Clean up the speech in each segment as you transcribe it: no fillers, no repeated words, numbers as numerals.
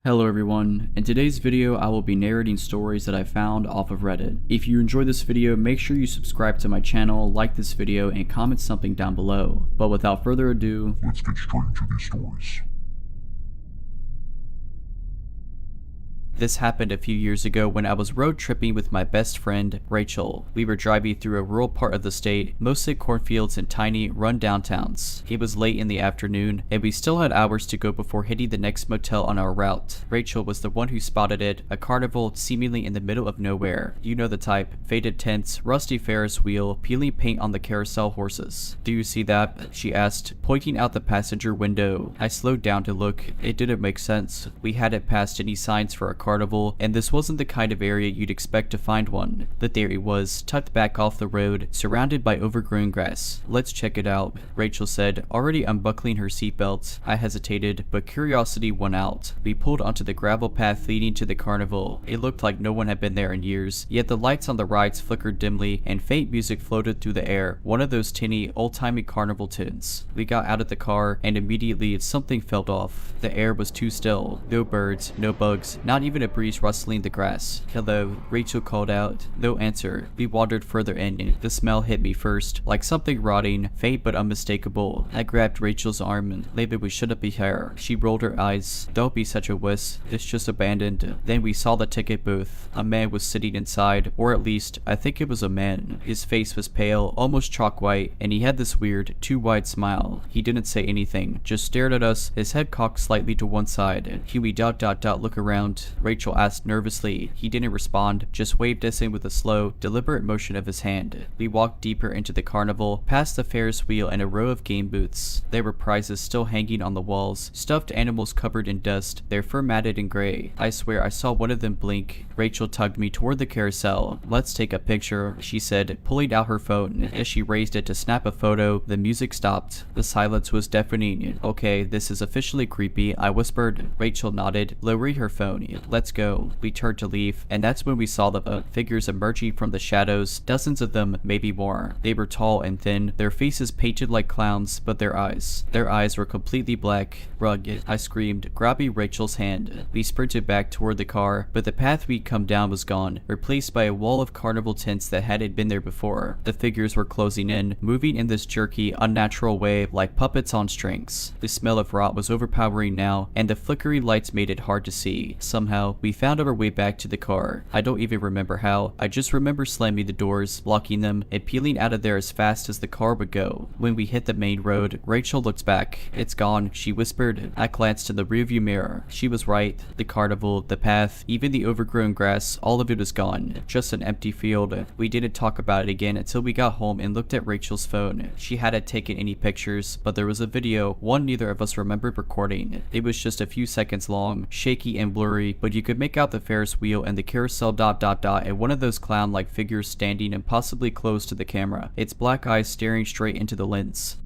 Hello everyone, in today's video I will be narrating stories that I found off of Reddit. If you enjoyed this video, make sure you subscribe to my channel, like this video, and comment something down below. But without further ado, let's get straight into these stories. This happened a few years ago when I was road tripping with my best friend, Rachel. We were driving through a rural part of the state, mostly cornfields and tiny, run-down towns. It was late in the afternoon, and we still had hours to go before hitting the next motel on our route. Rachel was the one who spotted it, a carnival seemingly in the middle of nowhere. You know the type, faded tents, rusty Ferris wheel, peeling paint on the carousel horses. "Do you see that?" she asked, pointing out the passenger window. I slowed down to look. It didn't make sense. We hadn't passed any signs for a carnival, and this wasn't the kind of area you'd expect to find one. The theory was tucked back off the road, surrounded by overgrown grass. "Let's check it out," Rachel said, already unbuckling her seatbelt. I hesitated, but curiosity won out. We pulled onto the gravel path leading to the carnival. It looked like no one had been there in years, yet the lights on the rides flickered dimly, and faint music floated through the air, one of those tinny, old-timey carnival tunes. We got out of the car, and immediately something felt off. The air was too still. No birds, no bugs, not even a breeze rustling the grass. "Hello," Rachel called out. No answer. We wandered further in. The smell hit me first, like something rotting, faint but unmistakable. I grabbed Rachel's arm. "Maybe we shouldn't be here." She rolled her eyes. "Don't be such a wuss. It's just abandoned." Then we saw the ticket booth. A man was sitting inside, or at least, I think it was a man. His face was pale, almost chalk white, and he had this weird, too wide smile. He didn't say anything, just stared at us, his head cocked slightly to one side. "Huey ... look around," Rachel asked nervously. He didn't respond, just waved us in with a slow, deliberate motion of his hand. We walked deeper into the carnival, past the Ferris wheel and a row of game booths. There were prizes still hanging on the walls, stuffed animals covered in dust, their fur matted and gray. I swear I saw one of them blink. Rachel tugged me toward the carousel. "Let's take a picture," she said, pulling out her phone. As she raised it to snap a photo, the music stopped. The silence was deafening. "Okay, this is officially creepy," I whispered. Rachel nodded, lowering her phone. "Let's go." We turned to leave, and that's when we saw the figures emerging from the shadows, dozens of them, maybe more. They were tall and thin, their faces painted like clowns, but their eyes were completely black. "Rugged," I screamed, grabbing Rachel's hand. We sprinted back toward the car, but the path we'd come down was gone, replaced by a wall of carnival tents that hadn't been there before. The figures were closing in, moving in this jerky, unnatural way like puppets on strings. The smell of rot was overpowering now, and the flickering lights made it hard to see. Somehow, we found our way back to the car. I don't even remember how. I just remember slamming the doors, locking them, and peeling out of there as fast as the car would go. When we hit the main road, Rachel looked back. "It's gone," she whispered. I glanced in the rearview mirror. She was right. The carnival, the path, even the overgrown grass, all of it was gone. Just an empty field. We didn't talk about it again until we got home and looked at Rachel's phone. She hadn't taken any pictures, but there was a video, one neither of us remembered recording. It was just a few seconds long, shaky and blurry, but you could make out the Ferris wheel and the carousel ... and one of those clown-like figures standing impossibly close to the camera, its black eyes staring straight into the lens.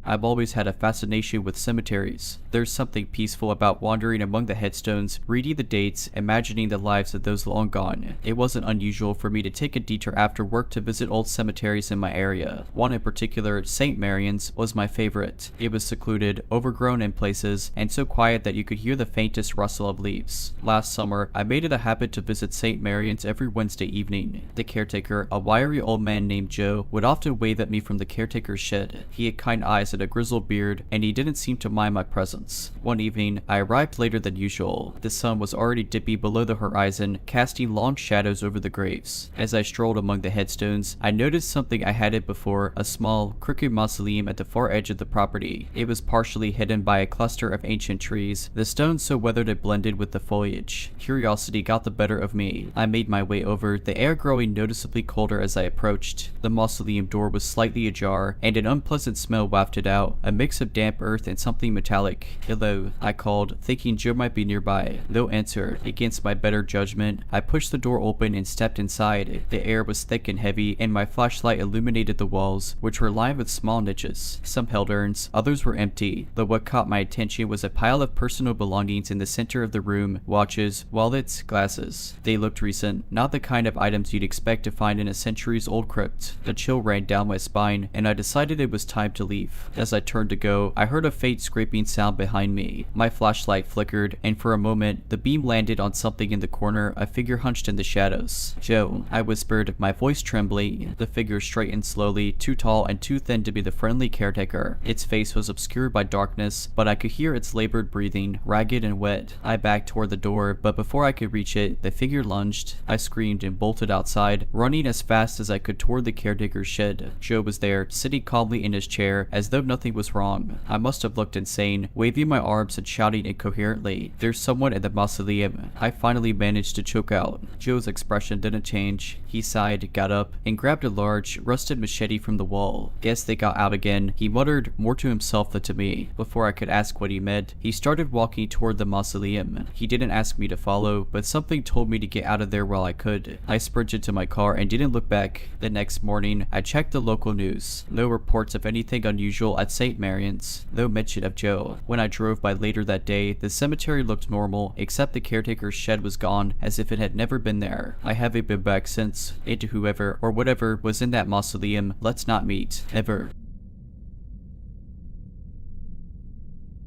I've always had a fascination with cemeteries. There's something peaceful about wandering among the headstones, reading the dates, imagining the lives of those long gone. It wasn't unusual for me to take a detour after work to visit old cemeteries in my area. One in particular, St. Marian's, was my favorite. It was secluded, overgrown in places, and so quiet that you could hear the faintest rustle of leaves. Last summer, I made it a habit to visit St. Marian's every Wednesday evening. The caretaker, a wiry old man named Joe, would often wave at me from the caretaker's shed. He had kind eyes and a grizzled beard, and he didn't seem to mind my presence. One evening, I arrived later than usual. The sun was already dipping below the horizon, casting long shadows over the graves. As I strolled among the headstones, I noticed something I hadn't before, a small, crooked mausoleum at the far edge of the property. It was partially hidden by a cluster of ancient trees, the stones so weathered it blended with the foliage. Curiosity got the better of me. I made my way over, the air growing noticeably colder as I approached. The mausoleum door was slightly ajar, and an unpleasant smell wafted out, a mix of damp earth and something metallic. "Hello," I called, thinking Joe might be nearby. No answer. Against my better judgment, I pushed the door open and stepped inside. The air was thick and heavy, and my flashlight illuminated the walls, which were lined with small niches. Some held urns, others were empty, though what caught my attention was a pile of personal belongings in the center of the room: watches, wallets, glasses. They looked recent, not the kind of items you'd expect to find in a centuries-old crypt. A chill ran down my spine, and I decided it was time to leave. As I turned to go, I heard a faint scraping sound behind me. My flashlight flickered, and for a moment, the beam landed on something in the corner, a figure hunched in the shadows. "Joe," I whispered, my voice trembling. The figure straightened slowly, too tall and too thin to be the friendly caretaker. Its face was obscured by darkness, but I could hear its labored breathing, ragged and wet. I backed toward the door, but before I could reach it, the figure lunged. I screamed and bolted outside, running as fast as I could toward the caretaker's shed. Joe was there, sitting calmly in his chair, as though nothing was wrong. I must have looked insane, waving my arms and shouting incoherently, "There's someone in the mausoleum." I finally managed to choke out. Joe's expression didn't change. He sighed, got up, and grabbed a large, rusted machete from the wall. "Guess they got out again," he muttered, more to himself than to me. Before I could ask what he meant, he started walking toward the mausoleum. He didn't ask me to follow, but something told me to get out of there while I could. I sprinted to my car and didn't look back. The next morning, I checked the local news. No reports of anything unusual at St. Marian's. No mention of Joe. When I drove by later that day, the cemetery looked normal, except the caretaker's shed was gone, as if it had never been there. I haven't been back since. And to whoever or whatever was in that mausoleum, let's not meet. Ever.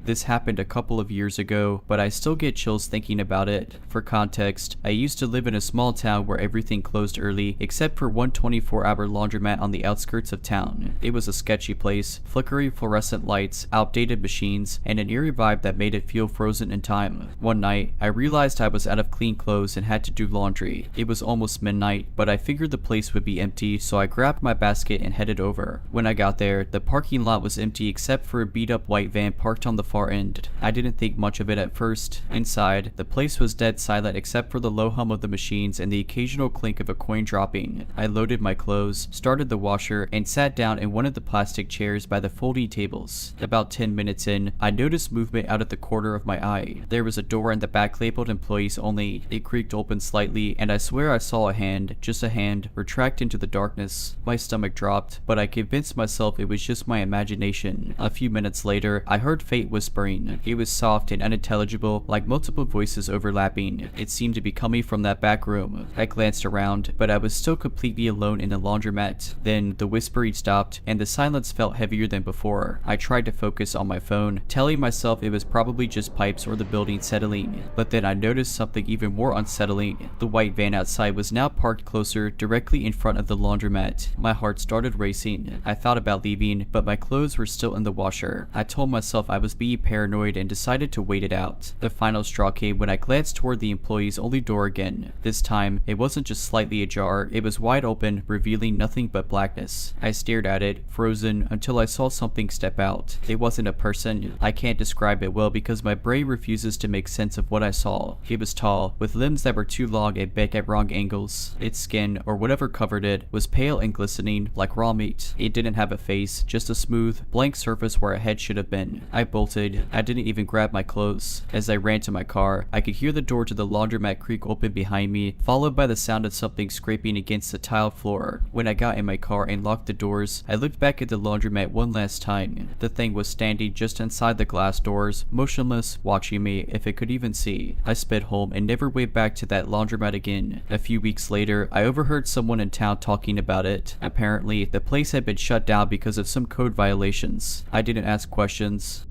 This happened a couple of years ago, but I still get chills thinking about it. For context, I used to live in a small town where everything closed early, except for one 24-hour laundromat on the outskirts of town. It was a sketchy place, flickering fluorescent lights, outdated machines, and an eerie vibe that made it feel frozen in time. One night, I realized I was out of clean clothes and had to do laundry. It was almost midnight, but I figured the place would be empty, so I grabbed my basket and headed over. When I got there, the parking lot was empty except for a beat-up white van parked on the far end. I didn't think much of it at first. Inside, the place was dead silent except for the low hum of the machines and the occasional clink of a coin dropping. I loaded my clothes, started the washer, and sat down in one of the plastic chairs by the folding tables. About 10 minutes in, I noticed movement out of the corner of my eye. There was a door in the back labeled employees only. It creaked open slightly, and I swear I saw a hand, just a hand, retract into the darkness. My stomach dropped, but I convinced myself it was just my imagination. A few minutes later, I heard Fate whispering. It was soft and unintelligible, like multiple voices overlapping. It seemed to be coming from that back room. I glanced around, but I was still completely alone in the laundromat. Then the whispering stopped, and the silence felt heavier than before. I tried to focus on my phone, telling myself it was probably just pipes or the building settling. But then I noticed something even more unsettling. The white van outside was now parked closer, directly in front of the laundromat. My heart started racing. I thought about leaving, but my clothes were still in the washer. I told myself I was being paranoid and decided to wait it out. The final straw came when I glanced toward the employee's only door again. This time, it wasn't just slightly ajar, it was wide open, revealing nothing but blackness. I stared at it, frozen, until I saw something step out. It wasn't a person. I can't describe it well because my brain refuses to make sense of what I saw. It was tall, with limbs that were too long and bent at wrong angles. Its skin, or whatever covered it, was pale and glistening, like raw meat. It didn't have a face, just a smooth, blank surface where a head should have been. I bolted. I didn't even grab my clothes. As I ran to my car, I could hear the door to the laundromat creak open behind me, followed by the sound of something scraping against the tiled floor. When I got in my car and locked the doors, I looked back at the laundromat one last time. The thing was standing just inside the glass doors, motionless, watching me, if it could even see. I sped home and never went back to that laundromat again. A few weeks later, I overheard someone in town talking about it. Apparently, the place had been shut down because of some code violations. I didn't ask questions.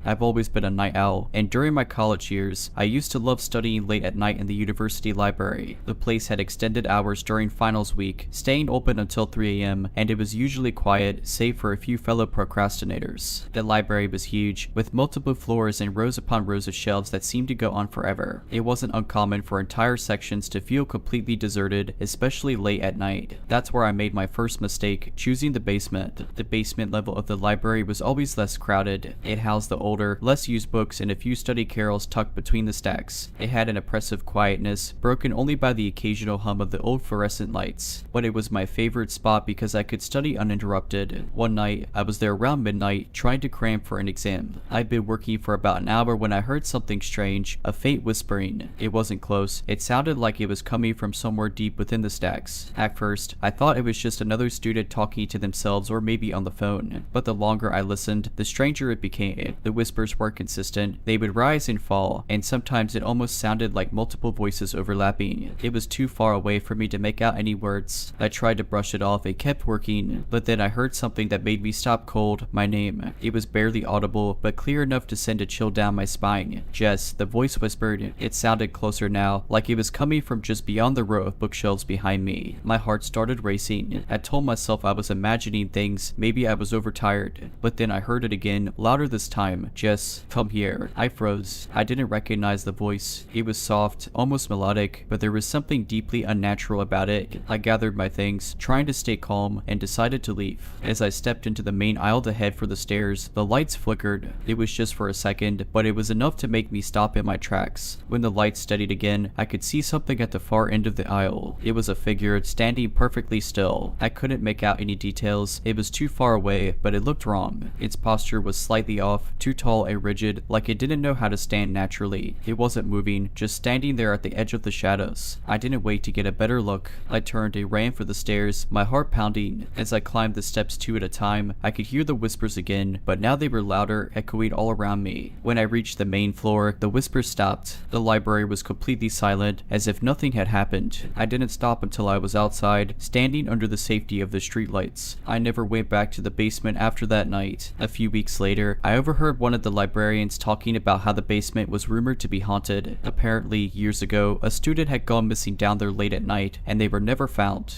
I've always been a night owl, and during my college years, I used to love studying late at night in the university library. The place had extended hours during finals week, staying open until 3 a.m., and it was usually quiet, save for a few fellow procrastinators. The library was huge, with multiple floors and rows upon rows of shelves that seemed to go on forever. It wasn't uncommon for entire sections to feel completely deserted, especially late at night. That's where I made my first mistake, choosing the basement. The basement level of the library was always less crowded. It housed the older, less used books and a few study carols tucked between the stacks. It had an oppressive quietness, broken only by the occasional hum of the old fluorescent lights. But it was my favorite spot because I could study uninterrupted. One night, I was there around midnight, trying to cram for an exam. I'd been working for about an hour when I heard something strange, a faint whispering. It wasn't close. It sounded like it was coming from somewhere deep within the stacks. At first, I thought it was just another student talking to themselves or maybe on the phone. But the longer I listened, the stranger it became. The whispers weren't consistent. They would rise and fall, and sometimes it almost sounded like multiple voices overlapping. It was too far away for me to make out any words. I tried to brush it off, it kept working, but then I heard something that made me stop cold. My name. It was barely audible, but clear enough to send a chill down my spine. Jess, the voice whispered. It sounded closer now, like it was coming from just beyond the row of bookshelves behind me. My heart started racing. I told myself I was imagining things, maybe I was overtired, but then I heard it again, louder this time. Jess, come here. I froze. I didn't recognize the voice. It was soft, almost melodic, but there was something deeply unnatural about it. I gathered my things, trying to stay calm, and decided to leave. As I stepped into the main aisle to head for the stairs, the lights flickered. It was just for a second, but it was enough to make me stop in my tracks. When the lights steadied again, I could see something at the far end of the aisle. It was a figure standing perfectly still. I couldn't make out any details. It was too far away, but it looked wrong. Its posture was slightly off, too tall and rigid, like it didn't know how to stand naturally. It wasn't moving, just standing there at the edge of the shadows. I didn't wait to get a better look. I turned and ran for the stairs, my heart pounding. As I climbed the steps 2 at a time, I could hear the whispers again, but now they were louder, echoing all around me. When I reached the main floor, the whispers stopped. The library was completely silent, as if nothing had happened. I didn't stop until I was outside, standing under the safety of the streetlights. I never went back to the basement after that night. A few weeks later, I overheard one of the librarians talking about how the basement was rumored to be haunted. Apparently, years ago, a student had gone missing down there late at night, and they were never found.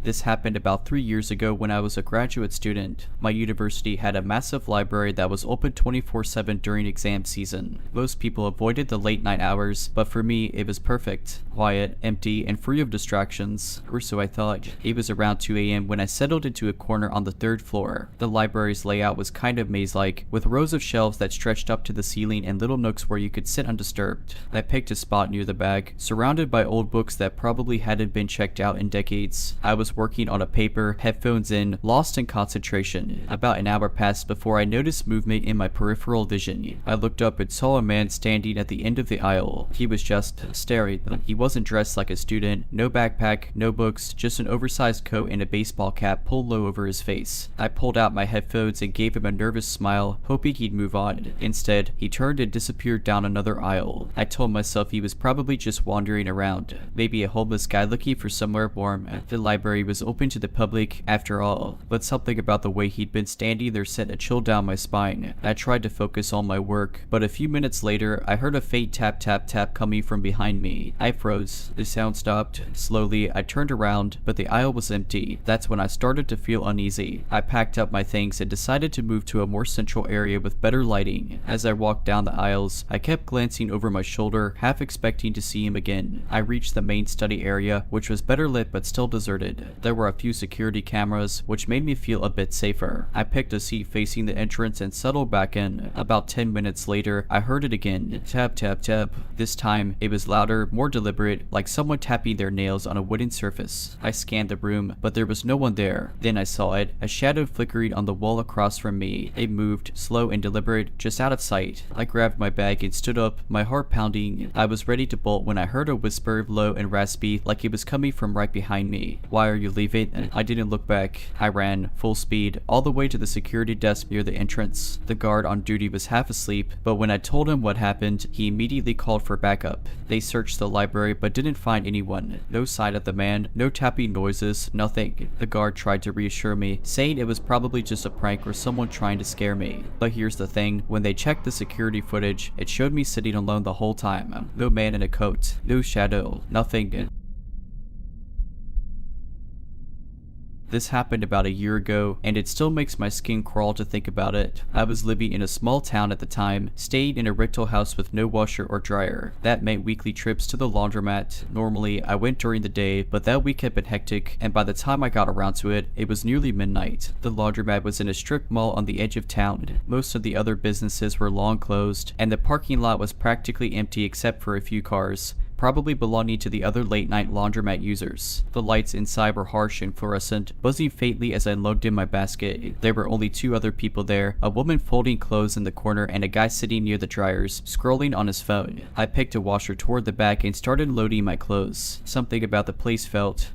This happened about 3 years ago when I was a graduate student. My university had a massive library that was open 24/7 during exam season. Most people avoided the late night hours, but for me, it was perfect. Quiet, empty, and free of distractions, or so I thought. It was around 2 a.m. when I settled into a corner on the 3rd floor. The library's layout was kind of maze-like, with rows of shelves that stretched up to the ceiling and little nooks where you could sit undisturbed. I picked a spot near the back, surrounded by old books that probably hadn't been checked out in decades. I was working on a paper, headphones in, lost in concentration. About an hour passed before I noticed movement in my peripheral vision. I looked up and saw a man standing at the end of the aisle. He was just staring. He wasn't dressed like a student, no backpack, no books, just an oversized coat and a baseball cap pulled low over his face. I pulled out my headphones and gave him a nervous smile, hoping he'd move on. Instead, he turned and disappeared down another aisle. I told myself he was probably just wandering around, maybe a homeless guy looking for somewhere warm. The library was open to the public after all, but something about the way he'd been standing there sent a chill down my spine. I tried to focus on my work, but a few minutes later, I heard a faint tap tap tap coming from behind me. I froze. The sound stopped. Slowly, I turned around, but the aisle was empty. That's when I started to feel uneasy. I packed up my things and decided to move to a more central area with better lighting. As I walked down the aisles, I kept glancing over my shoulder, half expecting to see him again. I reached the main study area, which was better lit but still deserted. There were a few security cameras, which made me feel a bit safer. I picked a seat facing the entrance and settled back in. About 10 minutes later, I heard it again. Tap, tap, tap. This time, it was louder, more deliberate, like someone tapping their nails on a wooden surface. I scanned the room, but there was no one there. Then I saw it, a shadow flickering on the wall across from me. It moved, slow and deliberate, just out of sight. I grabbed my bag and stood up, my heart pounding. I was ready to bolt when I heard a whisper, low and raspy, like it was coming from right behind me. Why are you leaving? I didn't look back. I ran, full speed, all the way to the security desk near the entrance. The guard on duty was half asleep, but when I told him what happened, he immediately called for backup. They searched the library but didn't find anyone. No sign of the man, no tapping noises, nothing. The guard tried to reassure me, saying it was probably just a prank or someone trying to scare me. But here's the thing, when they checked the security footage, it showed me sitting alone the whole time. No man in a coat, no shadow, nothing. This happened about a year ago, and it still makes my skin crawl to think about it. I was living in a small town at the time, stayed in a rental house with no washer or dryer. That meant weekly trips to the laundromat. Normally, I went during the day, but that week had been hectic, and by the time I got around to it, it was nearly midnight. The laundromat was in a strip mall on the edge of town. Most of the other businesses were long closed, and the parking lot was practically empty except for a few cars. probably belonging to the other late-night laundromat users. The lights inside were harsh and fluorescent, buzzing faintly as I looked in my basket. There were only two other people there, a woman folding clothes in the corner and a guy sitting near the dryers, scrolling on his phone. I picked a washer toward the back and started loading my clothes. Something about the place felt,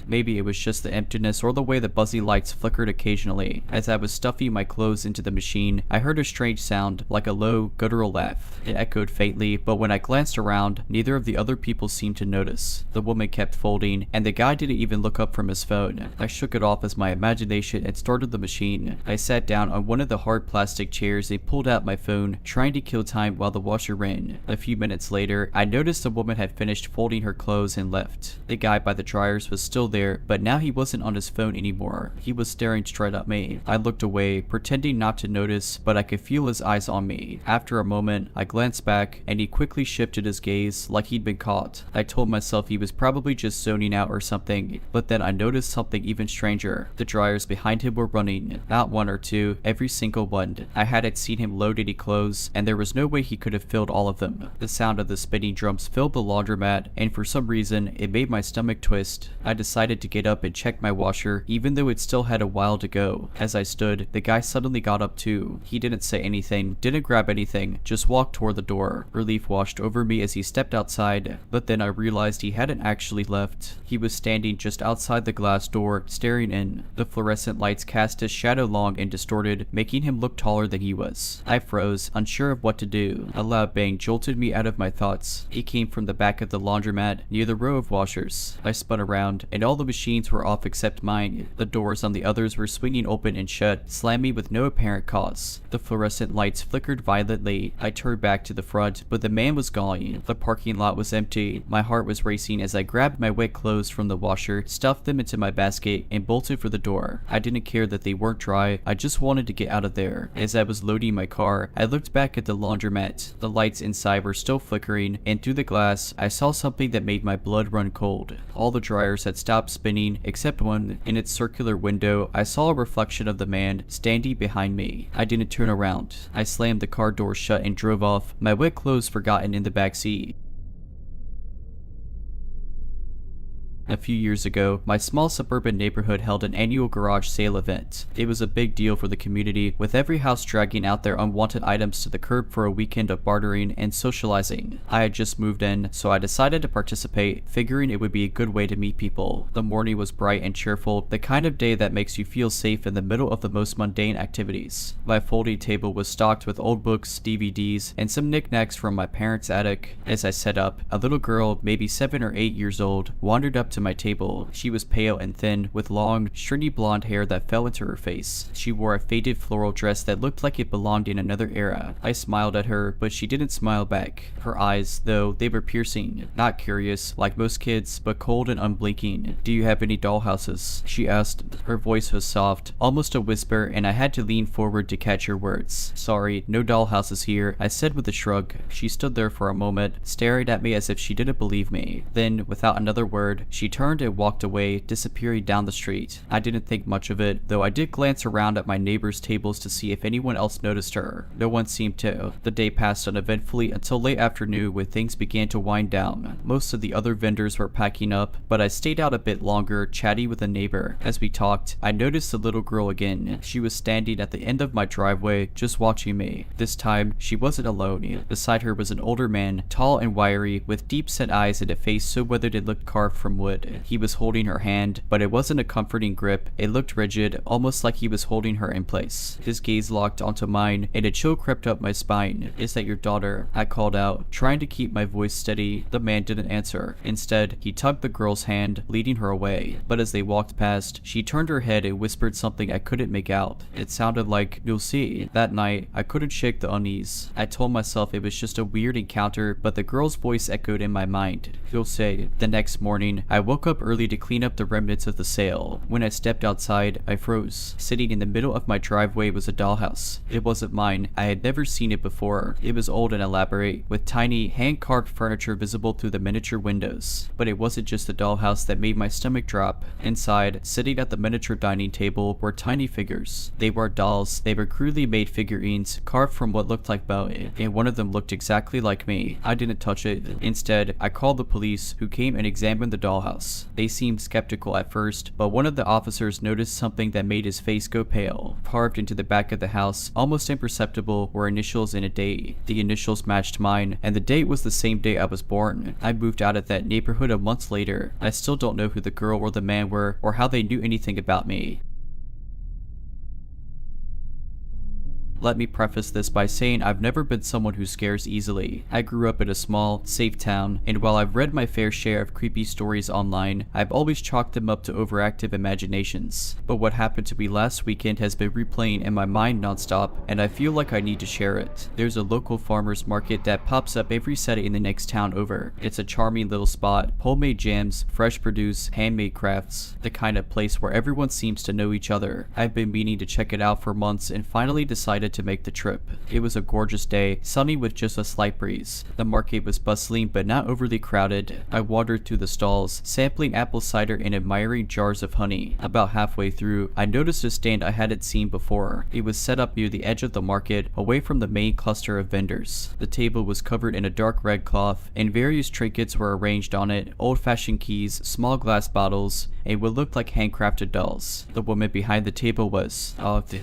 maybe it was just the emptiness or the way the buzzy lights flickered occasionally. As I was stuffing my clothes into the machine, I heard a strange sound, like a low, guttural laugh. It echoed faintly, but when I glanced around, neither of the other people seemed to notice. The woman kept folding, and the guy didn't even look up from his phone. I shook it off as my imagination and started the machine. I sat down on one of the hard plastic chairs and pulled out my phone, trying to kill time while the washer ran. A few minutes later, I noticed the woman had finished folding her clothes and left. The guy by the dryers was still there, but now he wasn't on his phone anymore. He was staring straight at me. I looked away, pretending not to notice, but I could feel his eyes on me. After a moment, I glanced back, and he quickly shifted his gaze like he'd been caught. I told myself he was probably just zoning out or something, but then I noticed something even stranger. The dryers behind him were running. Not one or two, every single one. I hadn't seen him load any clothes, and there was no way he could have filled all of them. The sound of the spinning drums filled the laundromat, and for some reason, it made my stomach twist. I decided to get up and check my washer, even though it still had a while to go. As I stood, the guy suddenly got up too. He didn't say anything, didn't grab anything, just walked toward the door. Relief washed over me as he stepped outside, but then I realized he hadn't actually left. He was standing just outside the glass door, staring in. The fluorescent lights cast his shadow long and distorted, making him look taller than he was. I froze, unsure of what to do. A loud bang jolted me out of my thoughts. It came from the back of the laundromat, near the row of washers. I spun around, and all the machines were off except mine. The doors on the others were swinging open and shut, slamming with no apparent cause. The fluorescent lights flickered violently. I turned back to the front, but the man was gone. The parking lot was empty. My heart was racing as I grabbed my wet clothes from the washer, stuffed them into my basket, and bolted for the door. I didn't care that they weren't dry, I just wanted to get out of there. As I was loading my car, I looked back at the laundromat. The lights inside were still flickering, and through the glass, I saw something that made my blood run cold. All the dryers had stopped spinning, except one. In its circular window, I saw a reflection of the man standing behind me. I didn't turn around. I slammed the car door shut and drove off, my wet clothes forgotten in the back seat. A few years ago, my small suburban neighborhood held an annual garage sale event. It was a big deal for the community, with every house dragging out their unwanted items to the curb for a weekend of bartering and socializing. I had just moved in, so I decided to participate, figuring it would be a good way to meet people. The morning was bright and cheerful, the kind of day that makes you feel safe in the middle of the most mundane activities. My folding table was stocked with old books, DVDs, and some knickknacks from my parents' attic. As I set up, a little girl, maybe 7 or 8 years old, wandered up to my table. She was pale and thin, with long, stringy blonde hair that fell into her face. She wore a faded floral dress that looked like it belonged in another era. I smiled at her, but she didn't smile back. Her eyes, though, they were piercing. Not curious, like most kids, but cold and unblinking. "Do you have any dollhouses?" she asked. Her voice was soft, almost a whisper, and I had to lean forward to catch her words. "Sorry, no dollhouses here," I said with a shrug. She stood there for a moment, staring at me as if she didn't believe me. Then, without another word, she turned and walked away, disappearing down the street. I didn't think much of it, though I did glance around at my neighbors' tables to see if anyone else noticed her. No one seemed to. The day passed uneventfully until late afternoon when things began to wind down. Most of the other vendors were packing up, but I stayed out a bit longer, chatting with a neighbor. As we talked, I noticed the little girl again. She was standing at the end of my driveway, just watching me. This time, she wasn't alone. Beside her was an older man, tall and wiry, with deep-set eyes and a face so weathered it looked carved from wood. He was holding her hand, but it wasn't a comforting grip. It looked rigid, almost like he was holding her in place. His gaze locked onto mine, and a chill crept up my spine. "Is that your daughter?" I called out, trying to keep my voice steady. The man didn't answer. Instead, he tugged the girl's hand, leading her away. But as they walked past, she turned her head and whispered something I couldn't make out. It sounded like, "You'll see." That night, I couldn't shake the unease. I told myself it was just a weird encounter, but the girl's voice echoed in my mind. "You'll see." The next morning, I woke up early to clean up the remnants of the sale. When I stepped outside, I froze. Sitting in the middle of my driveway was a dollhouse. It wasn't mine. I had never seen it before. It was old and elaborate, with tiny, hand-carved furniture visible through the miniature windows. But it wasn't just the dollhouse that made my stomach drop. Inside, sitting at the miniature dining table, were tiny figures. They were dolls. They were crudely made figurines, carved from what looked like bone, and one of them looked exactly like me. I didn't touch it. Instead, I called the police, who came and examined the dollhouse. They seemed skeptical at first, but one of the officers noticed something that made his face go pale. Carved into the back of the house, almost imperceptible, were initials and a date. The initials matched mine, and the date was the same day I was born. I moved out of that neighborhood a month later. I still don't know who the girl or the man were, or how they knew anything about me. Let me preface this by saying I've never been someone who scares easily. I grew up in a small, safe town, and while I've read my fair share of creepy stories online, I've always chalked them up to overactive imaginations. But what happened to me last weekend has been replaying in my mind nonstop, and I feel like I need to share it. There's a local farmer's market that pops up every Saturday in the next town over. It's a charming little spot, homemade jams, fresh produce, handmade crafts, the kind of place where everyone seems to know each other. I've been meaning to check it out for months and finally decided to make the trip. It was a gorgeous day, sunny with just a slight breeze. The market was bustling but not overly crowded. I wandered through the stalls, sampling apple cider and admiring jars of honey. About halfway through, I noticed a stand I hadn't seen before. It was set up near the edge of the market, away from the main cluster of vendors. The table was covered in a dark red cloth, and various trinkets were arranged on it: old-fashioned keys, small glass bottles, and what looked like handcrafted dolls. The woman behind the table was,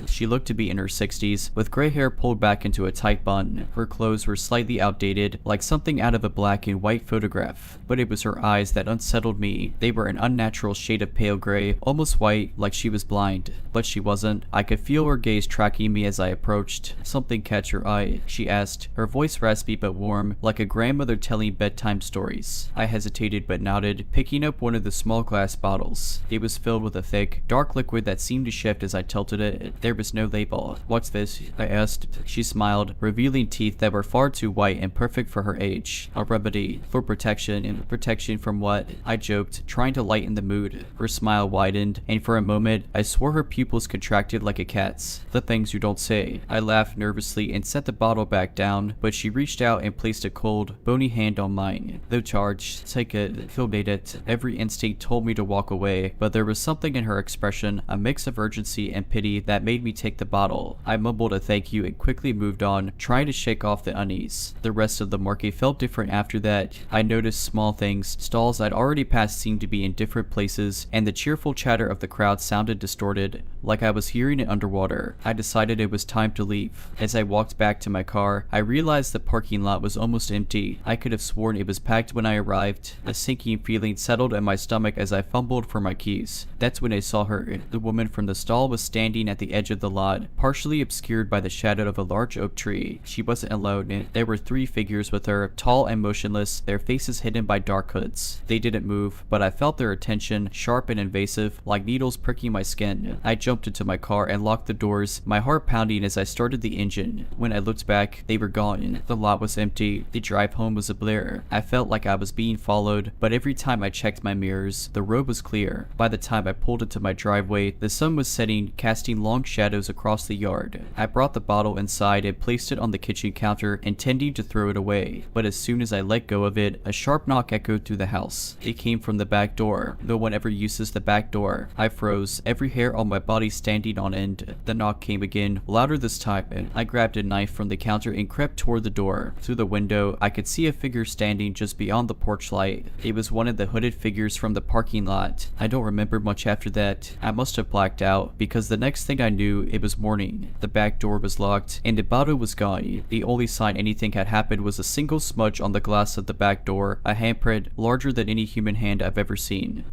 she looked to be in her 60s, with gray hair pulled back into a tight bun. Her clothes were slightly outdated, like something out of a black and white photograph. But it was her eyes that unsettled me. They were an unnatural shade of pale gray, almost white, like she was blind. But she wasn't. I could feel her gaze tracking me as I approached. "Something catch your eye?" she asked, her voice raspy but warm, like a grandmother telling bedtime stories. I hesitated but nodded, picking up one of the small glass bottles. It was filled with a thick, dark liquid that seemed to shift as I tilted it. There was no label. "What's this?" I asked. She smiled, revealing teeth that were far too white and perfect for her age. "A remedy for protection." "And protection from what?" I joked, trying to lighten the mood. Her smile widened, and for a moment, I swore her pupils contracted like a cat's. "The things you don't say." I laughed nervously and set the bottle back down, but she reached out and placed a cold, bony hand on mine. "No charge. Take it. Feel made it." Every instinct told me to walk away, but there was something in her expression, a mix of urgency and pity, that made me take the bottle. I mumbled a thank you and quickly moved on, trying to shake off the unease. The rest of the market felt different after that. I noticed small things. Stalls I'd already passed seemed to be in different places, and the cheerful chatter of the crowd sounded distorted, like I was hearing it underwater. I decided it was time to leave. As I walked back to my car, I realized the parking lot was almost empty. I could have sworn it was packed when I arrived. A sinking feeling settled in my stomach as I fumbled for my keys. That's when I saw her. The woman from the stall was standing at the edge of the lot, partially obscured by the shadow of a large oak tree. She wasn't alone. There were 3 figures with her, tall and motionless, their faces hidden by dark hoods. They didn't move, but I felt their attention, sharp and invasive, like needles pricking my skin. I jumped into my car and locked the doors, my heart pounding as I started the engine. When I looked back, they were gone. The lot was empty. The drive home was a blur. I felt like I was being followed, but every time I checked my mirrors, the road was clear. By the time I pulled into my driveway, the sun was setting, casting long shadows across the yard. I brought the bottle inside and placed it on the kitchen counter, intending to throw it away. But as soon as I let go of it, a sharp knock echoed through the house. It came from the back door. No one ever uses the back door. I froze, every hair on my body standing on end. The knock came again, louder this time. I grabbed a knife from the counter and crept toward the door. Through the window, I could see a figure standing just beyond the porch light. It was one of the hooded figures from the parking lot. I don't remember much after that. I must have blacked out, because the next thing I knew, it was morning. The back door was locked, and the bottle was gone. The only sign anything had happened was a single smudge on the glass of the back door, a handprint larger than any human hand I've ever seen.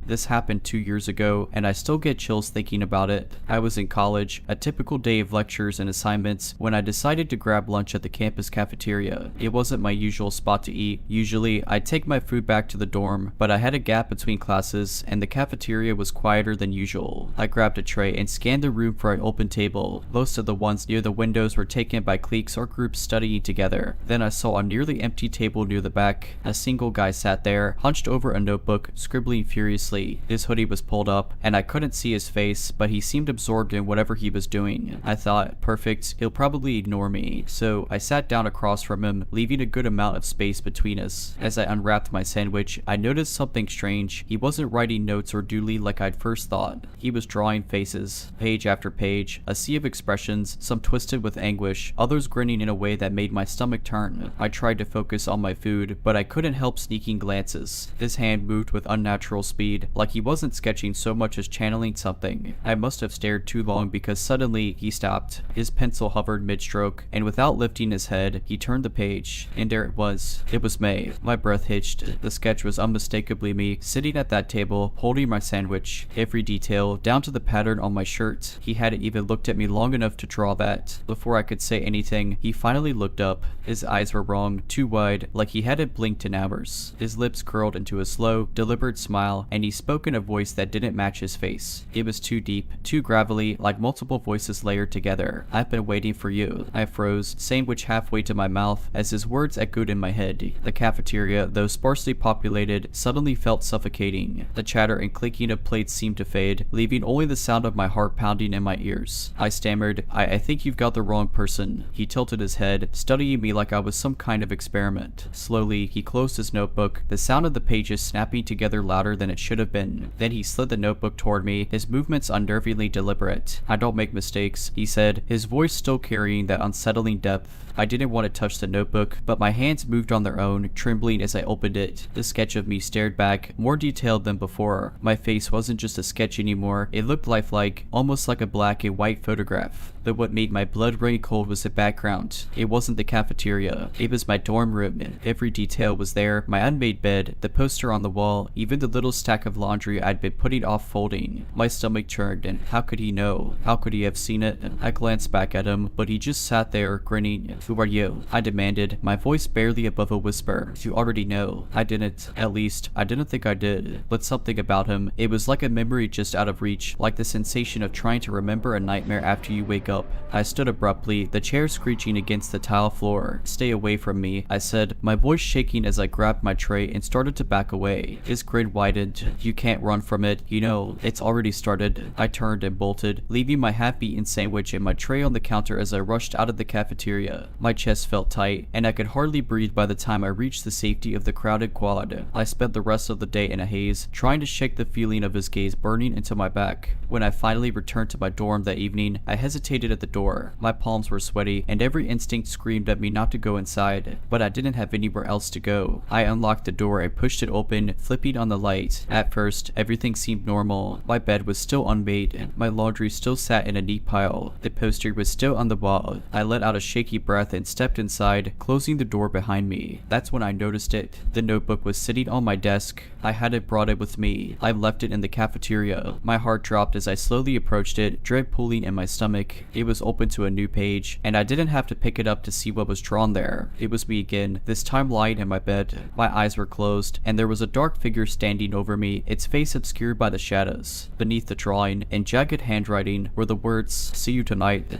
This happened 2 years ago, and I still get chills thinking about it. I was in college, a typical day of lectures and assignments, when I decided to grab lunch at the campus cafeteria. It wasn't my usual spot to eat. Usually, I'd take my food back to the dorm, but I had a gap between classes, and the cafeteria was quieter than usual. I grabbed a tray and scanned the room for an open table. Most of the ones near the windows were taken by cliques or groups studying together. Then I saw a nearly empty table near the back. A single guy sat there, hunched over a notebook, scribbling furiously. His hoodie was pulled up, and I couldn't see his face, but he seemed absorbed in whatever he was doing. I thought, perfect, he'll probably ignore me. So I sat down across from him, leaving a good amount of space between us. As I unwrapped my sandwich, I noticed something strange. He wasn't writing notes or doodly like I'd first thought. He was drawing faces, page after page, a sea of expressions, some twisted with anguish, others grinning in a way that made my stomach turn. I tried to focus on my food, but I couldn't help sneaking glances. His hand moved with unnatural speed, like he wasn't sketching so much as channeling something. I must have stared too long because suddenly he stopped. His pencil hovered mid-stroke, and without lifting his head, he turned the page, and there it was. It was May. My breath hitched. The sketch was unmistakably me, sitting at that table, holding my sandwich. Every detail, down to the pattern on my shirt. He hadn't even looked at me long enough to draw that. Before I could say anything, he finally looked up. His eyes were wrong, too wide, like he hadn't blinked in hours. His lips curled into a slow, deliberate smile, and he spoke in a voice that didn't match his face. It was too deep, too gravelly, like multiple voices layered together. "I've been waiting for you." I froze, sandwich halfway to my mouth, as his words echoed in my head. The cafeteria, though sparsely populated, suddenly felt suffocating. The chatter and clinking of plates seemed to fade, leaving only the sound of my heart pounding in my ears. I stammered, I think you've got the wrong person." He tilted his head, studying me like I was some kind of experiment. Slowly, he closed his notebook, the sound of the pages snapping together louder than it should have been. Then he slid the notebook toward me, his movements unnervingly deliberate. "I don't make mistakes," he said, his voice still carrying that unsettling depth. I didn't want to touch the notebook, but my hands moved on their own, trembling as I opened it. The sketch of me stared back, more detailed than before. My face wasn't just a sketch anymore, it looked lifelike, almost like a black and white photograph. But what made my blood run cold was the background. It wasn't the cafeteria, it was my dorm room. Every detail was there, my unmade bed, the poster on the wall, even the little stack of laundry I'd been putting off folding. My stomach churned, and how could he know? How could he have seen it? I glanced back at him, but he just sat there, grinning. "Who are you?" I demanded, my voice barely above a whisper. "You already know." I didn't. At least, I didn't think I did. But something about him, it was like a memory just out of reach, like the sensation of trying to remember a nightmare after you wake up. I stood abruptly, the chair screeching against the tile floor. "Stay away from me," I said, my voice shaking as I grabbed my tray and started to back away. His grin widened. "You can't run from it. You know, it's already started." I turned and bolted, leaving my half-eaten sandwich and my tray on the counter as I rushed out of the cafeteria. My chest felt tight, and I could hardly breathe by the time I reached the safety of the crowded quad. I spent the rest of the day in a haze, trying to shake the feeling of his gaze burning into my back. When I finally returned to my dorm that evening, I hesitated at the door. My palms were sweaty, and every instinct screamed at me not to go inside, but I didn't have anywhere else to go. I unlocked the door and pushed it open, flipping on the light. At first, everything seemed normal. My bed was still unmade. My laundry still sat in a neat pile. The poster was still on the wall. I let out a shaky breath and stepped inside, closing the door behind me. That's when I noticed it. The notebook was sitting on my desk. I hadn't brought it with me. I left it in the cafeteria. My heart dropped as I slowly approached it, dread pooling in my stomach. It was open to a new page, and I didn't have to pick it up to see what was drawn there. It was me again, this time lying in my bed. My eyes were closed, and there was a dark figure standing over me, its face obscured by the shadows. Beneath the drawing, in jagged handwriting, were the words, "See you tonight."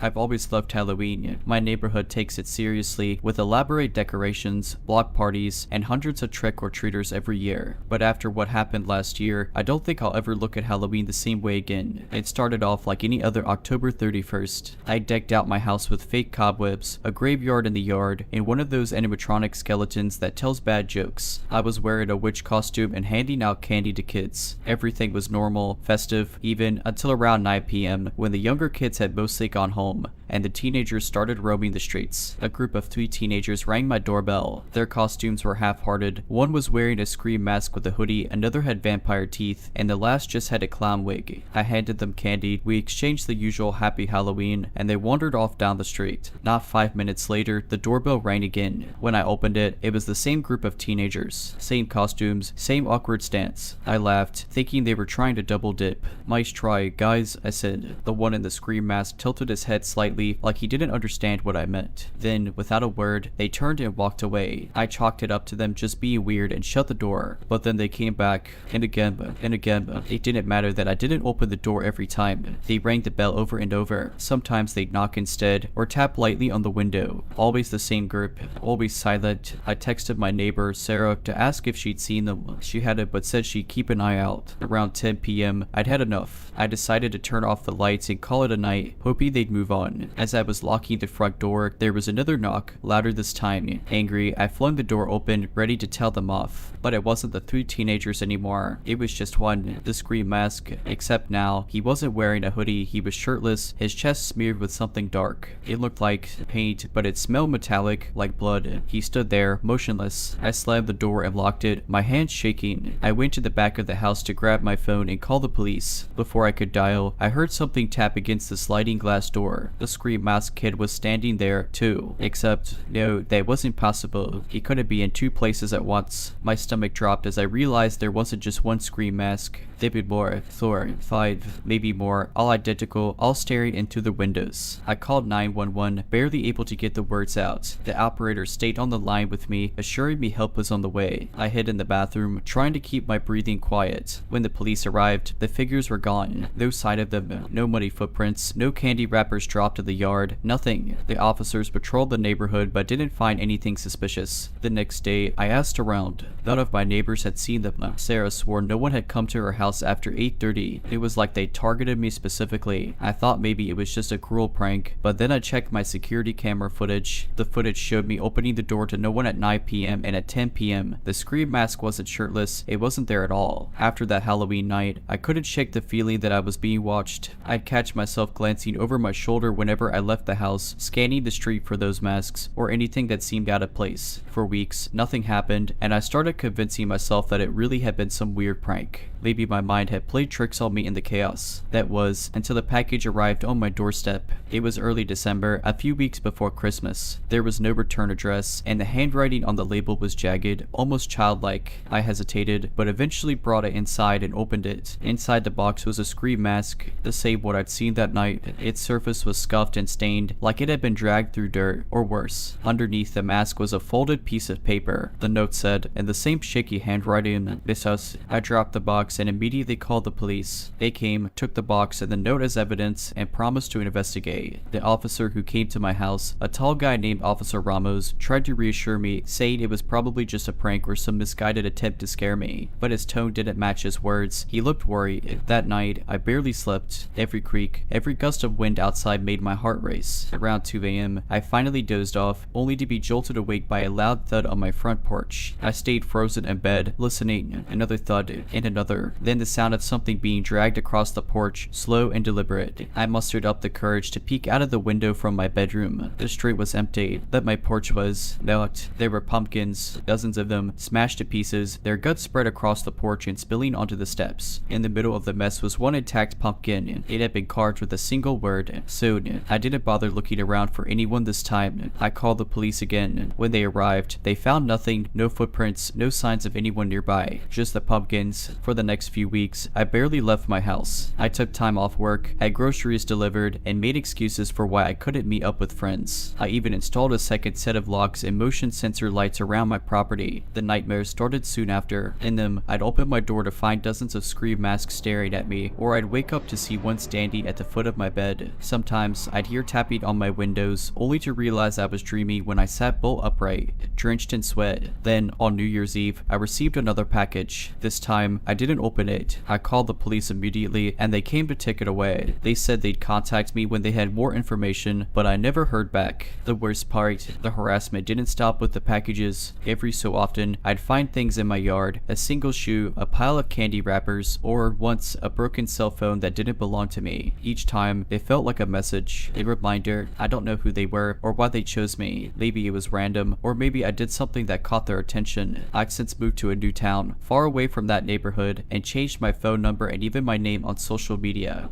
I've always loved Halloween. My neighborhood takes it seriously, with elaborate decorations, block parties, and hundreds of trick-or-treaters every year. But after what happened last year, I don't think I'll ever look at Halloween the same way again. It started off like any other October 31st. I decked out my house with fake cobwebs, a graveyard in the yard, and one of those animatronic skeletons that tells bad jokes. I was wearing a witch costume and handing out candy to kids. Everything was normal, festive, even until around 9 p.m. when the younger kids had mostly gone home. and the teenagers started roaming the streets. A group of 3 teenagers rang my doorbell. Their costumes were half-hearted. One was wearing a scream mask with a hoodie, another had vampire teeth, and the last just had a clown wig. I handed them candy, we exchanged the usual happy Halloween, and they wandered off down the street. Not 5 minutes later, the doorbell rang again. When I opened it, it was the same group of teenagers. Same costumes, same awkward stance. I laughed, thinking they were trying to double dip. Nice try, guys, I said. The one in the scream mask tilted his head slightly, like he didn't understand what I meant. Then, without a word, they turned and walked away. I chalked it up to them just being weird and shut the door. But then they came back, and again, and again. It didn't matter that I didn't open the door every time. They rang the bell over and over. Sometimes they'd knock instead, or tap lightly on the window. Always the same group, always silent. I texted my neighbor, Sarah, to ask if she'd seen them. She hadn't, but said she'd keep an eye out. Around 10 p.m., I'd had enough. I decided to turn off the lights and call it a night, hoping they'd move on. As I was locking the front door, there was another knock, louder this time. Angry, I flung the door open, ready to tell them off. But it wasn't the 3 teenagers anymore. It was just one, the scream mask. Except now, he wasn't wearing a hoodie, he was shirtless, his chest smeared with something dark. It looked like paint, but it smelled metallic, like blood. He stood there, motionless. I slammed the door and locked it, my hands shaking. I went to the back of the house to grab my phone and call the police. Before I could dial, I heard something tap against the sliding glass door. The scream mask kid was standing there, too. Except, no, that wasn't possible. He couldn't be in 2 places at once. My stomach dropped as I realized there wasn't just one scream mask. There'd be more, 4, 5, maybe more, all identical, all staring into the windows. I called 911, barely able to get the words out. The operator stayed on the line with me, assuring me help was on the way. I hid in the bathroom, trying to keep my breathing quiet. When the police arrived, the figures were gone. No sign of them, no muddy footprints, no candy wrappers dropped in the yard, nothing. The officers patrolled the neighborhood but didn't find anything suspicious. The next day, I asked around. None of my neighbors had seen them. Sarah swore no one had come to her house after 8:30. It was like they targeted me specifically. I thought maybe it was just a cruel prank, but then I checked my security camera footage. The footage showed me opening the door to no one at 9 p.m. and at 10 p.m. The scream mask wasn't shirtless, it wasn't there at all. After that Halloween night, I couldn't shake the feeling that I was being watched. I'd catch myself glancing over my shoulder whenever I left the house, scanning the street for those masks or anything that seemed out of place. For weeks, nothing happened, and I started convincing myself that it really had been some weird prank. Maybe my mind had played tricks on me in the chaos. That was, until the package arrived on my doorstep. It was early December, a few weeks before Christmas. There was no return address, and the handwriting on the label was jagged, almost childlike. I hesitated, but eventually brought it inside and opened it. Inside the box was a scream mask, the same one I'd seen that night. Its surface was scuffed and stained, like it had been dragged through dirt, or worse. Underneath the mask was a folded piece of paper. The note said, in the same shaky handwriting, "This us." I dropped the box and immediately called the police. They came, took the box and the note as evidence, and promised to investigate. The officer who came to my house, a tall guy named Officer Ramos, tried to reassure me, saying it was probably just a prank or some misguided attempt to scare me, but his tone didn't match his words. He looked worried. That night, I barely slept. Every creak, every gust of wind outside made my heart race. Around 2 a.m., I finally dozed off, only to be jolted awake by a loud thud on my front porch. I stayed frozen in bed, listening. Another thud, and another. Then the sound of something being dragged across the porch, slow and deliberate. I mustered up the courage to peek out of the window from my bedroom. The street was empty, but my porch was not. There were pumpkins, dozens of them, smashed to pieces, their guts spread across the porch and spilling onto the steps. In the middle of the mess was one intact pumpkin. It had been carved with a single word, soon. I didn't bother looking around for anyone this time. I called the police again. When they arrived, they found nothing, no footprints, no signs of anyone nearby, just the pumpkins. For the next few weeks, I barely left my house. I took time off work, had groceries delivered, and made excuses for why I couldn't meet up with friends. I even installed a second set of locks and motion sensor lights around my property. The nightmares started soon after. In them, I'd open my door to find dozens of scream masks staring at me, or I'd wake up to see one standing at the foot of my bed. Sometimes, I'd hear tapping on my windows, only to realize I was dreaming when I sat bolt upright, drenched in sweat. Then, on New Year's Eve, I received another package. This time, I didn't open it. I called the police immediately, and they came to take it away. They said they'd contact me when they had more information, but I never heard back. The worst part, the harassment didn't stop with the packages. Every so often, I'd find things in my yard, a single shoe, a pile of candy wrappers, or once, a broken cell phone that didn't belong to me. Each time, it felt like a message. message. A reminder, I don't know who they were or why they chose me. Maybe it was random, or maybe I did something that caught their attention. I've since moved to a new town, far away from that neighborhood, and changed my phone number and even my name on social media.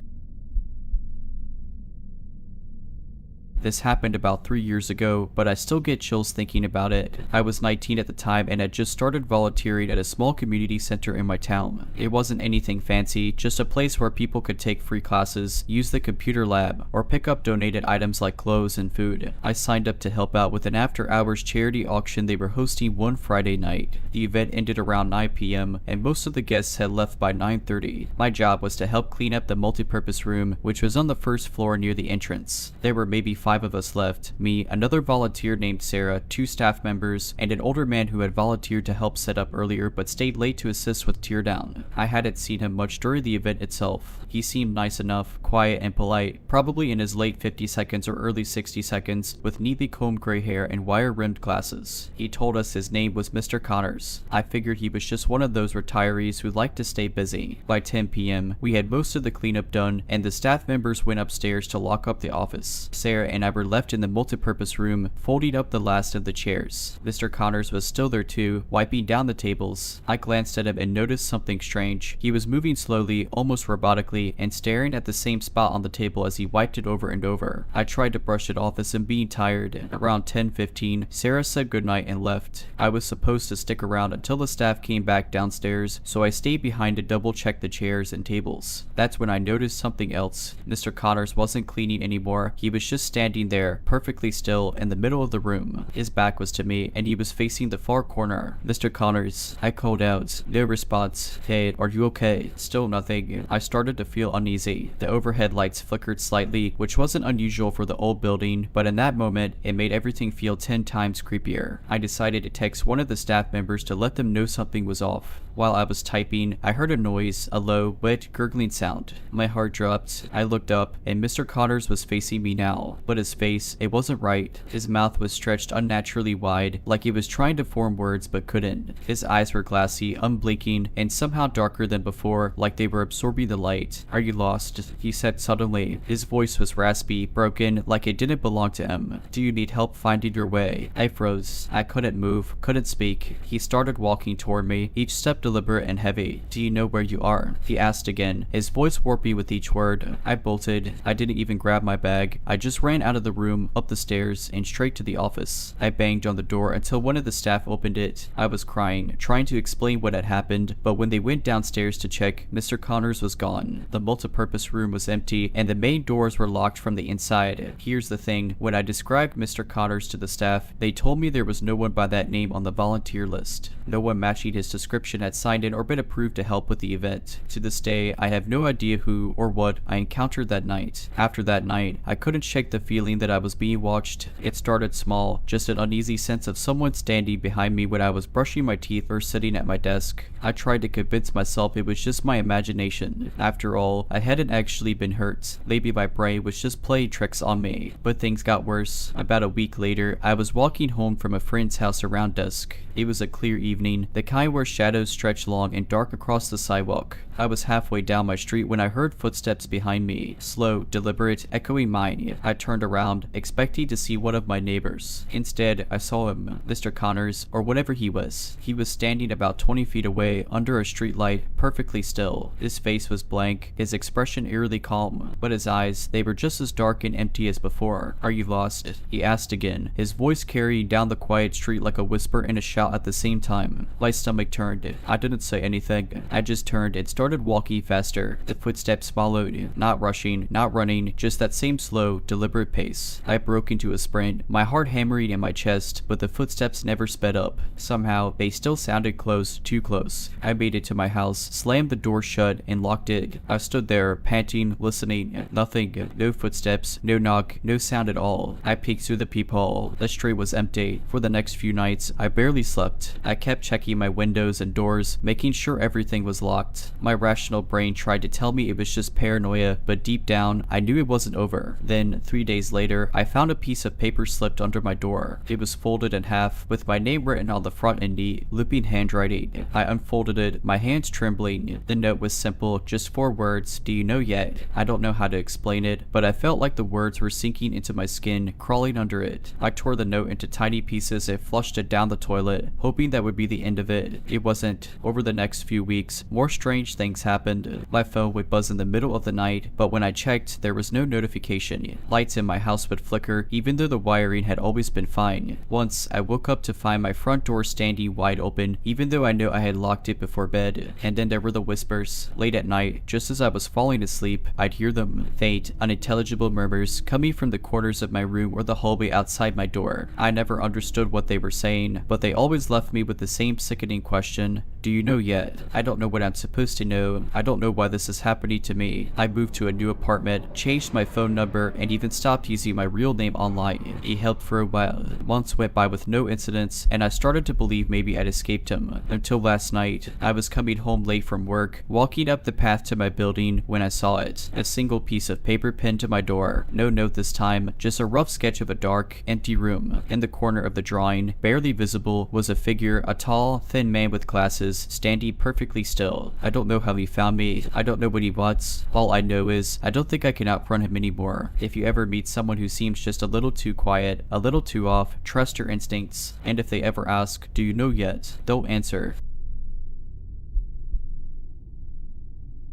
This happened about 3 years ago, but I still get chills thinking about it. I was 19 at the time and had just started volunteering at a small community center in my town. It wasn't anything fancy, just a place where people could take free classes, use the computer lab, or pick up donated items like clothes and food. I signed up to help out with an after-hours charity auction they were hosting one Friday night. The event ended around 9 p.m. and most of the guests had left by 9:30. My job was to help clean up the multipurpose room, which was on the first floor near the entrance. There were maybe 5 of us left: me, another volunteer named Sarah, 2 staff members, and an older man who had volunteered to help set up earlier but stayed late to assist with teardown. I hadn't seen him much during the event itself. He seemed nice enough, quiet and polite, probably in his late 50 seconds or early 60 seconds, with neatly combed gray hair and wire-rimmed glasses. He told us his name was Mr. Connors. I figured he was just one of those retirees who liked to stay busy. By 10 p.m., we had most of the cleanup done, and the staff members went upstairs to lock up the office. Sarah and I were left in the multipurpose room, folding up the last of the chairs. Mr. Connors was still there too, wiping down the tables. I glanced at him and noticed something strange. He was moving slowly, almost robotically, and staring at the same spot on the table as he wiped it over and over. I tried to brush it off as I'm being tired. Around 10:15, Sarah said goodnight and left. I was supposed to stick around until the staff came back downstairs, so I stayed behind to double check the chairs and tables. That's when I noticed something else. Mr. Connors wasn't cleaning anymore. He was just standing there, perfectly still, in the middle of the room. His back was to me, and he was facing the far corner. "Mr. Connors," I called out. No response. "Hey, are you okay?" Still nothing. I started to feel uneasy. The overhead lights flickered slightly, which wasn't unusual for the old building, but in that moment, it made everything feel 10 times creepier. I decided to text one of the staff members to let them know something was off. While I was typing, I heard a noise, a low, wet, gurgling sound. My heart dropped. I looked up, and Mr. Connors was facing me now, but his face, it wasn't right. His mouth was stretched unnaturally wide, like he was trying to form words but couldn't. His eyes were glassy, unblinking, and somehow darker than before, like they were absorbing the light. "Are you lost?" he said suddenly. His voice was raspy, broken, like it didn't belong to him. "Do you need help finding your way?" I froze. I couldn't move, couldn't speak. He started walking toward me, each step deliberate and heavy. "Do you know where you are?" he asked again, his voice warpy with each word. I bolted. I didn't even grab my bag. I just ran out of the room, up the stairs, and straight to the office. I banged on the door until one of the staff opened it. I was crying, trying to explain what had happened, but when they went downstairs to check, Mr. Connors was gone. The multipurpose room was empty, and the main doors were locked from the inside. Here's the thing, when I described Mr. Connors to the staff, they told me there was no one by that name on the volunteer list. No one matching his description had signed in or been approved to help with the event. To this day, I have no idea who or what I encountered that night. After that night, I couldn't shake the feeling that I was being watched. It started small, just an uneasy sense of someone standing behind me when I was brushing my teeth or sitting at my desk. I tried to convince myself it was just my imagination. After all, I hadn't actually been hurt. Maybe my brain was just playing tricks on me. But things got worse. About a week later, I was walking home from a friend's house around dusk. It was a clear evening, the kind where shadows stretched long and dark across the sidewalk. I was halfway down my street when I heard footsteps behind me, slow, deliberate, echoing mine. I turned around, expecting to see one of my neighbors. Instead, I saw him, Mr. Connors, or whatever he was. He was standing about 20 feet away, under a street light, perfectly still. His face was blank, his expression eerily calm, but his eyes, they were just as dark and empty as before. "Are you lost?" he asked again, his voice carrying down the quiet street like a whisper and a shout at the same time. My stomach turned. I didn't say anything. I just turned and started walking faster. The footsteps followed, not rushing, not running, just that same slow, deliberate pace. I broke into a sprint, my heart hammering in my chest, but the footsteps never sped up. Somehow, they still sounded close, too close. I made it to my house, slammed the door shut, and locked it. I stood there, panting, listening. Nothing. No footsteps, no knock, no sound at all. I peeked through the peephole. The street was empty. For the next few nights, I barely slept. I kept checking my windows and doors, making sure everything was locked. My rational brain tried to tell me it was just paranoia, but deep down, I knew it wasn't over. Then, 3 days days later, I found a piece of paper slipped under my door. It was folded in half, with my name written on the front in neat, looping handwriting. I unfolded it, my hands trembling. The note was simple, just 4 words, "Do you know yet?" I don't know how to explain it, but I felt like the words were sinking into my skin, crawling under it. I tore the note into tiny pieces and flushed it down the toilet, hoping that would be the end of it. It wasn't. Over the next few weeks, more strange things happened. My phone would buzz in the middle of the night, but when I checked, there was no notification. Lights in my house would flicker, even though the wiring had always been fine. Once, I woke up to find my front door standing wide open, even though I knew I had locked it before bed. And then there were the whispers. Late at night, just as I was falling asleep, I'd hear them. Faint, unintelligible murmurs coming from the corners of my room or the hallway outside my door. I never understood what they were saying, but they always left me with the same sickening question: "Do you know yet?" I don't know what I'm supposed to know. I don't know why this is happening to me. I moved to a new apartment, changed my phone number, and even stopped using my real name online. It helped for a while. Months went by with no incidents, and I started to believe maybe I'd escaped him. Until last night, I was coming home late from work, walking up the path to my building when I saw it. A single piece of paper pinned to my door. No note this time, just a rough sketch of a dark, empty room. In the corner of the drawing, barely visible, was a figure, a tall, thin man with glasses, standing perfectly still. I don't know how he found me. I don't know what he wants. All I know is, I don't think I can outrun him anymore. If you ever meet someone who seems just a little too quiet, a little too off, trust your instincts. And if they ever ask, "Do you know yet?" don't answer.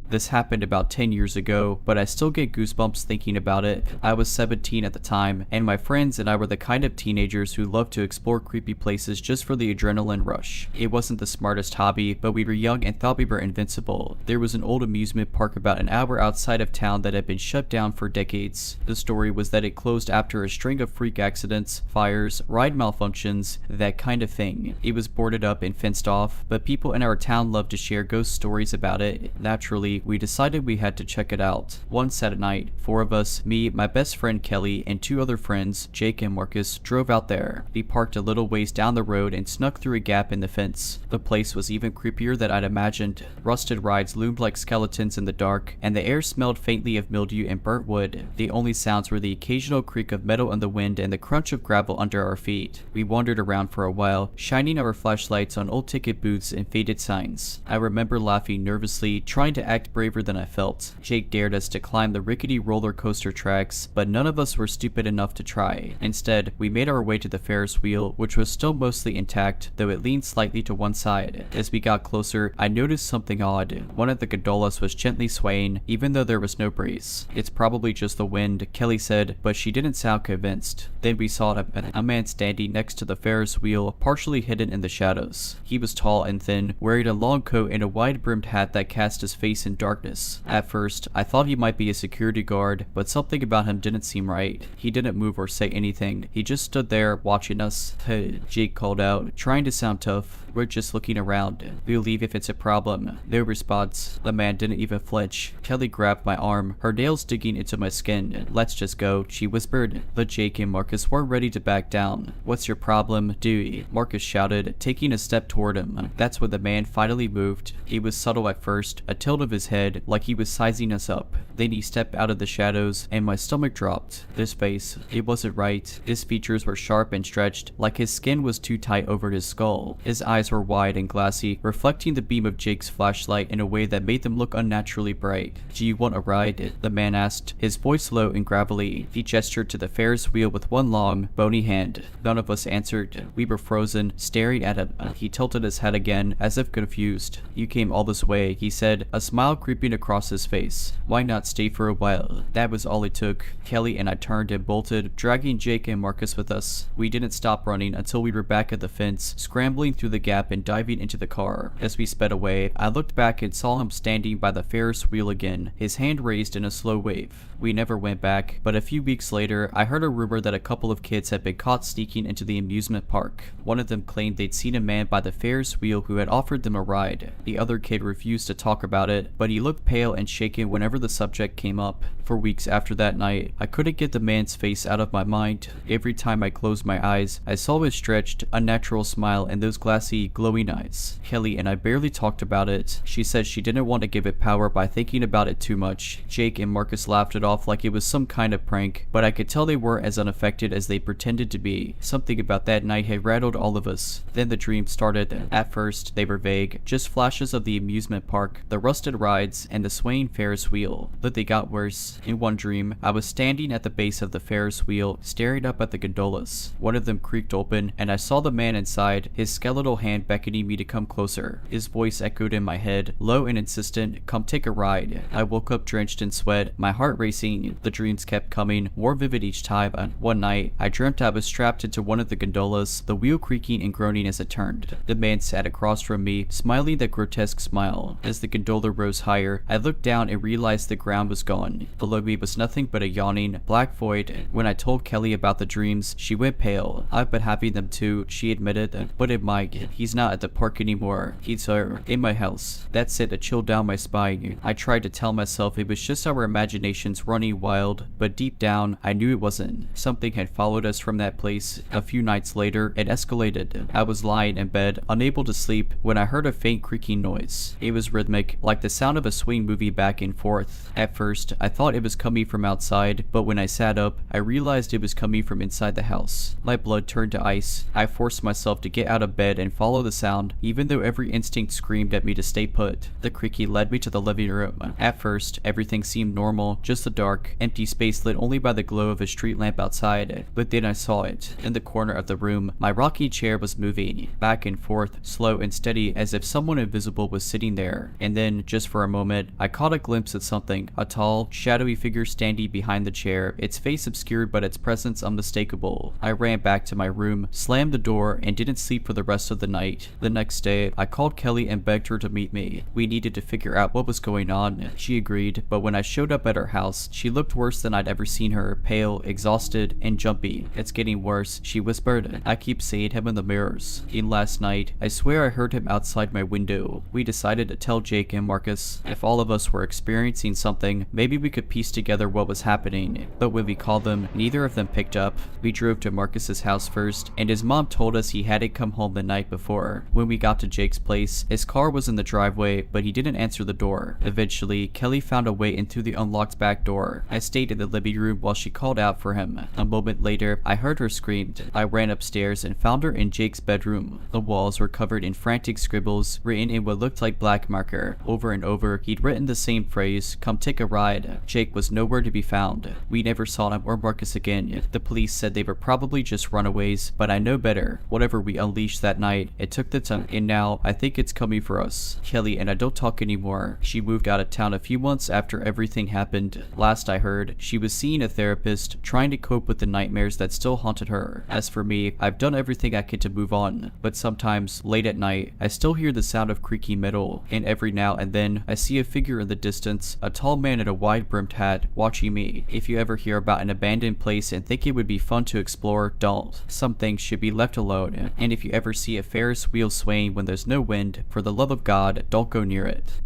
This happened about 10 years ago, but I still get goosebumps thinking about it. I was 17 at the time, and my friends and I were the kind of teenagers who loved to explore creepy places just for the adrenaline rush. It wasn't the smartest hobby, but we were young and thought we were invincible. There was an old amusement park about an hour outside of town that had been shut down for decades. The story was that it closed after a string of freak accidents, fires, ride malfunctions, that kind of thing. It was boarded up and fenced off, but people in our town loved to share ghost stories about it. Naturally, we decided we had to check it out. One Saturday night, 4 of us, me, my best friend Kelly, and 2 other friends, Jake and Marcus, drove out there. We parked a little ways down the road and snuck through a gap in the fence. The place was even creepier than I'd imagined. Rusted rides loomed like skeletons in the dark, and the air smelled faintly of mildew and burnt wood. The only sounds were the occasional creak of metal in the wind and the crunch of gravel under our feet. We wandered around for a while, shining our flashlights on old ticket booths and faded signs. I remember laughing nervously, trying to act braver than I felt. Jake dared us to climb the rickety roller coaster tracks, but none of us were stupid enough to try. Instead, we made our way to the Ferris wheel, which was still mostly intact, though it leaned slightly to one side. As we got closer, I noticed something odd. One of the gondolas was gently swaying, even though there was no breeze. "It's probably just the wind," Kelly said, but she didn't sound convinced. Then we saw a man standing next to the Ferris wheel, partially hidden in the shadows. He was tall and thin, wearing a long coat and a wide-brimmed hat that cast his face in darkness. At first, I thought he might be a security guard, but something about him didn't seem right. He didn't move or say anything. He just stood there, watching us. "Hey," Jake called out, trying to sound tough. "We're just looking around. We'll leave if it's a problem." No response. The man didn't even flinch. Kelly grabbed my arm, her nails digging into my skin. "Let's just go," she whispered. But Jake and Marcus weren't ready to back down. "What's your problem, Dewey?" Marcus shouted, taking a step toward him. That's when the man finally moved. It was subtle at first, a tilt of his head, like he was sizing us up. Then he stepped out of the shadows, and my stomach dropped. This face, it wasn't right. His features were sharp and stretched, like his skin was too tight over his skull. His eyes were wide and glassy, reflecting the beam of Jake's flashlight in a way that made them look unnaturally bright. "Do you want a ride?" the man asked, his voice low and gravelly. He gestured to the Ferris wheel with one long, bony hand. None of us answered. We were frozen, staring at him. He tilted his head again, as if confused. "You came all this way," he said, a smile creeping across his face. "Why not stay for a while?" That was all it took. Kelly and I turned and bolted, dragging Jake and Marcus with us. We didn't stop running until we were back at the fence, scrambling through the gap and diving into the car. As we sped away, I looked back and saw him standing by the Ferris wheel again, his hand raised in a slow wave. We never went back, but a few weeks later, I heard a rumor that a couple of kids had been caught sneaking into the amusement park. One of them claimed they'd seen a man by the Ferris wheel who had offered them a ride. The other kid refused to talk about it, but he looked pale and shaken whenever the subject came up. For weeks after that night, I couldn't get the man's face out of my mind. Every time I closed my eyes, I saw his stretched, unnatural smile and those glassy, glowing eyes. Kelly and I barely talked about it. She said she didn't want to give it power by thinking about it too much. Jake and Marcus laughed it off like it was some kind of prank, but I could tell they weren't as unaffected as they pretended to be. Something about that night had rattled all of us. Then the dreams started. At first, they were vague, just flashes of the amusement park, the rusted rides, and the swaying Ferris wheel. But they got worse. In one dream, I was standing at the base of the Ferris wheel, staring up at the gondolas. One of them creaked open, and I saw the man inside, his skeletal hand beckoning me to come closer. His voice echoed in my head, low and insistent, "Come take a ride." I woke up drenched in sweat, my heart racing. The dreams kept coming, more vivid each time. One night, I dreamt I was strapped into one of the gondolas, the wheel creaking and groaning as it turned. The man sat across from me, smiling that grotesque smile. As the gondola rose higher, I looked down and realized the ground was gone. Below me was nothing but a yawning, black void. When I told Kelly about the dreams, she went pale. I've been having them too, she admitted, but it might. He's not at the park anymore. He's in my house. That sent a chill down my spine. I tried to tell myself it was just our imaginations running wild, but deep down, I knew it wasn't. Something had followed us from that place. A few nights later, it escalated. I was lying in bed, unable to sleep, when I heard a faint creaking noise. It was rhythmic, like the sound of a swing moving back and forth. At first, I thought it was coming from outside, but when I sat up, I realized it was coming from inside the house. My blood turned to ice. I forced myself to get out of bed and follow the sound, even though every instinct screamed at me to stay put. The creaking led me to the living room. At first, everything seemed normal, just a dark, empty space lit only by the glow of a street lamp outside. But then I saw it. In the corner of the room, my rocking chair was moving, back and forth, slow and steady, as if someone invisible was sitting there. And then, just for a moment, I caught a glimpse of something, a tall, shadowy figure standing behind the chair, its face obscured but its presence unmistakable. I ran back to my room, slammed the door, and didn't sleep for the rest of the night. The next day, I called Kelly and begged her to meet me. We needed to figure out what was going on. She agreed, but when I showed up at her house, she looked worse than I'd ever seen her, pale, exhausted, and jumpy. "It's getting worse," she whispered. "I keep seeing him in the mirrors. And last night, I swear I heard him outside my window." We decided to tell Jake and Marcus. If all of us were experiencing something, maybe we could piece together what was happening. But when we called them, neither of them picked up. We drove to Marcus's house first, and his mom told us he hadn't come home the night before. When we got to Jake's place, his car was in the driveway, but he didn't answer the door. Eventually, Kelly found a way in through the unlocked back door. I stayed in the living room while she called out for him. A moment later, I heard her scream. I ran upstairs and found her in Jake's bedroom. The walls were covered in frantic scribbles, written in what looked like black marker. Over and over, he'd written the same phrase, "Come take a ride." Jake was nowhere to be found. We never saw him or Marcus again. The police said they were probably just runaways, but I know better. Whatever we unleashed that night, it took the time, and now I think it's coming for us. Kelly and I don't talk anymore. She moved out of town a few months after everything happened. Last I heard, she was seeing a therapist, trying to cope with the nightmares that still haunted her. As for me, I've done everything I could to move on, but sometimes, late at night, I still hear the sound of creaky metal, and every now and then, I see a figure in the distance, a tall man in a wide-brimmed hat, watching me. If you ever hear about an abandoned place and think it would be fun to explore, don't. Some things should be left alone, and if you ever see a Ferris wheel swaying when there's no wind, for the love of God, don't go near it.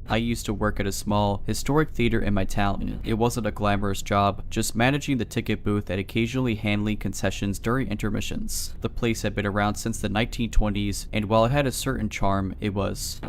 I used to work at a small, historic theater in my town. It wasn't a glamorous job, just managing the ticket booth and occasionally handling concessions during intermissions. The place had been around since the 1920s, and while it had a certain charm, it was.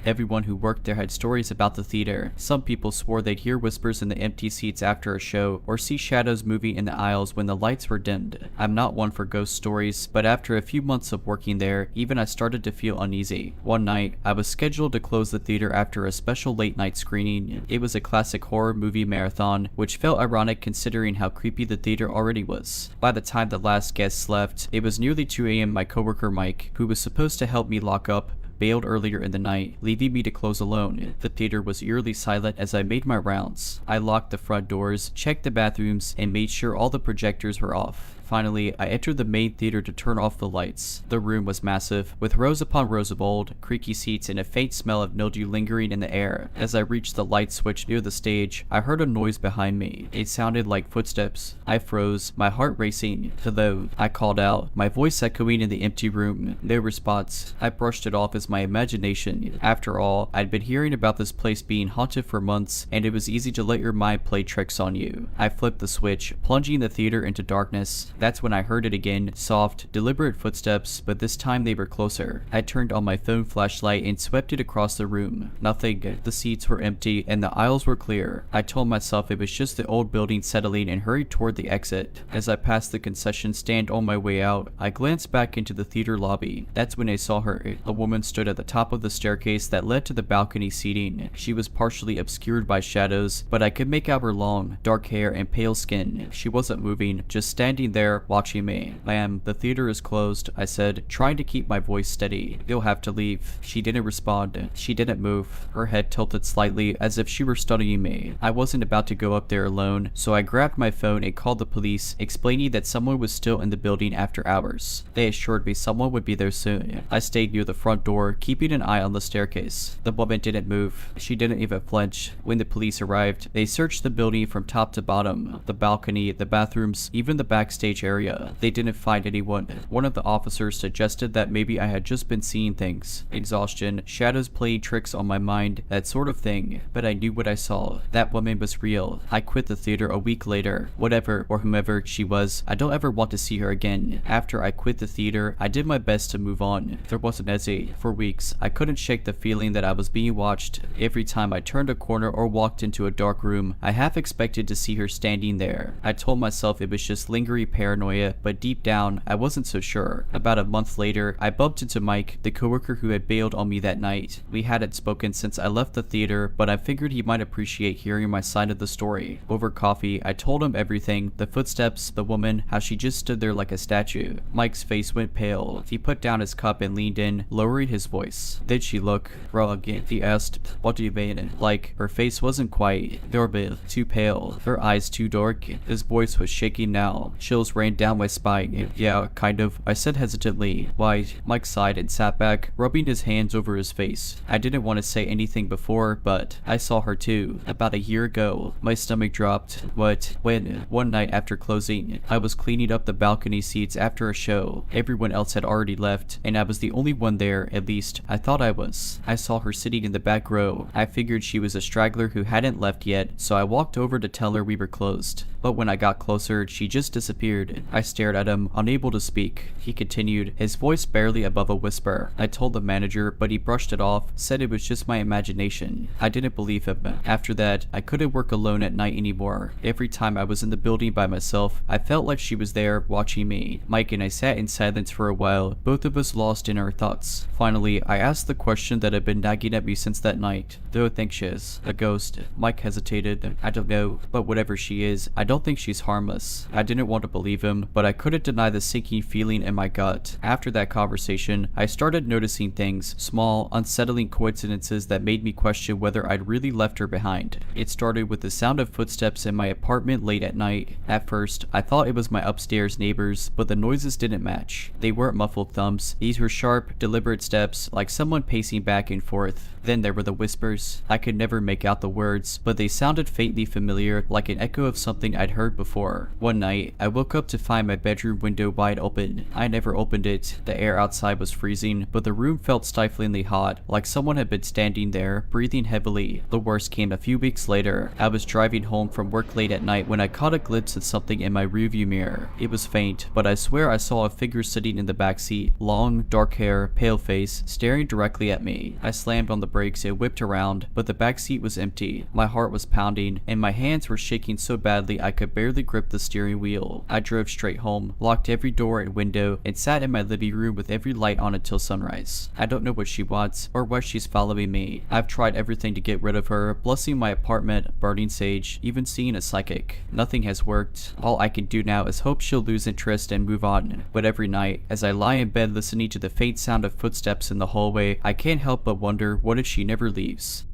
Everyone who worked there had stories about the theater. Some people swore they'd hear whispers in the empty seats after a show, or see shadows moving in the aisles when the lights were dimmed. I'm not one for ghost stories, but after a few months of working there, even I started to feel uneasy. One night, I was scheduled to close the theater after a special late night screening. It was a classic horror movie marathon, which felt ironic considering how creepy the theater already was. By the time the last guests left, it was nearly 2 a.m. My coworker Mike, who was supposed to help me lock up, bailed earlier in the night, leaving me to close alone. The theater was eerily silent as I made my rounds. I locked the front doors, checked the bathrooms, and made sure all the projectors were off. Finally, I entered the main theater to turn off the lights. The room was massive, with rows upon rows of old, creaky seats and a faint smell of mildew lingering in the air. As I reached the light switch near the stage, I heard a noise behind me. It sounded like footsteps. I froze, my heart racing. Hello, I called out, my voice echoing in the empty room. No response. I brushed it off as my imagination. After all, I'd been hearing about this place being haunted for months, and it was easy to let your mind play tricks on you. I flipped the switch, plunging the theater into darkness. That's when I heard it again, soft, deliberate footsteps, but this time they were closer. I turned on my phone flashlight and swept it across the room. Nothing. The seats were empty and the aisles were clear. I told myself it was just the old building settling and hurried toward the exit. As I passed the concession stand on my way out, I glanced back into the theater lobby. That's when I saw her. A woman stood at the top of the staircase that led to the balcony seating. She was partially obscured by shadows, but I could make out her long, dark hair and pale skin. She wasn't moving, just standing there, watching me. "Ma'am, the theater is closed," I said, trying to keep my voice steady. "You'll have to leave." She didn't respond. She didn't move. Her head tilted slightly, as if she were studying me. I wasn't about to go up there alone, so I grabbed my phone and called the police, explaining that someone was still in the building after hours. They assured me someone would be there soon. I stayed near the front door, keeping an eye on the staircase. The woman didn't move. She didn't even flinch. When the police arrived, they searched the building from top to bottom. The balcony, the bathrooms, even the backstage area. They didn't find anyone. One of the officers suggested that maybe I had just been seeing things. Exhaustion, shadows playing tricks on my mind, that sort of thing. But I knew what I saw. That woman was real. I quit the theater a week later. Whatever or whomever she was, I don't ever want to see her again. After I quit the theater, I did my best to move on. There wasn't Ezzy. For weeks, I couldn't shake the feeling that I was being watched. Every time I turned a corner or walked into a dark room, I half expected to see her standing there. I told myself it was just lingering paranoia, but deep down, I wasn't so sure. About a month later, I bumped into Mike, the coworker who had bailed on me that night. We hadn't spoken since I left the theater, but I figured he might appreciate hearing my side of the story. Over coffee, I told him everything, the footsteps, the woman, how she just stood there like a statue. Mike's face went pale. He put down his cup and leaned in, lowering his voice. "Did she look wrong?" he asked. "What do you mean?" "Like, her face wasn't quite normal, too pale, her eyes too dark." His voice was shaking now. Chills ran down my spine. "Yeah, kind of," I said hesitantly. "Why?" Mike sighed and sat back, rubbing his hands over his face. I didn't want to say anything before, but I saw her too, about a year ago. My stomach dropped. "What?" "When?" "One night after closing. I was cleaning up the balcony seats after a show. Everyone else had already left, and I was the only one there, at least I thought I was. I saw her sitting in the back row. I figured she was a straggler who hadn't left yet, so I walked over to tell her we were closed. But when I got closer, she just disappeared." I stared at him, unable to speak. He continued, his voice barely above a whisper. I told the manager, but he brushed it off, said it was just my imagination. I didn't believe him. After that, I couldn't work alone at night anymore. Every time I was in the building by myself, I felt like she was there, watching me. Mike and I sat in silence for a while, both of us lost in our thoughts. Finally, I asked the question that had been nagging at me since that night. "Do you think she is a ghost?" Mike hesitated. "I don't know, but whatever she is, I don't think she's harmless." I didn't want to believe him, but I couldn't deny the sinking feeling in my gut. After that conversation, I started noticing things, small, unsettling coincidences that made me question whether I'd really left her behind. It started with the sound of footsteps in my apartment late at night. At first, I thought it was my upstairs neighbors, but the noises didn't match. They weren't muffled thumps. These were sharp, deliberate steps, like someone pacing back and forth. Then there were the whispers. I could never make out the words, but they sounded faintly familiar, like an echo of something I'd heard before. One night, I woke up to find my bedroom window wide open. I never opened it. The air outside was freezing, but the room felt stiflingly hot, like someone had been standing there, breathing heavily. The worst came a few weeks later. I was driving home from work late at night when I caught a glimpse of something in my rearview mirror. It was faint, but I swear I saw a figure sitting in the back seat. Long, dark hair, pale face, staring directly at me. I slammed on the brakes and whipped around, but the back seat was empty. My heart was pounding, and my hands were shaking so badly I could barely grip the steering wheel. I drove straight home, locked every door and window, and sat in my living room with every light on until sunrise. I don't know what she wants, or why she's following me. I've tried everything to get rid of her, blessing my apartment, burning sage, even seeing a psychic. Nothing has worked. All I can do now is hope she'll lose interest and move on. But every night, as I lie in bed listening to the faint sound of footsteps in the hallway, I can't help but wonder, what if she never leaves?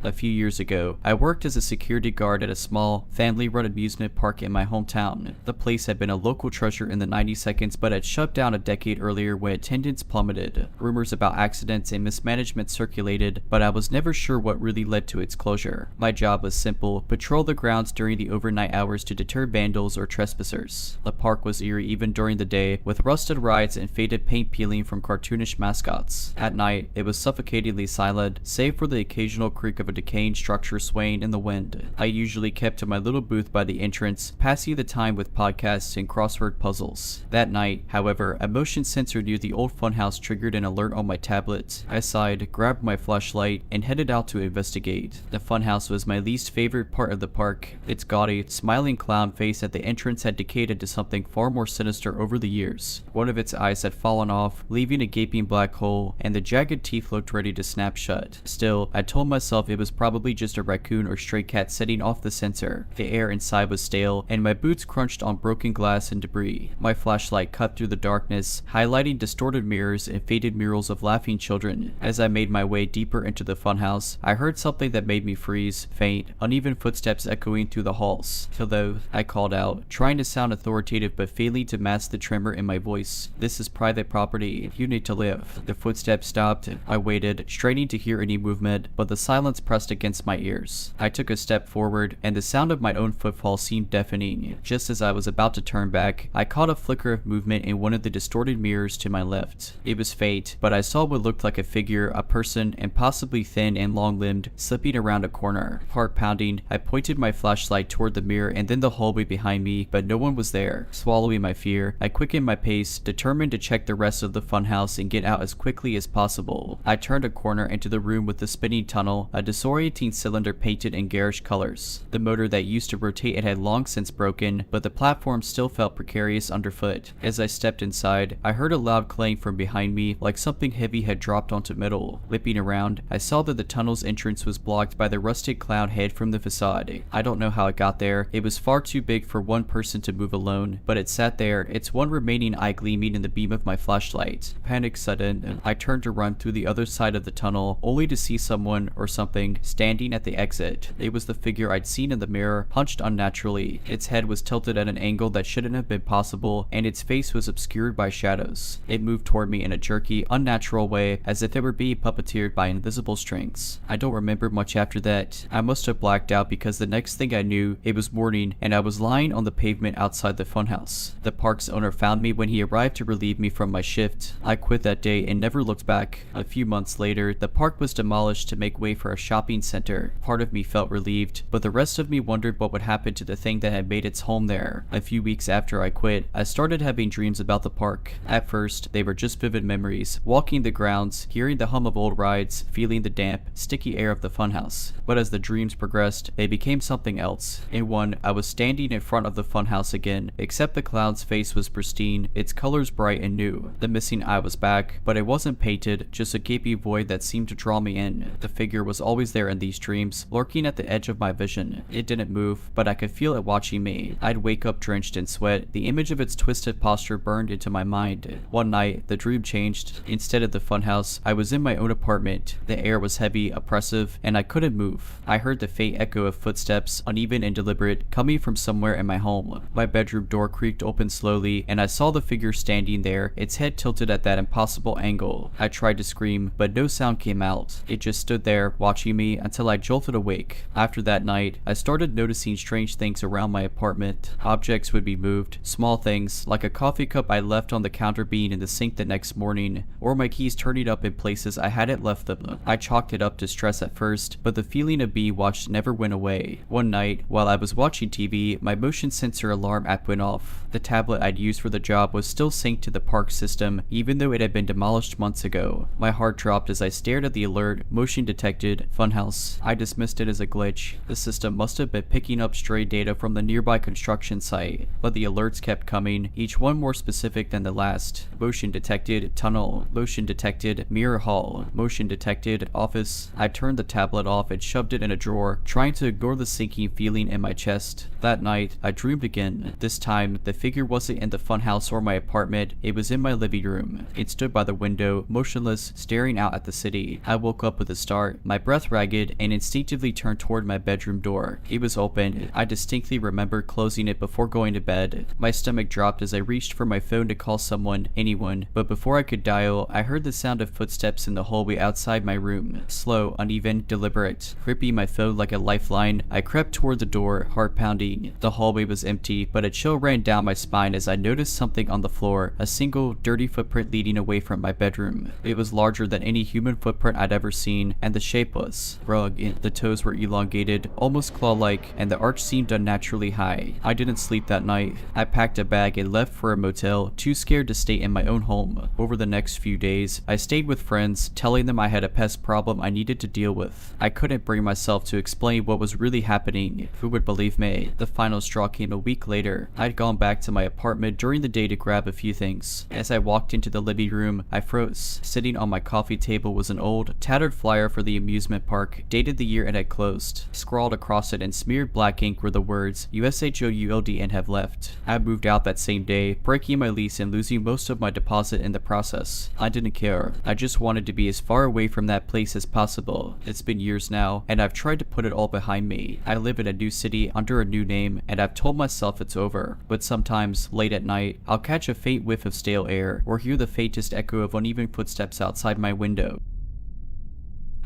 A few years ago, I worked as a security guard at a small, family-run amusement park in my hometown. The place had been a local treasure in the 90 seconds but had shut down a decade earlier when attendance plummeted. Rumors about accidents and mismanagement circulated, but I was never sure what really led to its closure. My job was simple: patrol the grounds during the overnight hours to deter vandals or trespassers. The park was eerie even during the day, with rusted rides and faded paint peeling from cartoonish mascots. At night, it was suffocatingly silent, save for the occasional creak of a decaying structure swaying in the wind. I usually kept to my little booth by the entrance, passing the time with podcasts and crossword puzzles. That night, however, a motion sensor near the old funhouse triggered an alert on my tablet. I sighed, grabbed my flashlight, and headed out to investigate. The funhouse was my least favorite part of the park. Its gaudy, smiling clown face at the entrance had decayed into something far more sinister over the years. One of its eyes had fallen off, leaving a gaping black hole, and the jagged teeth looked ready to snap shut. Still, I told myself it was probably just a raccoon or stray cat setting off the sensor. The air inside was stale, and my boots crunched on broken glass and debris. My flashlight cut through the darkness, highlighting distorted mirrors and faded murals of laughing children. As I made my way deeper into the funhouse, I heard something that made me freeze, faint, uneven footsteps echoing through the halls. Hello, I called out, trying to sound authoritative but failing to mask the tremor in my voice. This is private property. You need to live. The footsteps stopped. I waited, straining to hear any movement, but the silence pressed against my ears. I took a step forward, and the sound of my own footfall seemed deafening. Just as I was about to turn back, I caught a flicker of movement in one of the distorted mirrors to my left. It was faint, but I saw what looked like a figure, a person, and possibly thin and long-limbed, slipping around a corner. Heart pounding, I pointed my flashlight toward the mirror and then the hallway behind me, but no one was there. Swallowing my fear, I quickened my pace, determined to check the rest of the funhouse and get out as quickly as possible. I turned a corner into the room with the spinning tunnel, a disorienting cylinder painted in garish colors. The motor that used to rotate it had long since broken, but the platform still felt precarious underfoot. As I stepped inside, I heard a loud clang from behind me, like something heavy had dropped onto metal. Whipping around, I saw that the tunnel's entrance was blocked by the rusted clown head from the facade. I don't know how it got there. It was far too big for one person to move alone, but it sat there, its one remaining eye gleaming in the beam of my flashlight. Panic sudden, I turned to run through the other side of the tunnel, only to see someone, or something, standing at the exit. It was the figure I'd seen in the mirror, hunched unnaturally. Its head was tilted at an angle that shouldn't have been possible, and its face was obscured by shadows. It moved toward me in a jerky, unnatural way, as if it were being puppeteered by invisible strings. I don't remember much after that. I must have blacked out because the next thing I knew, it was morning, and I was lying on the pavement outside the funhouse. The park's owner found me when he arrived to relieve me from my shift. I quit that day and never looked back. A few months later, the park was demolished to make way for a shopping center. Part of me felt relieved, but the rest of me wondered what would happen to the thing that had made its home there. A few weeks after I quit, I started having dreams about the park. At first, they were just vivid memories, walking the grounds, hearing the hum of old rides, feeling the damp, sticky air of the funhouse. But as the dreams progressed, they became something else. In one, I was standing in front of the funhouse again, except the clown's face was pristine, its colors bright and new. The missing eye was back, but it wasn't painted, just a gaping void that seemed to draw me in. The figure was always there in these dreams, lurking at the edge of my vision. It didn't move, but I could feel it watching me. I'd wake up drenched in sweat. The image of its twisted posture burned into my mind. One night, the dream changed. Instead of the funhouse, I was in my own apartment. The air was heavy, oppressive, and I couldn't move. I heard the faint echo of footsteps, uneven and deliberate, coming from somewhere in my home. My bedroom door creaked open slowly, and I saw the figure standing there, its head tilted at that impossible angle. I tried to scream, but no sound came out. It just stood there, watching me until I jolted awake. After that night, I started noticing strange things around my apartment. Objects would be moved, small things, like a coffee cup I left on the counter being in the sink the next morning, or my keys turning up in places I hadn't left them. I chalked it up to stress at first, but the feeling of being watched never went away. One night, while I was watching TV, my motion sensor alarm app went off. The tablet I'd used for the job was still synced to the park system, even though it had been demolished months ago. My heart dropped as I stared at the alert, motion detected, funhouse. I dismissed it as a glitch. The system must have been picking up stray data from the nearby construction site, but the alerts kept coming, each one more specific than the last. Motion detected, tunnel. Motion detected, mirror hall. Motion detected, office. I turned the tablet off and shoved it in a drawer, trying to ignore the sinking feeling in my chest. That night, I dreamed again. This time, the figure wasn't in the funhouse or my apartment, it was in my living room. It stood by the window, motionless, staring out at the city. I woke up with a start. My breath mouth ragged, and instinctively turned toward my bedroom door. It was open. I distinctly remember closing it before going to bed. My stomach dropped as I reached for my phone to call someone, anyone, but before I could dial, I heard the sound of footsteps in the hallway outside my room. Slow, uneven, deliberate. Gripping my phone like a lifeline, I crept toward the door, heart pounding. The hallway was empty, but a chill ran down my spine as I noticed something on the floor, a single, dirty footprint leading away from my bedroom. It was larger than any human footprint I'd ever seen, and the shape was rugged. The toes were elongated, almost claw-like, and the arch seemed unnaturally high. I didn't sleep that night. I packed a bag and left for a motel, too scared to stay in my own home. Over the next few days, I stayed with friends, telling them I had a pest problem I needed to deal with. I couldn't bring myself to explain what was really happening. Who would believe me? The final straw came a week later. I'd gone back to my apartment during the day to grab a few things. As I walked into the living room, I froze. Sitting on my coffee table was an old, tattered flyer for the amusement park, dated the year it had closed. Scrawled across it in smeared black ink were the words, USHOULDN have left. I moved out that same day, breaking my lease and losing most of my deposit in the process. I didn't care. I just wanted to be as far away from that place as possible. It's been years now, and I've tried to put it all behind me. I live in a new city under a new name, and I've told myself it's over. But sometimes, late at night, I'll catch a faint whiff of stale air, or hear the faintest echo of uneven footsteps outside my window.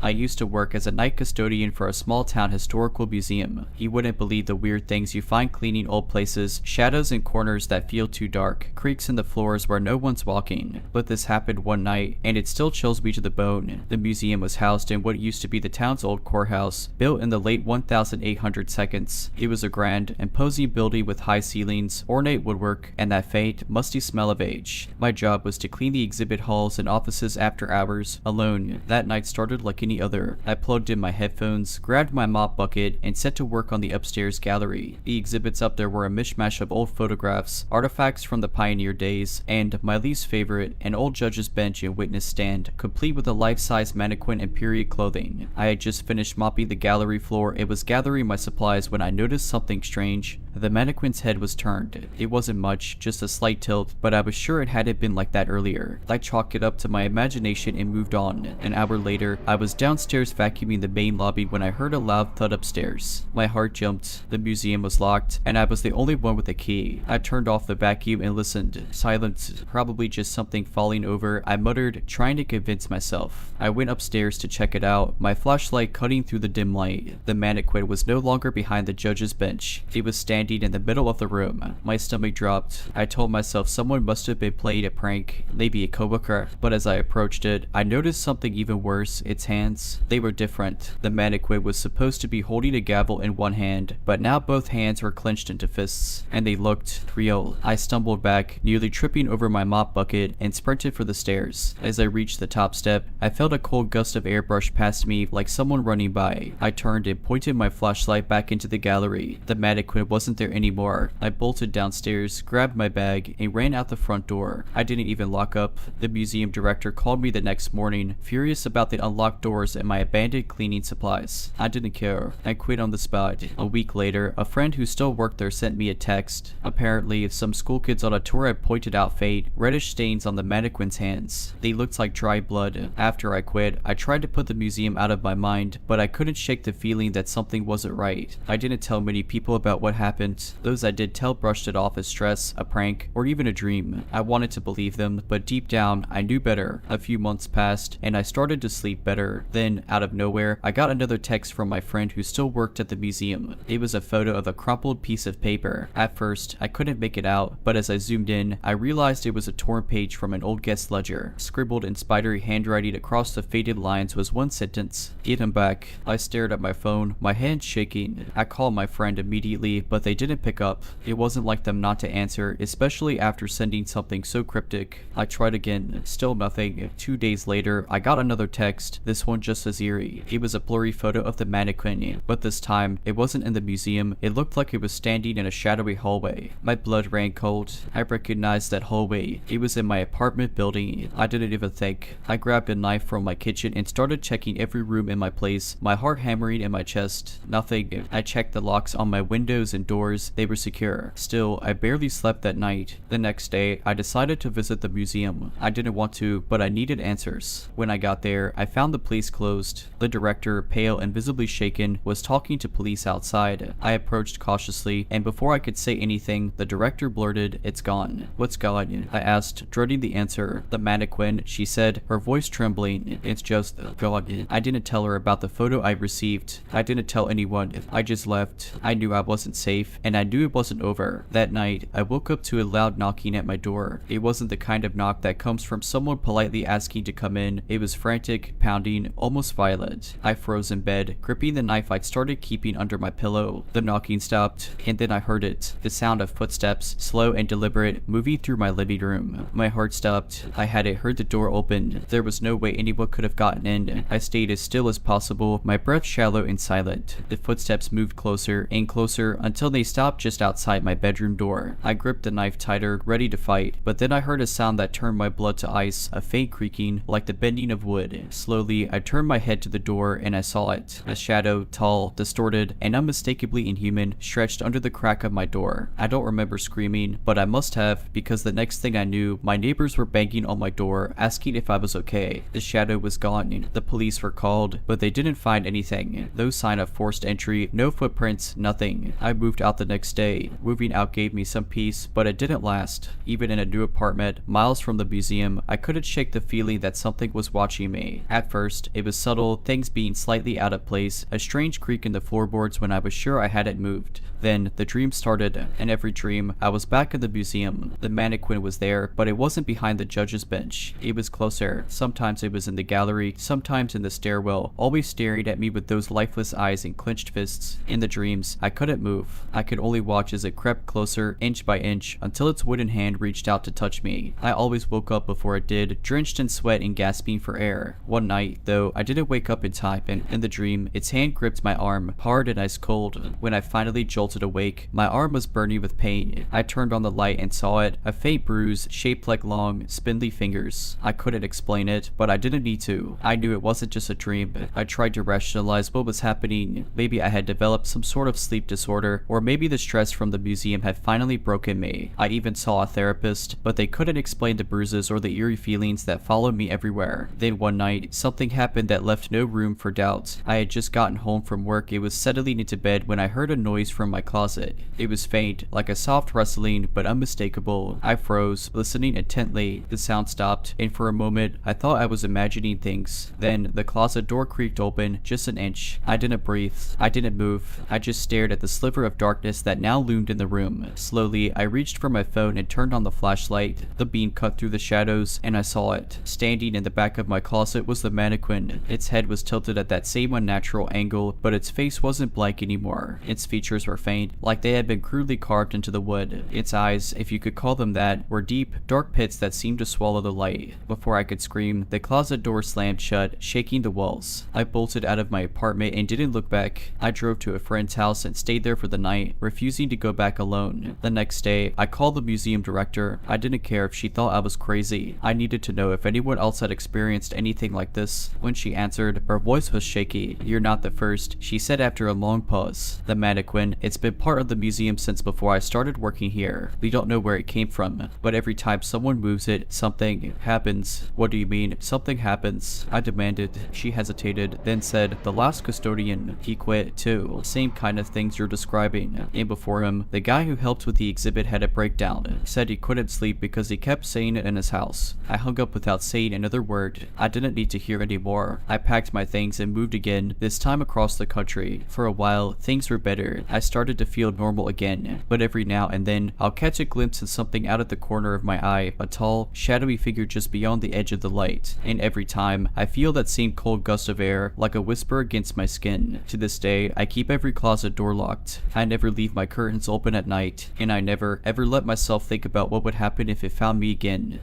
I used to work as a night custodian for a small town historical museum. You wouldn't believe the weird things you find cleaning old places, shadows in corners that feel too dark, creaks in the floors where no one's walking. But this happened one night, and it still chills me to the bone. The museum was housed in what used to be the town's old courthouse, built in the late 1800 seconds. It was a grand, imposing building with high ceilings, ornate woodwork, and that faint, musty smell of age. My job was to clean the exhibit halls and offices after hours, alone. That night started like any other. I plugged in my headphones, grabbed my mop bucket, and set to work on the upstairs gallery. The exhibits up there were a mishmash of old photographs, artifacts from the pioneer days, and, my least favorite, an old judge's bench and witness stand, complete with a life-size mannequin and period clothing. I had just finished mopping the gallery floor and was gathering my supplies when I noticed something strange. The mannequin's head was turned. It wasn't much, just a slight tilt, but I was sure it hadn't been like that earlier. I chalked it up to my imagination and moved on. An hour later, I was downstairs vacuuming the main lobby when I heard a loud thud upstairs. My heart jumped. The museum was locked, and I was the only one with a key. I turned off the vacuum and listened. Silence, probably just something falling over, I muttered, trying to convince myself. I went upstairs to check it out, my flashlight cutting through the dim light. The mannequin was no longer behind the judge's bench. It was standing in the middle of the room. My stomach dropped. I told myself someone must have been playing a prank, maybe a coworker, but as I approached it, I noticed something even worse, its hands. They were different. The mannequin was supposed to be holding a gavel in one hand, but now both hands were clenched into fists, and they looked real. I stumbled back, nearly tripping over my mop bucket, and sprinted for the stairs. As I reached the top step, I felt a cold gust of air brush past me like someone running by. I turned and pointed my flashlight back into the gallery. The mannequin wasn't there anymore. I bolted downstairs, grabbed my bag, and ran out the front door. I didn't even lock up. The museum director called me the next morning, furious about the unlocked doors and my abandoned cleaning supplies. I didn't care. I quit on the spot. A week later, a friend who still worked there sent me a text. Apparently, some school kids on a tour had pointed out faint, reddish stains on the mannequin's hands. They looked like dry blood. After I quit, I tried to put the museum out of my mind, but I couldn't shake the feeling that something wasn't right. I didn't tell many people about what happened. Those I did tell brushed it off as stress, a prank, or even a dream. I wanted to believe them, but deep down, I knew better. A few months passed, and I started to sleep better. Then, out of nowhere, I got another text from my friend who still worked at the museum. It was a photo of a crumpled piece of paper. At first, I couldn't make it out, but as I zoomed in, I realized it was a torn page from an old guest ledger. Scribbled in spidery handwriting across the faded lines was one sentence: "Get him back." I stared at my phone, my hands shaking. I called my friend immediately, but they didn't pick up. It wasn't like them not to answer, especially after sending something so cryptic. I tried again, still nothing. 2 days later, I got another text, this one just as eerie. It was a blurry photo of the mannequin, but this time, it wasn't in the museum. It looked like it was standing in a shadowy hallway. My blood ran cold. I recognized that hallway. It was in my apartment building. I didn't even think. I grabbed a knife from my kitchen and started checking every room in my place, my heart hammering in my chest. Nothing. I checked the locks on my windows and doors, doors, they were secure. Still, I barely slept that night. The next day, I decided to visit the museum. I didn't want to, but I needed answers. When I got there, I found the place closed. The director, pale and visibly shaken, was talking to police outside. I approached cautiously, and before I could say anything, the director blurted, "It's gone." "What's gone?" I asked, dreading the answer. "The mannequin," she said, her voice trembling. "It's just gone." I didn't tell her about the photo I received. I didn't tell anyone. I just left. I knew I wasn't safe, and I knew it wasn't over. That night, I woke up to a loud knocking at my door. It wasn't the kind of knock that comes from someone politely asking to come in. It was frantic, pounding, almost violent. I froze in bed, gripping the knife I'd started keeping under my pillow. The knocking stopped, and then I heard it. The sound of footsteps, slow and deliberate, moving through my living room. My heart stopped. I hadn't heard the door open. There was no way anyone could have gotten in. I stayed as still as possible, my breath shallow and silent. The footsteps moved closer and closer until they stopped just outside my bedroom door. I gripped the knife tighter, ready to fight, but then I heard a sound that turned my blood to ice, a faint creaking, like the bending of wood. Slowly, I turned my head to the door and I saw it. A shadow, tall, distorted, and unmistakably inhuman, stretched under the crack of my door. I don't remember screaming, but I must have, because the next thing I knew, my neighbors were banging on my door, asking if I was okay. The shadow was gone. The police were called, but they didn't find anything. No sign of forced entry, no footprints, nothing. I moved out the next day. Moving out gave me some peace, but it didn't last. Even in a new apartment, miles from the museum, I couldn't shake the feeling that something was watching me. At first, it was subtle, things being slightly out of place, a strange creak in the floorboards when I was sure I hadn't moved. Then, the dream started. In every dream, I was back in the museum. The mannequin was there, but it wasn't behind the judge's bench. It was closer. Sometimes it was in the gallery, sometimes in the stairwell, always staring at me with those lifeless eyes and clenched fists. In the dreams, I couldn't move. I could only watch as it crept closer, inch by inch, until its wooden hand reached out to touch me. I always woke up before it did, drenched in sweat and gasping for air. One night, though, I didn't wake up in time, and in the dream, its hand gripped my arm, hard and ice cold. When I finally jolted awake, my arm was burning with pain. I turned on the light and saw it, a faint bruise shaped like long, spindly fingers. I couldn't explain it, but I didn't need to. I knew it wasn't just a dream. I tried to rationalize what was happening. Maybe I had developed some sort of sleep disorder, or maybe the stress from the museum had finally broken me. I even saw a therapist, but they couldn't explain the bruises or the eerie feelings that followed me everywhere. Then one night, something happened that left no room for doubt. I had just gotten home from work and was settling into bed when I heard a noise from my closet. It was faint, like a soft rustling, but unmistakable. I froze, listening intently. The sound stopped, and for a moment, I thought I was imagining things. Then, the closet door creaked open, just an inch. I didn't breathe. I didn't move. I just stared at the sliver of darkness that now loomed in the room. Slowly, I reached for my phone and turned on the flashlight. The beam cut through the shadows, and I saw it. Standing in the back of my closet was the mannequin. Its head was tilted at that same unnatural angle, but its face wasn't blank anymore. Its features were faint, like they had been crudely carved into the wood. Its eyes, if you could call them that, were deep, dark pits that seemed to swallow the light. Before I could scream, the closet door slammed shut, shaking the walls. I bolted out of my apartment and didn't look back. I drove to a friend's house and stayed there for the night, refusing to go back alone. The next day, I called the museum director. I didn't care if she thought I was crazy. I needed to know if anyone else had experienced anything like this. When she answered, her voice was shaky. "You're not the first," she said after a long pause. "The mannequin, it's been part of the museum since before I started working here. We don't know where it came from, but every time someone moves it, something happens." "What do you mean, something happens?" I demanded. She hesitated, then said, "The last custodian, he quit too. Same kind of things you're describing. And before him, the guy who helped with the exhibit had a breakdown. Said he couldn't sleep because he kept saying it in his house." I hung up without saying another word. I didn't need to hear any more. I packed my things and moved again, this time across the country. For a while, things were better. I started to feel normal again, but every now and then, I'll catch a glimpse of something out of the corner of my eye, a tall, shadowy figure just beyond the edge of the light. And every time, I feel that same cold gust of air, like a whisper against my skin. To this day, I keep every closet door locked. I never leave my curtains open at night, and I never, ever let myself think about what would happen if it found me again.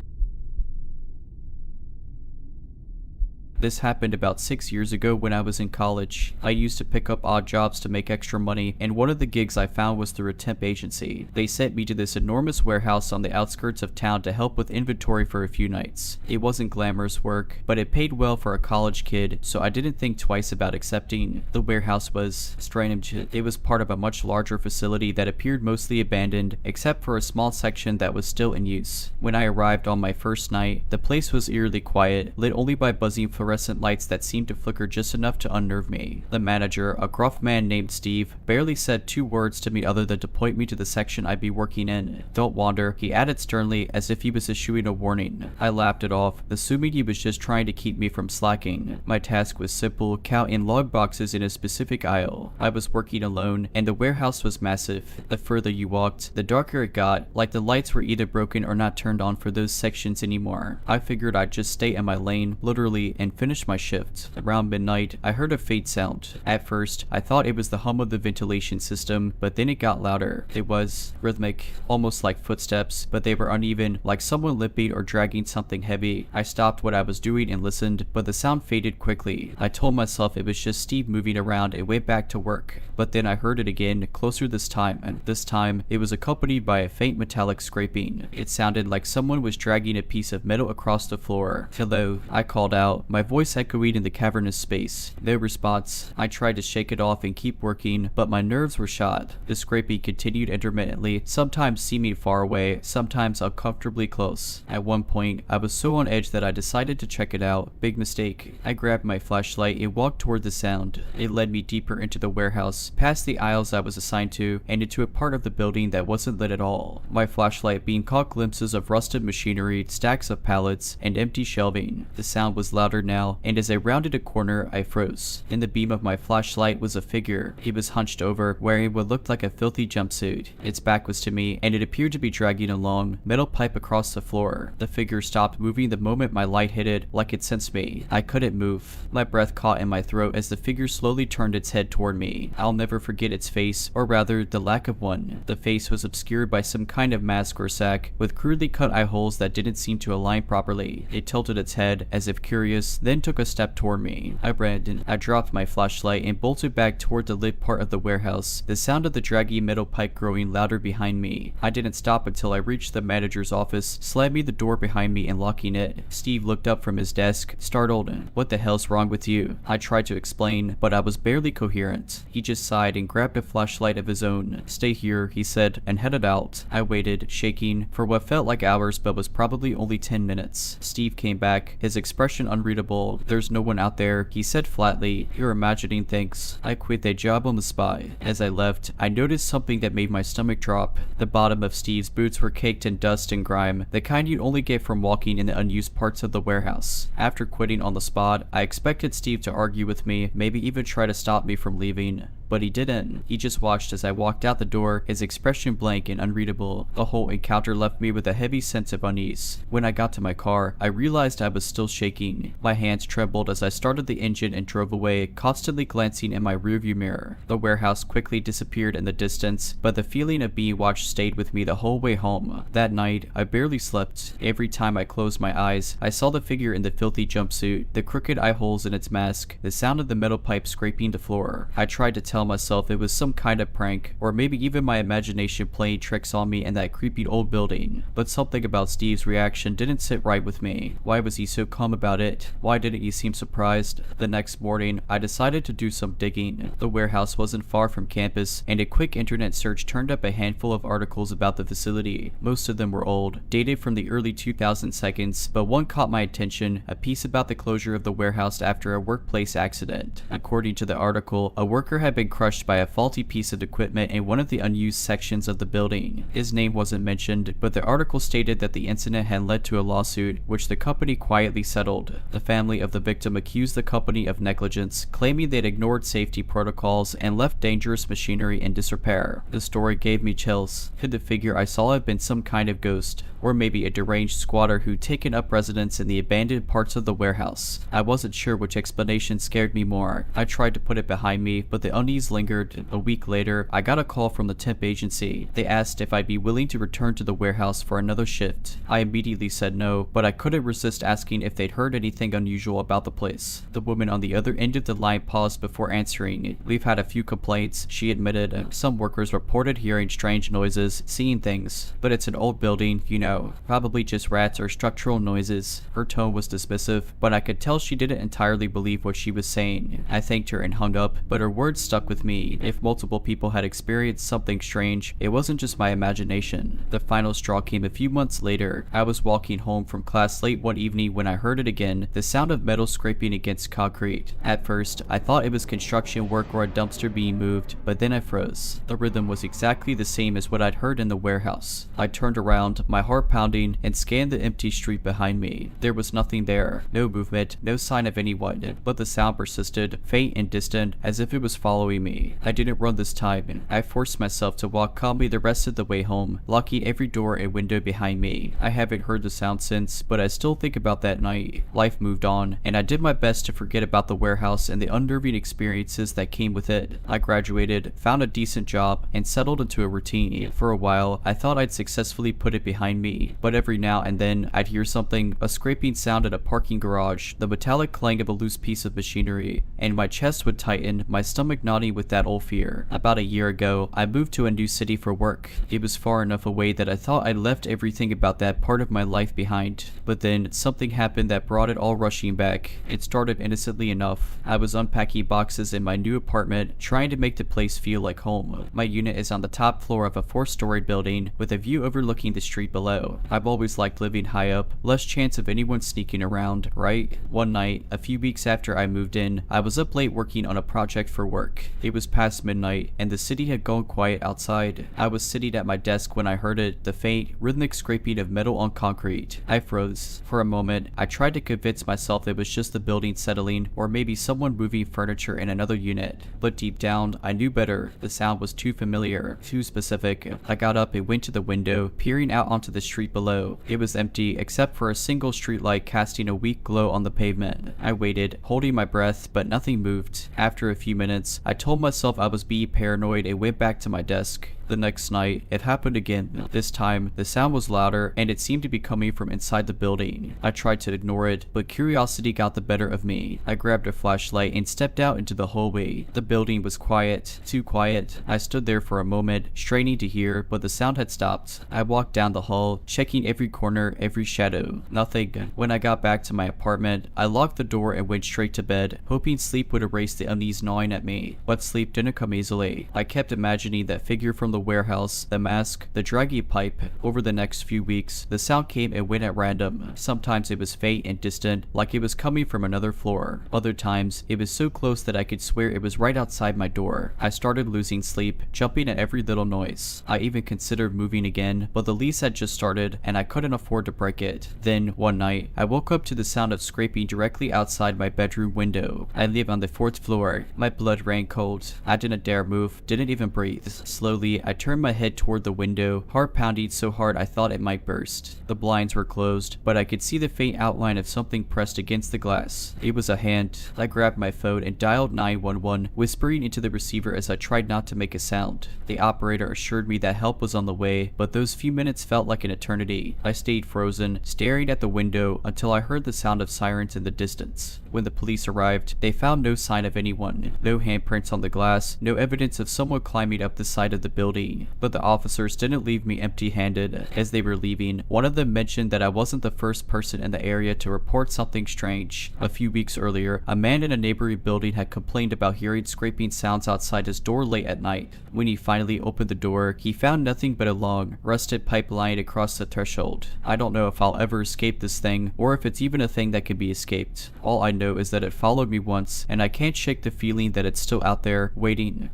This happened about 6 years ago when I was in college. I used to pick up odd jobs to make extra money, and one of the gigs I found was through a temp agency. They sent me to this enormous warehouse on the outskirts of town to help with inventory for a few nights. It wasn't glamorous work, but it paid well for a college kid, so I didn't think twice about accepting. The warehouse was strange. It was part of a much larger facility that appeared mostly abandoned, except for a small section that was still in use. When I arrived on my first night, the place was eerily quiet, lit only by buzzing fluorescent lights that seemed to flicker just enough to unnerve me. The manager, a gruff man named Steve, barely said 2 words to me other than to point me to the section I'd be working in. "Don't wander," he added sternly, as if he was issuing a warning. I laughed it off, assuming he was just trying to keep me from slacking. My task was simple: count in log boxes in a specific aisle. I was working alone, and the warehouse was massive. The further you walked, the darker it got, like the lights were either broken or not turned on for those sections anymore. I figured I'd just stay in my lane, literally, and finish my shift. Around midnight, I heard a faint sound. At first, I thought it was the hum of the ventilation system, but then it got louder. It was rhythmic, almost like footsteps, but they were uneven, like someone limping or dragging something heavy. I stopped what I was doing and listened, but the sound faded quickly. I told myself it was just Steve moving around and went back to work. But then I heard it again, closer this time, and this time, it was accompanied by a faint metallic scraping. It sounded like someone was dragging a piece of metal across the floor. "Hello," I called out, my voice echoing in the cavernous space. No response. I tried to shake it off and keep working, but my nerves were shot. The scraping continued intermittently, sometimes seeming far away, sometimes uncomfortably close. At one point, I was so on edge that I decided to check it out. Big mistake. I grabbed my flashlight and walked toward the sound. It led me deeper into the warehouse, past the aisles I was assigned to, and into a part of the building that wasn't lit at all. My flashlight beam caught glimpses of rusted machinery, stacks of pallets, and empty shelving. The sound was louder now, and as I rounded a corner, I froze. In the beam of my flashlight was a figure. He was hunched over, wearing what looked like a filthy jumpsuit. Its back was to me, and it appeared to be dragging a long, metal pipe across the floor. The figure stopped moving the moment my light hit it, like it sensed me. I couldn't move. My breath caught in my throat as the figure slowly turned its head toward me. I'll never forget its face, or rather, the lack of one. The face was obscured by some kind of mask or sack, with crudely cut eye holes that didn't seem to align properly. It tilted its head, as if curious, then took a step toward me. I ran. I dropped my flashlight and bolted back toward the lit part of the warehouse, the sound of the draggy metal pipe growing louder behind me. I didn't stop until I reached the manager's office, slamming the door behind me and locking it. Steve looked up from his desk, startled. "What the hell's wrong with you?" I tried to explain, but I was barely coherent. He just sighed and grabbed a flashlight of his own. "Stay here," he said, and headed out. I waited, shaking, for what felt like hours but was probably only 10 minutes. Steve came back, his expression unreadable. "There's no one out there," he said flatly. "You're imagining things." I quit that job on the spot. As I left, I noticed something that made my stomach drop. The bottom of Steve's boots were caked in dust and grime, the kind you'd only get from walking in the unused parts of the warehouse. After quitting on the spot, I expected Steve to argue with me, maybe even try to stop me from leaving. But he didn't. He just watched as I walked out the door, his expression blank and unreadable. The whole encounter left me with a heavy sense of unease. When I got to my car, I realized I was still shaking. My hands trembled as I started the engine and drove away, constantly glancing in my rearview mirror. The warehouse quickly disappeared in the distance, but the feeling of being watched stayed with me the whole way home. That night, I barely slept. Every time I closed my eyes, I saw the figure in the filthy jumpsuit, the crooked eye holes in its mask, the sound of the metal pipe scraping the floor. I tried to tell myself it was some kind of prank, or maybe even my imagination playing tricks on me in that creepy old building, but something about Steve's reaction didn't sit right with me. Why was he so calm about it? Why didn't he seem surprised? The next morning, I decided to do some digging. The warehouse wasn't far from campus, and a quick internet search turned up a handful of articles about the facility. Most of them were old, dated from the early 2000s, but one caught my attention, a piece about the closure of the warehouse after a workplace accident. According to the article, a worker had been crushed by a faulty piece of equipment in one of the unused sections of the building. His name wasn't mentioned, but the article stated that the incident had led to a lawsuit, which the company quietly settled. The family of the victim accused the company of negligence, claiming they'd ignored safety protocols and left dangerous machinery in disrepair. The story gave me chills. Could the figure I saw have been some kind of ghost? or maybe a deranged squatter who'd taken up residence in the abandoned parts of the warehouse. I wasn't sure which explanation scared me more. I tried to put it behind me, but the unease lingered. A week later, I got a call from the temp agency. They asked if I'd be willing to return to the warehouse for another shift. I immediately said no, but I couldn't resist asking if they'd heard anything unusual about the place. The woman on the other end of the line paused before answering. We've had a few complaints, she admitted. Some workers reported hearing strange noises, seeing things, but it's an old building, you know, probably just rats or structural noises. Her tone was dismissive, but I could tell she didn't entirely believe what she was saying. I thanked her and hung up, but her words stuck with me. If multiple people had experienced something strange, it wasn't just my imagination. The final straw came a few months later. I was walking home from class late one evening when I heard it again, the sound of metal scraping against concrete. At first, I thought it was construction work or a dumpster being moved, but then I froze. The rhythm was exactly the same as what I'd heard in the warehouse. I turned around, my heart pounding, and scanned the empty street behind me. There was nothing there, no movement, no sign of anyone, but the sound persisted, faint and distant, as if it was following me. I didn't run this time. I forced myself to walk calmly the rest of the way home, locking every door and window behind me. I haven't heard the sound since, but I still think about that night. Life moved on, and I did my best to forget about the warehouse and the unnerving experiences that came with it. I graduated, found a decent job, and settled into a routine. For a while, I thought I'd successfully put it behind me, but every now and then I'd hear something, a scraping sound at a parking garage, the metallic clang of a loose piece of machinery, and my chest would tighten, my stomach knotting with that old fear. About a year ago, I moved to a new city for work. It was far enough away that I thought I'd left everything about that part of my life behind, but then something happened that brought it all rushing back. It started innocently enough. I was unpacking boxes in my new apartment, trying to make the place feel like home. My unit is on the top floor of a 4-story building with a view overlooking the street below. I've always liked living high up, less chance of anyone sneaking around, right? One night, a few weeks after I moved in, I was up late working on a project for work. It was past midnight, and the city had gone quiet outside. I was sitting at my desk when I heard it, the faint, rhythmic scraping of metal on concrete. I froze. For a moment, I tried to convince myself it was just the building settling, or maybe someone moving furniture in another unit. But deep down, I knew better. The sound was too familiar, too specific. I got up and went to the window, peering out onto the street below. It was empty, except for a single streetlight casting a weak glow on the pavement. I waited, holding my breath, but nothing moved. After a few minutes, I told myself I was being paranoid and went back to my desk. The next night, it happened again. This time, the sound was louder, and it seemed to be coming from inside the building. I tried to ignore it, but curiosity got the better of me. I grabbed a flashlight and stepped out into the hallway. The building was quiet, too quiet. I stood there for a moment, straining to hear, but the sound had stopped. I walked down the hall, checking every corner, every shadow. Nothing. When I got back to my apartment, I locked the door and went straight to bed, hoping sleep would erase the unease gnawing at me. But sleep didn't come easily. I kept imagining that figure from the warehouse, the mask, the draggy pipe. Over the next few weeks, the sound came and went at random. Sometimes it was faint and distant, like it was coming from another floor. Other times, it was so close that I could swear it was right outside my door. I started losing sleep, jumping at every little noise. I even considered moving again, but the lease had just started, and I couldn't afford to break it. Then, one night, I woke up to the sound of scraping directly outside my bedroom window. I live on the 4th floor. My blood ran cold. I didn't dare move, didn't even breathe. Slowly, I turned my head toward the window, heart pounding so hard I thought it might burst. The blinds were closed, but I could see the faint outline of something pressed against the glass. It was a hand. I grabbed my phone and dialed 911, whispering into the receiver as I tried not to make a sound. The operator assured me that help was on the way, but those few minutes felt like an eternity. I stayed frozen, staring at the window until I heard the sound of sirens in the distance. When the police arrived, they found no sign of anyone, no handprints on the glass, no evidence of someone climbing up the side of the building. But the officers didn't leave me empty-handed. As they were leaving, one of them mentioned that I wasn't the first person in the area to report something strange. A few weeks earlier, a man in a neighboring building had complained about hearing scraping sounds outside his door late at night. When he finally opened the door, he found nothing but a long, rusted pipe lying across the threshold. I don't know if I'll ever escape this thing, or if it's even a thing that can be escaped. All I know is that it followed me once, and I can't shake the feeling that it's still out there, waiting.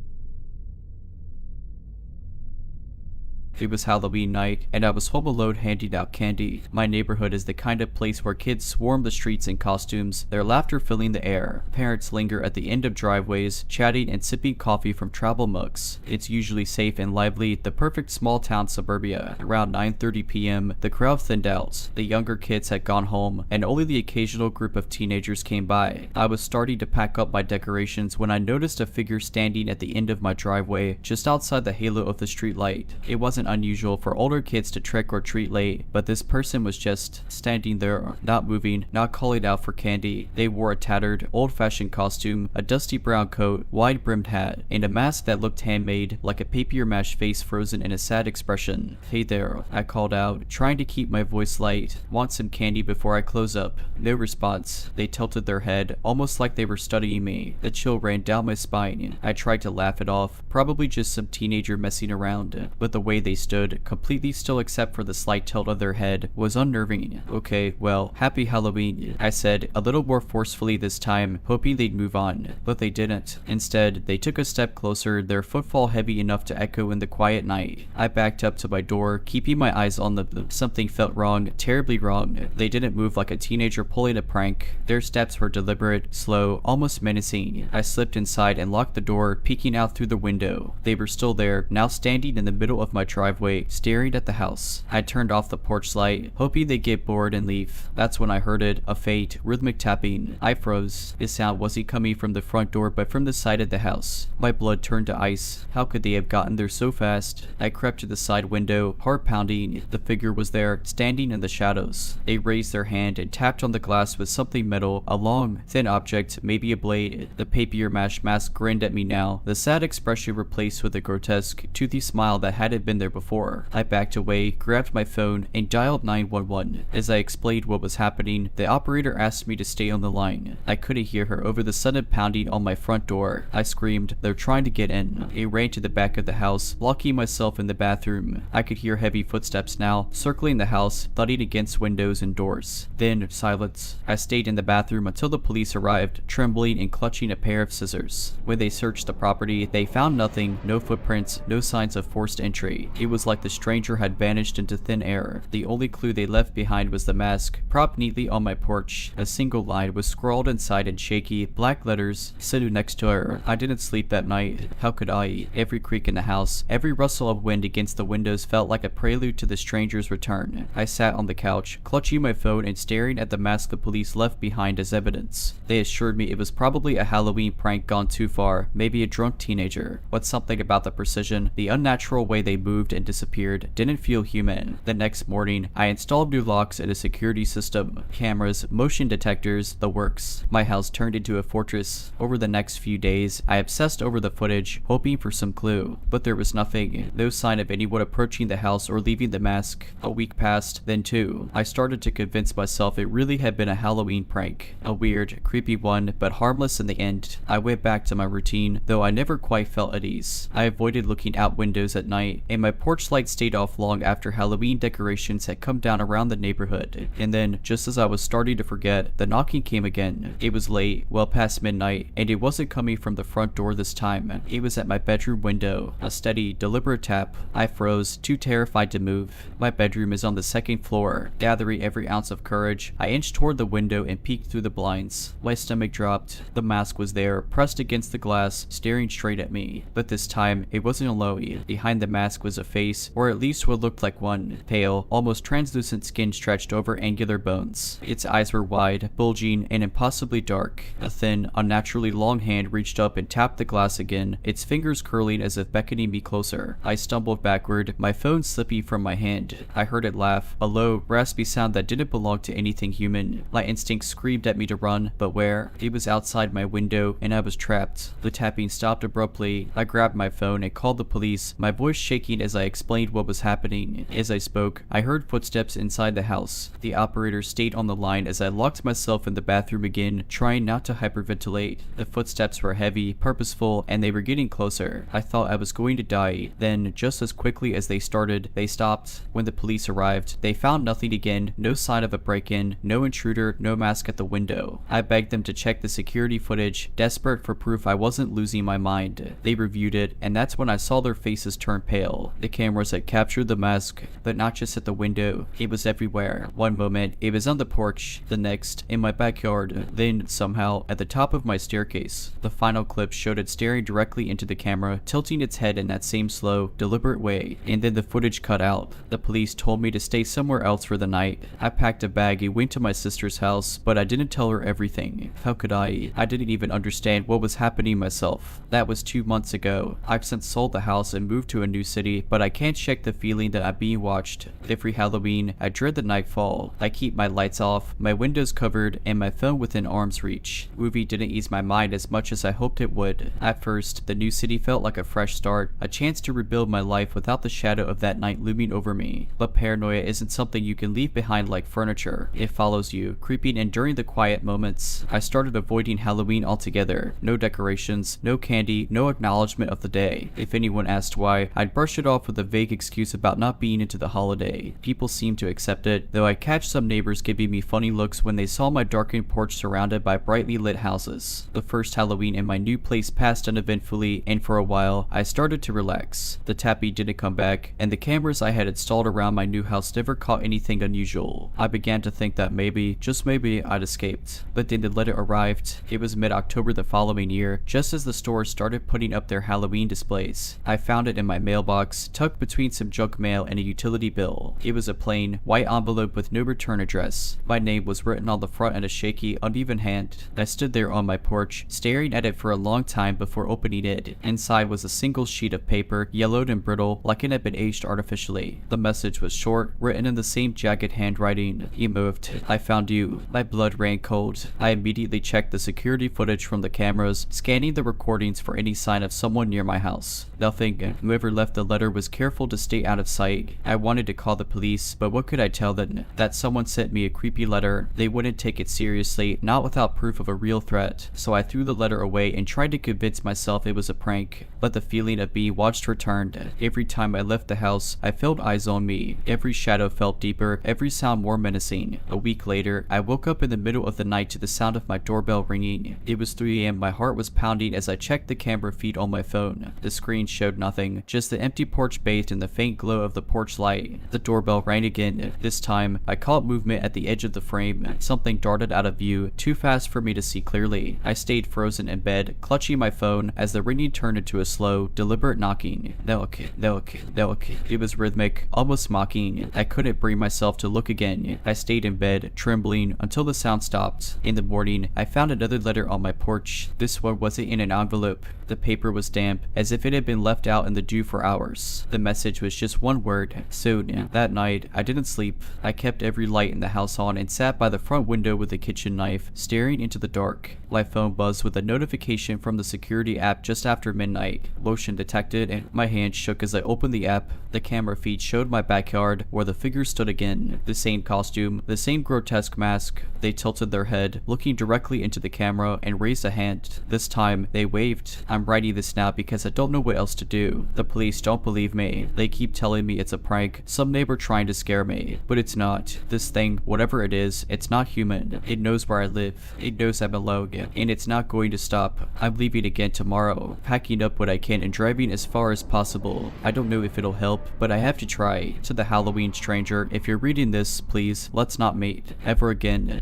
It was Halloween night, and I was home alone handing out candy. My neighborhood is the kind of place where kids swarm the streets in costumes, their laughter filling the air. Parents linger at the end of driveways, chatting and sipping coffee from travel mugs. It's usually safe and lively, the perfect small town suburbia. Around 9:30 p.m., the crowd thinned out. The younger kids had gone home, and only the occasional group of teenagers came by. I was starting to pack up my decorations when I noticed a figure standing at the end of my driveway, just outside the halo of the street light. It wasn't unusual for older kids to trick or treat late, but this person was just standing there, not moving, not calling out for candy. They wore a tattered, old-fashioned costume, a dusty brown coat, wide-brimmed hat, and a mask that looked handmade, like a papier-mâché face frozen in a sad expression. "Hey there," I called out, trying to keep my voice light. "Want some candy before I close up?" No response. They tilted their head, almost like they were studying me. The chill ran down my spine. I tried to laugh it off, probably just some teenager messing around, but the way they stood, completely still except for the slight tilt of their head, was unnerving. "Okay, well, happy Halloween," I said, a little more forcefully this time, hoping they'd move on. But they didn't. Instead, they took a step closer, their footfall heavy enough to echo in the quiet night. I backed up to my door, keeping my eyes on them. Something felt wrong, terribly wrong. They didn't move like a teenager pulling a prank. Their steps were deliberate, slow, almost menacing. I slipped inside and locked the door, peeking out through the window. They were still there, now standing in the middle of my driveway, staring at the house. I turned off the porch light, hoping they'd get bored and leave. That's when I heard it, a faint, rhythmic tapping. I froze. This sound wasn't coming from the front door, but from the side of the house. My blood turned to ice. How could they have gotten there so fast? I crept to the side window, heart pounding. The figure was there, standing in the shadows. They raised their hand and tapped on the glass with something metal, a long, thin object, maybe a blade. The papier-mâché mask grinned at me now, the sad expression replaced with a grotesque, toothy smile that hadn't been there before. I backed away, grabbed my phone, and dialed 911. As I explained what was happening, the operator asked me to stay on the line. I couldn't hear her over the sudden pounding on my front door. I screamed, "They're trying to get in." I ran to the back of the house, locking myself in the bathroom. I could hear heavy footsteps now, circling the house, thudding against windows and doors. Then, silence. I stayed in the bathroom until the police arrived, trembling and clutching a pair of scissors. When they searched the property, they found nothing, no footprints, no signs of forced entry. It was like the stranger had vanished into thin air. The only clue they left behind was the mask, propped neatly on my porch. A single line was scrawled inside in shaky, black letters, "Sit next to her." I didn't sleep that night. How could I? Every creak in the house, every rustle of wind against the windows felt like a prelude to the stranger's return. I sat on the couch, clutching my phone and staring at the mask the police left behind as evidence. They assured me it was probably a Halloween prank gone too far, maybe a drunk teenager. But something about the precision, the unnatural way they moved and disappeared, didn't feel human. The next morning, I installed new locks and a security system, cameras, motion detectors, the works. My house turned into a fortress. Over the next few days, I obsessed over the footage, hoping for some clue. But there was nothing, no sign of anyone approaching the house or leaving the mask. A week passed, then two. I started to convince myself it really had been a Halloween prank. A weird, creepy one, but harmless in the end. I went back to my routine, though I never quite felt at ease. I avoided looking out windows at night, and my porch light stayed off long after Halloween decorations had come down around the neighborhood. And then, just as I was starting to forget, the knocking came again. It was late, well past midnight, and it wasn't coming from the front door this time. It was at my bedroom window. A steady, deliberate tap. I froze, too terrified to move. My bedroom is on the second floor. Gathering every ounce of courage, I inched toward the window and peeked through the blinds. My stomach dropped. The mask was there, pressed against the glass, staring straight at me. But this time, it wasn't alone. Behind the mask was a face, or at least what looked like one. Pale, almost translucent skin stretched over angular bones. Its eyes were wide, bulging, and impossibly dark. A thin, unnaturally long hand reached up and tapped the glass again, its fingers curling as if beckoning me closer. I stumbled backward, my phone slipping from my hand. I heard it laugh, a low, raspy sound that didn't belong to anything human. My instincts screamed at me to run, but where? It was outside my window, and I was trapped. The tapping stopped abruptly. I grabbed my phone and called the police, my voice shaking as I explained what was happening. As I spoke, I heard footsteps inside the house. The operator stayed on the line as I locked myself in the bathroom again, trying not to hyperventilate. The footsteps were heavy, purposeful, and they were getting closer. I thought I was going to die. Then, just as quickly as they started, they stopped. When the police arrived, they found nothing again, no sign of a break-in, no intruder, no mask at the window. I begged them to check the security footage, desperate for proof I wasn't losing my mind. They reviewed it, and that's when I saw their faces turn pale. They The cameras had captured the mask, but not just at the window. It was everywhere. One moment, it was on the porch, the next, in my backyard, then, somehow, at the top of my staircase. The final clip showed it staring directly into the camera, tilting its head in that same slow, deliberate way, and then the footage cut out. The police told me to stay somewhere else for the night. I packed a bag and went to my sister's house, but I didn't tell her everything. How could I? I didn't even understand what was happening myself. That was 2 months ago. I've since sold the house and moved to a new city, but I can't shake the feeling that I'm being watched. Every Halloween, I dread the nightfall. I keep my lights off, my windows covered, and my phone within arm's reach. Movie didn't ease my mind as much as I hoped it would. At first, the new city felt like a fresh start, a chance to rebuild my life without the shadow of that night looming over me. But paranoia isn't something you can leave behind like furniture. It follows you, creeping in during the quiet moments. I started avoiding Halloween altogether. No decorations, no candy, no acknowledgement of the day. If anyone asked why, I'd brush it off with a vague excuse about not being into the holiday. People seemed to accept it, though I catch some neighbors giving me funny looks when they saw my darkened porch surrounded by brightly lit houses. The first Halloween in my new place passed uneventfully, and for a while, I started to relax. The tappy didn't come back, and the cameras I had installed around my new house never caught anything unusual. I began to think that maybe, just maybe, I'd escaped. But then the letter arrived. It was mid-October the following year, just as the stores started putting up their Halloween displays. I found it in my mailbox, tucked between some junk mail and a utility bill. It was a plain, white envelope with no return address. My name was written on the front in a shaky, uneven hand. I stood there on my porch, staring at it for a long time before opening it. Inside was a single sheet of paper, yellowed and brittle, like it had been aged artificially. The message was short, written in the same jagged handwriting. You moved. I found you. My blood ran cold. I immediately checked the security footage from the cameras, scanning the recordings for any sign of someone near my house. Nothing. Whoever left the letter was careful to stay out of sight. I wanted to call the police, but what could I tell them? That someone sent me a creepy letter. They wouldn't take it seriously, not without proof of a real threat. So I threw the letter away and tried to convince myself it was a prank. But the feeling of being watched returned. Every time I left the house, I felt eyes on me. Every shadow felt deeper, every sound more menacing. A week later, I woke up in the middle of the night to the sound of my doorbell ringing. It was 3 a.m. My heart was pounding as I checked the camera feed on my phone. The screen showed nothing, just the empty porch bathed in the faint glow of the porch light. The doorbell rang again. This time, I caught movement at the edge of the frame. Something darted out of view, too fast for me to see clearly. I stayed frozen in bed, clutching my phone as the ringing turned into a slow, deliberate knocking. Knock, knock, knock. It was rhythmic, almost mocking. I couldn't bring myself to look again. I stayed in bed, trembling, until the sound stopped. In the morning, I found another letter on my porch. This one wasn't in an envelope. The paper was damp, as if it had been left out in the dew for hours. The message was just one word: soon. That night, I didn't sleep. I kept every light in the house on and sat by the front window with a kitchen knife, staring into the dark. My phone buzzed with a notification from the security app just after midnight. Motion detected, and my hand shook as I opened the app. The camera feed showed my backyard, where the figure stood again. The same costume, the same grotesque mask. They tilted their head, looking directly into the camera, and raised a hand. This time, they waved. I'm writing this now because I don't know what else to do. The police don't believe me. They keep telling me it's a prank, some neighbor trying to scare me. But it's not. This thing, whatever it is, it's not human. It knows where I live. It knows I'm alone, and it's not going to stop. I'm leaving again tomorrow, packing up what I can and driving as far as possible. I don't know if it'll help, but I have to try. To the Halloween stranger, if you're reading this, please, let's not meet ever again.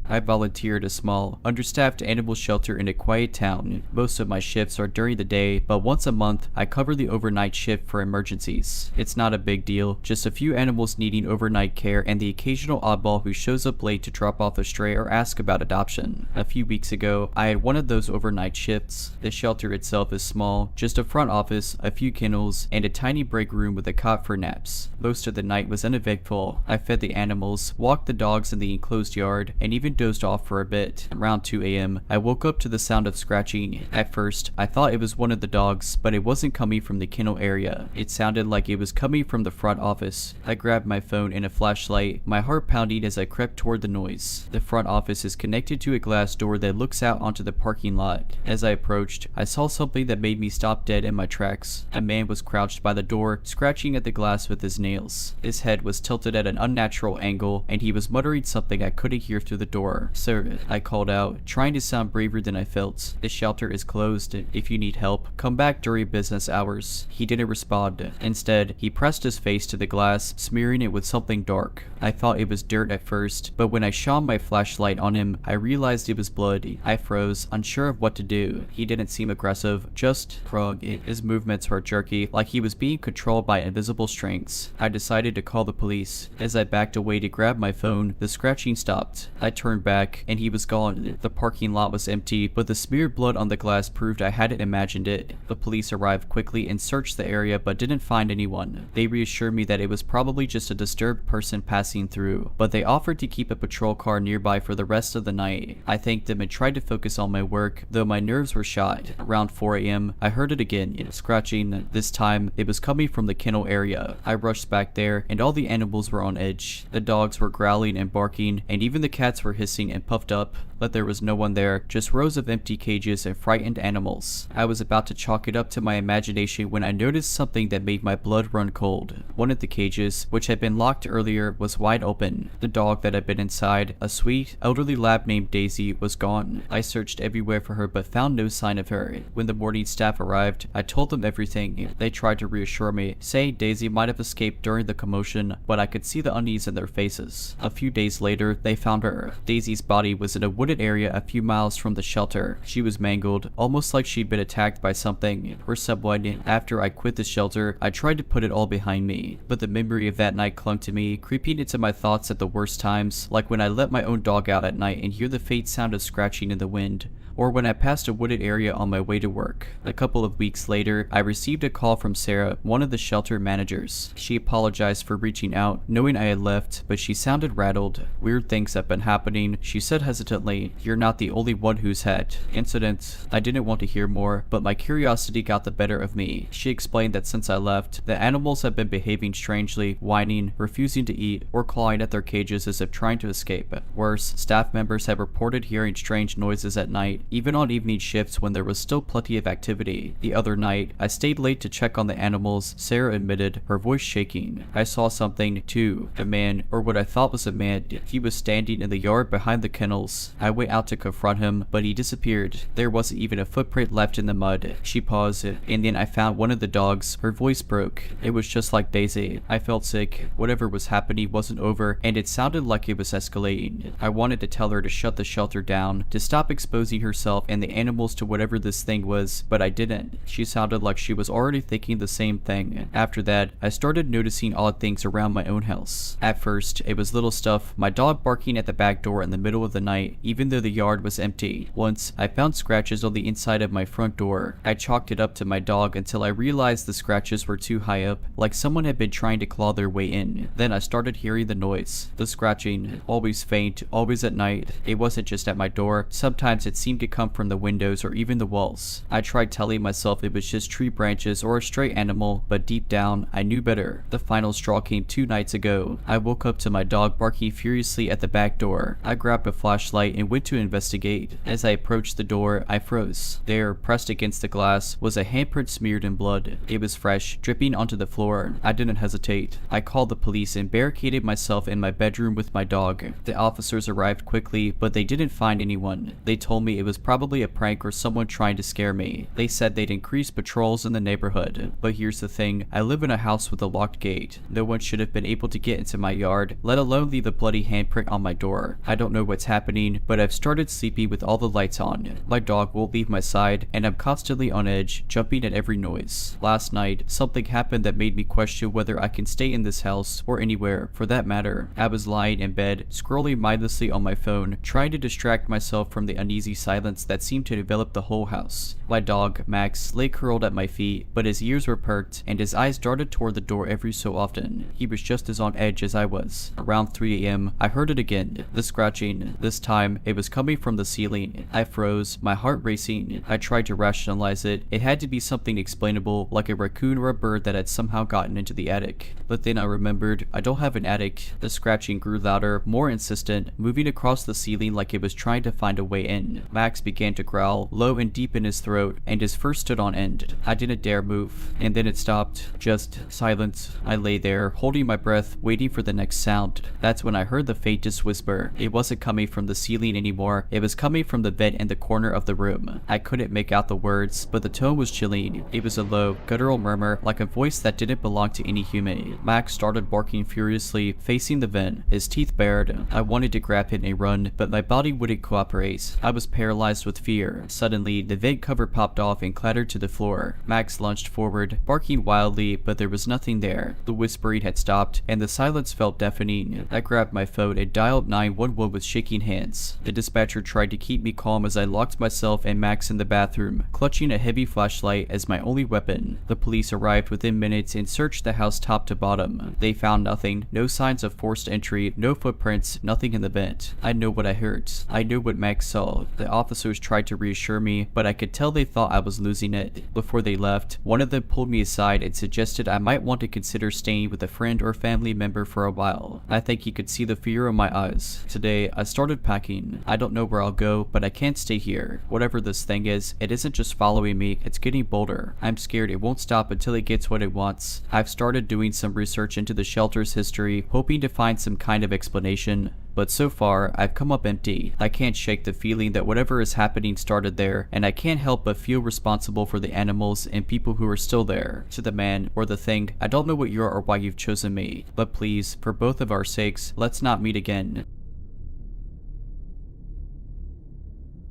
I volunteer at a small, understaffed animal shelter in a quiet town. Most of my shifts are during the day, but once a month, I cover the overnight shift for emergencies. It's not a big deal, just a few animals needing overnight care and the occasional oddball who shows up late to drop off a stray or ask about adoption. A few weeks ago, I had one of those overnight shifts. The shelter itself is small, just a front office, a few kennels, and a tiny break room with a cot for naps. Most of the night was uneventful. I fed the animals, walked the dogs in the enclosed yard, and even dozed off for a bit. Around 2 a.m., I woke up to the sound of scratching. At first, I thought it was one of the dogs, but it wasn't coming from the kennel area. It sounded like it was coming from the front office. I grabbed my phone and a flashlight, my heart pounding as I crept toward the noise. The front office is connected to a glass door that looks out onto the parking lot. As I approached, I saw something that made me stop dead in my tracks. A man was crouched by the door, scratching at the glass with his nails. His head was tilted at an unnatural angle, and he was muttering something I couldn't hear through the door door. "Sir," I called out, trying to sound braver than I felt. "The shelter is closed. If you need help, come back during business hours." He didn't respond. Instead, he pressed his face to the glass, smearing it with something dark. I thought it was dirt at first, but when I shone my flashlight on him, I realized it was blood. I froze, unsure of what to do. He didn't seem aggressive, just frog. His movements were jerky, like he was being controlled by invisible strings. I decided to call the police. As I backed away to grab my phone, the scratching stopped. I turned back, and he was gone. The parking lot was empty, but the smeared blood on the glass proved I hadn't imagined it. The police arrived quickly and searched the area, but didn't find anyone. They reassured me that it was probably just a disturbed person passing through, but they offered to keep a patrol car nearby for the rest of the night. I thanked them and tried to focus on my work, though my nerves were shot. Around 4 a.m., I heard it again, scratching. This time, it was coming from the kennel area. I rushed back there, and all the animals were on edge. The dogs were growling and barking, and even the cats were hissing and puffed up, but there was no one there, just rows of empty cages and frightened animals. I was about to chalk it up to my imagination when I noticed something that made my blood run cold. One of the cages, which had been locked earlier, was wide open. The dog that had been inside, a sweet, elderly lab named Daisy, was gone. I searched everywhere for her but found no sign of her. When the morning staff arrived, I told them everything. They tried to reassure me, saying Daisy might have escaped during the commotion, but I could see the unease in their faces. A few days later, they found her. Daisy's body was in a wooded area a few miles from the shelter. She was mangled, almost like she'd been attacked by something or someone. After I quit the shelter, I tried to put it all behind me, but the memory of that night clung to me, creeping into my thoughts at the worst times, like when I let my own dog out at night and hear the faint sound of scratching in the wind, or when I passed a wooded area on my way to work. A couple of weeks later, I received a call from Sarah, one of the shelter managers. She apologized for reaching out, knowing I had left, but she sounded rattled. "Weird things have been happening," she said hesitantly. "You're not the only one who's had incidents." I didn't want to hear more, but my curiosity got the better of me. She explained that since I left, the animals have been behaving strangely, whining, refusing to eat, or clawing at their cages as if trying to escape. Worse, staff members have reported hearing strange noises at night, even on evening shifts when there was still plenty of activity. The other night, I stayed late to check on the animals, Sarah admitted, her voice shaking. I saw something, too. A man, or what I thought was a man. He was standing in the yard behind the kennels. I went out to confront him, but he disappeared. There wasn't even a footprint left in the mud. She paused, and then I found one of the dogs. Her voice broke. It was just like Daisy. I felt sick. Whatever was happening wasn't over, and it sounded like it was escalating. I wanted to tell her to shut the shelter down, to stop exposing herself and the animals to whatever this thing was, but I didn't. She sounded like she was already thinking the same thing. After that, I started noticing odd things around my own house. At first, it was little stuff, my dog barking at the back door in the middle of the night, even though the yard was empty. Once, I found scratches on the inside of my front door. I chalked it up to my dog until I realized the scratches were too high up, like someone had been trying to claw their way in. Then I started hearing the noise. The scratching, always faint, always at night. It wasn't just at my door. Sometimes it seemed to come from the windows or even the walls. I tried telling myself it was just tree branches or a stray animal, but deep down, I knew better. The final straw came 2 nights ago. I woke up to my dog barking furiously at the back door. I grabbed a flashlight and went to investigate. As I approached the door, I froze. There, pressed against the glass, was a handprint smeared in blood. It was fresh, dripping onto the floor. I didn't hesitate. I called the police and barricaded myself in my bedroom with my dog. The officers arrived quickly, but they didn't find anyone. They told me it was probably a prank or someone trying to scare me. They said they'd increase patrols in the neighborhood. But here's the thing, I live in a house with a locked gate. No one should have been able to get into my yard, let alone leave a bloody handprint on my door. I don't know what's happening, but I've started sleeping with all the lights on. My dog won't leave my side, and I'm constantly on edge, jumping at every noise. Last night, something happened that made me question whether I can stay in this house, or anywhere, for that matter. I was lying in bed, scrolling mindlessly on my phone, trying to distract myself from the uneasy silence that seemed to develop the whole house. My dog, Max, lay curled at my feet, but his ears were perked, and his eyes darted toward the door every so often. He was just as on edge as I was. Around 3 a.m., I heard it again, the scratching. This time, it was coming from the ceiling. I froze, my heart racing. I tried to rationalize it. It had to be something explainable, like a raccoon or a bird that had somehow gotten into the attic. But then I remembered, I don't have an attic. The scratching grew louder, more insistent, moving across the ceiling like it was trying to find a way in. Max Max began to growl, low and deep in his throat, and his fur stood on end. I didn't dare move, and then it stopped. Just silence. I lay there, holding my breath, waiting for the next sound. That's when I heard the faintest whisper. It wasn't coming from the ceiling anymore, it was coming from the vent in the corner of the room. I couldn't make out the words, but the tone was chilling. It was a low, guttural murmur, like a voice that didn't belong to any human. Max started barking furiously, facing the vent, his teeth bared. I wanted to grab him and run, but my body wouldn't cooperate. I was paralyzed with fear. Suddenly, the vent cover popped off and clattered to the floor. Max lunged forward, barking wildly, but there was nothing there. The whispering had stopped, and the silence felt deafening. I grabbed my phone and dialed 911 with shaking hands. The dispatcher tried to keep me calm as I locked myself and Max in the bathroom, clutching a heavy flashlight as my only weapon. The police arrived within minutes and searched the house top to bottom. They found nothing, no signs of forced entry, no footprints, nothing in the vent. I know what I heard. I knew what Max saw. The officers tried to reassure me, but I could tell they thought I was losing it. Before they left, one of them pulled me aside and suggested I might want to consider staying with a friend or family member for a while. I think he could see the fear in my eyes. Today, I started packing. I don't know where I'll go, but I can't stay here. Whatever this thing is, it isn't just following me, it's getting bolder. I'm scared it won't stop until it gets what it wants. I've started doing some research into the shelter's history, hoping to find some kind of explanation. But so far, I've come up empty. I can't shake the feeling that whatever is happening started there, and I can't help but feel responsible for the animals and people who are still there. To the man, or the thing, I don't know what you are or why you've chosen me, but please, for both of our sakes, let's not meet again.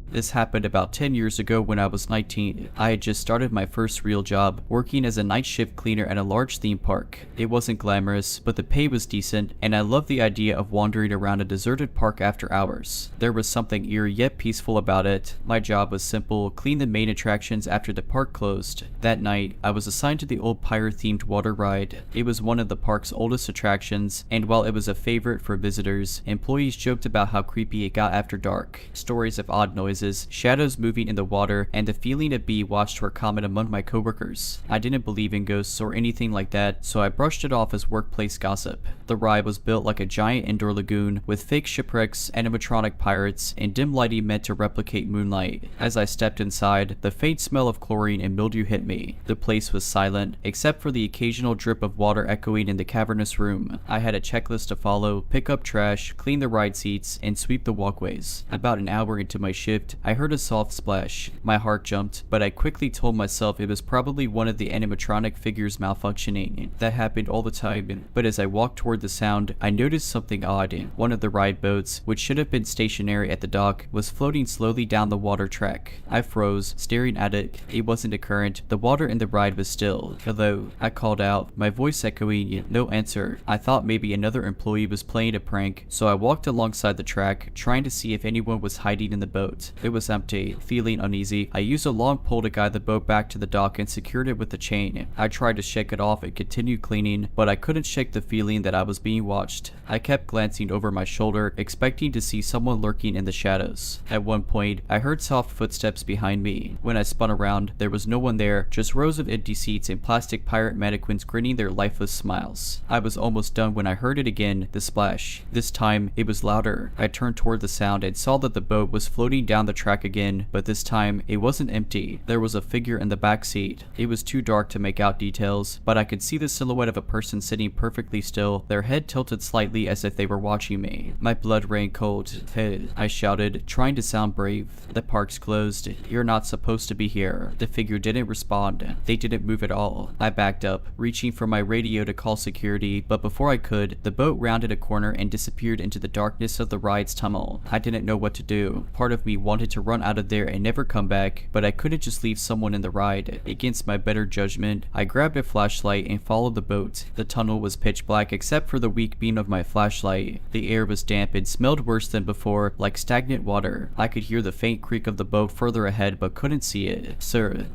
This happened about 10 years ago when I was 19. I had just started my first real job, working as a night shift cleaner at a large theme park. It wasn't glamorous, but the pay was decent, and I loved the idea of wandering around a deserted park after hours. There was something eerie yet peaceful about it. My job was simple, clean the main attractions after the park closed. That night, I was assigned to the old pirate-themed water ride. It was one of the park's oldest attractions, and while it was a favorite for visitors, employees joked about how creepy it got after dark. Stories of odd noises, shadows moving in the water, and the feeling of being watched were common among my coworkers. I didn't believe in ghosts or anything like that, so I brushed it off as workplace gossip. The ride was built like a giant indoor lagoon with fake shipwrecks, animatronic pirates, and dim lighting meant to replicate moonlight. As I stepped inside, the faint smell of chlorine and mildew hit me. The place was silent, except for the occasional drip of water echoing in the cavernous room. I had a checklist to follow: pick up trash, clean the ride seats, and sweep the walkways. About an hour into my shift, I heard a soft splash. My heart jumped, but I quickly told myself it was probably one of the animatronic figures malfunctioning. That happened all the time, but as I walked toward the sound, I noticed something odd. One of the ride boats, which should have been stationary at the dock, was floating slowly down the water track. I froze, staring at it. It wasn't a current. The water in the ride was still. "Hello," I called out, my voice echoing. No answer. I thought maybe another employee was playing a prank, so I walked alongside the track, trying to see if anyone was hiding in the boat. It was empty. Feeling uneasy, I used a long pole to guide the boat back to the dock and secured it with a chain. I tried to shake it off and continued cleaning, but I couldn't shake the feeling that I was being watched. I kept glancing over my shoulder, expecting to see someone lurking in the shadows. At one point, I heard soft footsteps behind me. When I spun around, there was no one there, just rows of empty seats and plastic pirate mannequins grinning their lifeless smiles. I was almost done when I heard it again, the splash. This time, it was louder. I turned toward the sound and saw that the boat was floating down the track again, but this time it wasn't empty. There was a figure in the back seat. It was too dark to make out details, but I could see the silhouette of a person sitting perfectly still, their head tilted slightly as if they were watching me. My blood ran cold. "Hey," I shouted, trying to sound brave. "The park's closed. You're not supposed to be here." The figure didn't respond. They didn't move at all. I backed up, reaching for my radio to call security, but before I could, the boat rounded a corner and disappeared into the darkness of the ride's tunnel. I didn't know what to do. Part of me wanted to run out of there and never come back, but I couldn't just leave someone in the ride. Against my better judgment, I grabbed a flashlight and followed the boat. The tunnel was pitch black except for the weak beam of my flashlight. The air was damp and smelled worse than before, like stagnant water. I could hear the faint creak of the boat further ahead but couldn't see it. "Sir,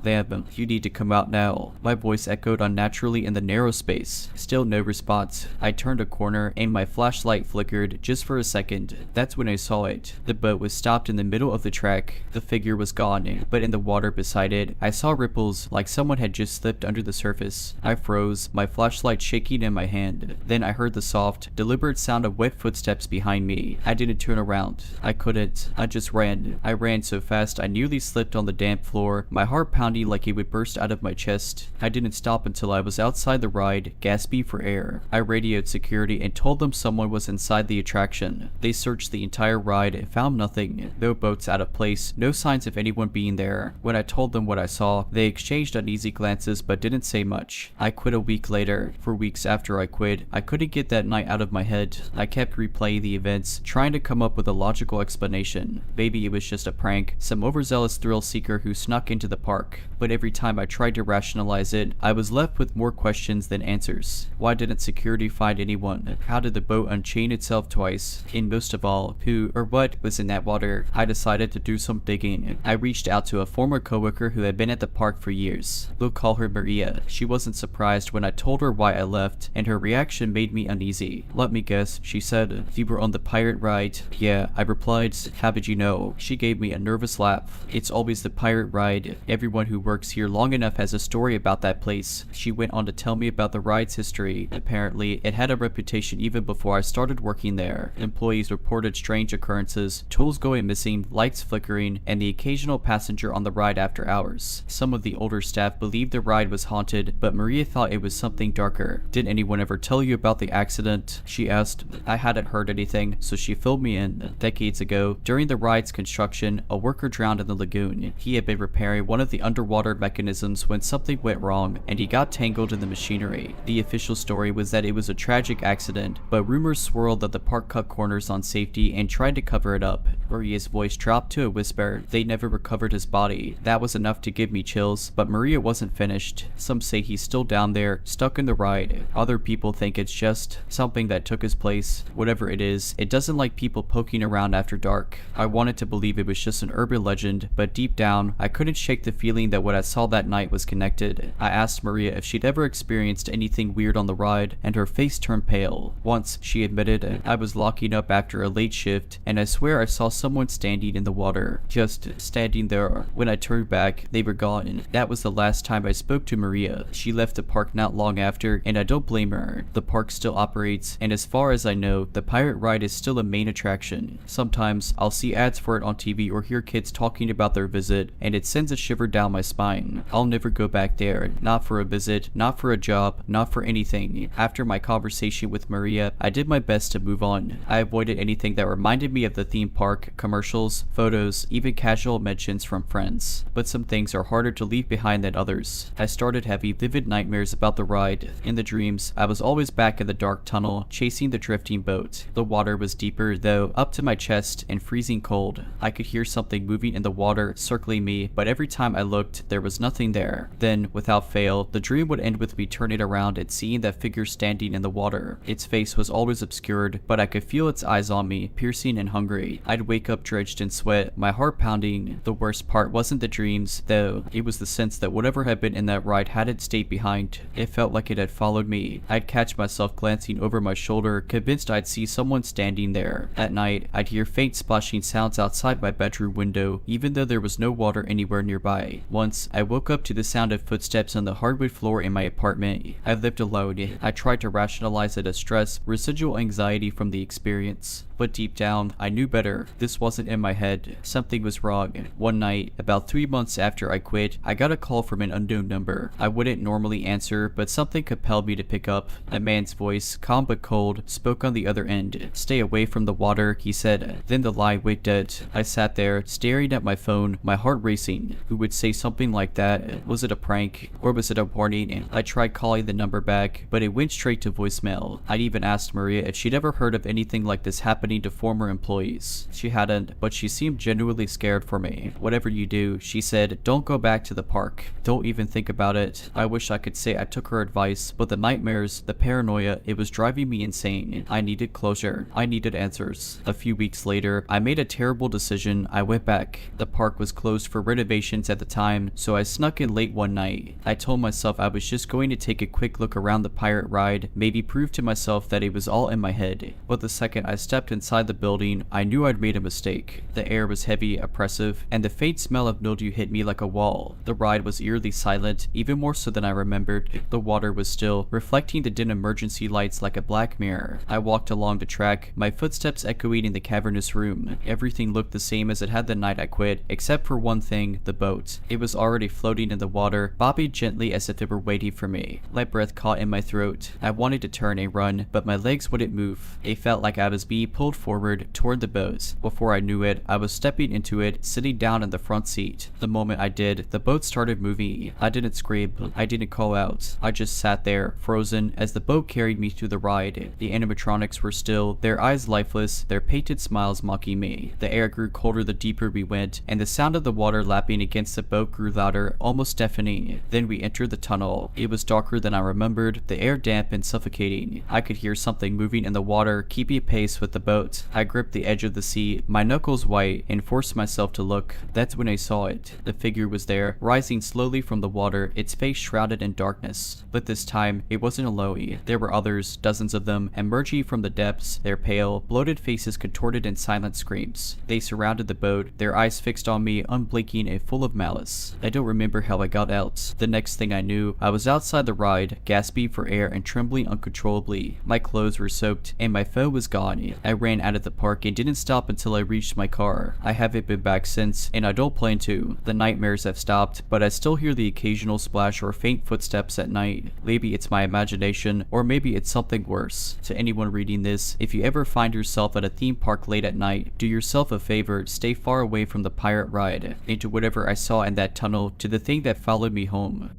you need to come out now." My voice echoed unnaturally in the narrow space. Still no response. I turned a corner and my flashlight flickered just for a second. That's when I saw it. The boat was stopped in the middle of the the track. The figure was gone, but in the water beside it, I saw ripples like someone had just slipped under the surface. I froze, my flashlight shaking in my hand. Then I heard the soft, deliberate sound of wet footsteps behind me. I didn't turn around. I couldn't. I just ran. I ran so fast I nearly slipped on the damp floor, my heart pounding like it would burst out of my chest. I didn't stop until I was outside the ride, gasping for air. I radioed security and told them someone was inside the attraction. They searched the entire ride and found nothing. No boats out of place, no signs of anyone being there. When I told them what I saw, they exchanged uneasy glances but didn't say much. I quit a week later. For weeks after I quit, I couldn't get that night out of my head. I kept replaying the events, trying to come up with a logical explanation. Maybe it was just a prank, some overzealous thrill seeker who snuck into the park. But every time I tried to rationalize it, I was left with more questions than answers. Why didn't security find anyone? How did the boat unchain itself twice? And most of all, who or what was in that water? I decided to do some digging. I reached out to a former coworker who had been at the park for years. We'll call her Maria. She wasn't surprised when I told her why I left, and her reaction made me uneasy. Let me guess, she said, you were on the pirate ride? Yeah, I replied. How did you know? She gave me a nervous laugh. It's always the pirate ride. Everyone who works here long enough has a story about that place. She went on to tell me about the ride's history. Apparently, it had a reputation even before I started working there. Employees reported strange occurrences, tools going missing, lights flickering, and the occasional passenger on the ride after hours. Some of the older staff believed the ride was haunted, but Maria thought it was something darker. Did anyone ever tell you about the accident? She asked. I hadn't heard anything, so she filled me in. Decades ago, during the ride's construction, a worker drowned in the lagoon. He had been repairing one of the underwater mechanisms when something went wrong, and he got tangled in the machinery. The official story was that it was a tragic accident, but rumors swirled that the park cut corners on safety and tried to cover it up. Maria's voice dropped to a whisper. They never recovered his body. That was enough to give me chills, but Maria wasn't finished. Some say he's still down there, stuck in the ride. Other people think it's just something that took his place. Whatever it is, it doesn't like people poking around after dark. I wanted to believe it was just an urban legend, but deep down, I couldn't shake the feeling that what I saw that night was connected. I asked Maria if she'd ever experienced anything weird on the ride, and her face turned pale. Once, she admitted, I was locking up after a late shift, and I swear I saw someone standing in the water. Just standing there. When I turned back, they were gone. That was the last time I spoke to Maria. She left the park not long after, and I don't blame her. The park still operates, and as far as I know, the pirate ride is still a main attraction. Sometimes, I'll see ads for it on TV or hear kids talking about their visit, and it sends a shiver down my spine. I'll never go back there. Not for a visit, not for a job, not for anything. After my conversation with Maria, I did my best to move on. I avoided anything that reminded me of the theme park, commercials, photos, even casual mentions from friends. But some things are harder to leave behind than others. I started having vivid nightmares about the ride. In the dreams, I was always back in the dark tunnel, chasing the drifting boat. The water was deeper, though, up to my chest and freezing cold. I could hear something moving in the water, circling me, but every time I looked, there was nothing there. Then, without fail, the dream would end with me turning around and seeing that figure standing in the water. Its face was always obscured, but I could feel its eyes on me, piercing and hungry. I'd wake up drenched in sweat, my heart pounding. The worst part wasn't the dreams, though. It was the sense that whatever had been in that ride hadn't stayed behind. It felt like it had followed me. I'd catch myself glancing over my shoulder, convinced I'd see someone standing there. At night, I'd hear faint splashing sounds outside my bedroom window, even though there was no water anywhere nearby. Once, I woke up to the sound of footsteps on the hardwood floor in my apartment. I lived alone. I tried to rationalize it as stress, residual anxiety from the experience. But deep down, I knew better. This wasn't in my head. Something was wrong. One night, about 3 months after I quit, I got a call from an unknown number. I wouldn't normally answer, but something compelled me to pick up. A man's voice, calm but cold, spoke on the other end. Stay away from the water, he said. Then the line went dead. I sat there, staring at my phone, my heart racing. Who would say something like that? Was it a prank? Or was it a warning? I tried calling the number back, but it went straight to voicemail. I'd even asked Maria if she'd ever heard of anything like this happening to former employees. She hadn't, but she seemed genuinely scared for me. Whatever you do, she said, don't go back to the park. Don't even think about it. I wish I could say I took her advice, but the nightmares, the paranoia, it was driving me insane. I needed closure. I needed answers. A few weeks later, I made a terrible decision. I went back. The park was closed for renovations at the time, so I snuck in late one night. I told myself I was just going to take a quick look around the pirate ride, maybe prove to myself that it was all in my head. But the second I stepped inside the building, I knew I'd made a mistake. The air was heavy, oppressive, and the faint smell of mildew hit me like a wall. The ride was eerily silent, even more so than I remembered. The water was still, reflecting the dim emergency lights like a black mirror. I walked along the track, my footsteps echoing in the cavernous room. Everything looked the same as it had the night I quit, except for one thing, the boat. It was already floating in the water, bobbing gently as if it were waiting for me. My breath caught in my throat. I wanted to turn and run, but my legs wouldn't move. It felt like I was being pulled forward toward the boat. Before I knew it, I was stepping into it, sitting down in the front seat. The moment I did, the boat started moving. I didn't scream. I didn't call out. I just sat there, frozen, as the boat carried me through the ride. The animatronics were still, their eyes lifeless, their painted smiles mocking me. The air grew colder the deeper we went, and the sound of the water lapping against the boat grew louder, almost deafening. Then we entered the tunnel. It was darker than I remembered, the air damp and suffocating. I could hear something moving in the water, keeping pace with the boat. I gripped the edge of the seat, my knuckles white, and forced myself to look. That's when I saw it. The figure was there, rising slowly from the water, its face shrouded in darkness. But this time, it wasn't alone. There were others, dozens of them, emerging from the depths, their pale, bloated faces contorted in silent screams. They surrounded the boat, their eyes fixed on me, unblinking and full of malice. I don't remember how I got out. The next thing I knew, I was outside the ride, gasping for air and trembling uncontrollably. My clothes were soaked, and my phone was gone. I ran out of the park and didn't stop until I reached my car. I haven't been back since, and I don't plan to. The nightmares have stopped, but I still hear the occasional splash or faint footsteps at night. Maybe it's my imagination, or maybe it's something worse. To anyone reading this, if you ever find yourself at a theme park late at night, do yourself a favor, stay far away from the pirate ride, into whatever I saw in that tunnel, to the thing that followed me home.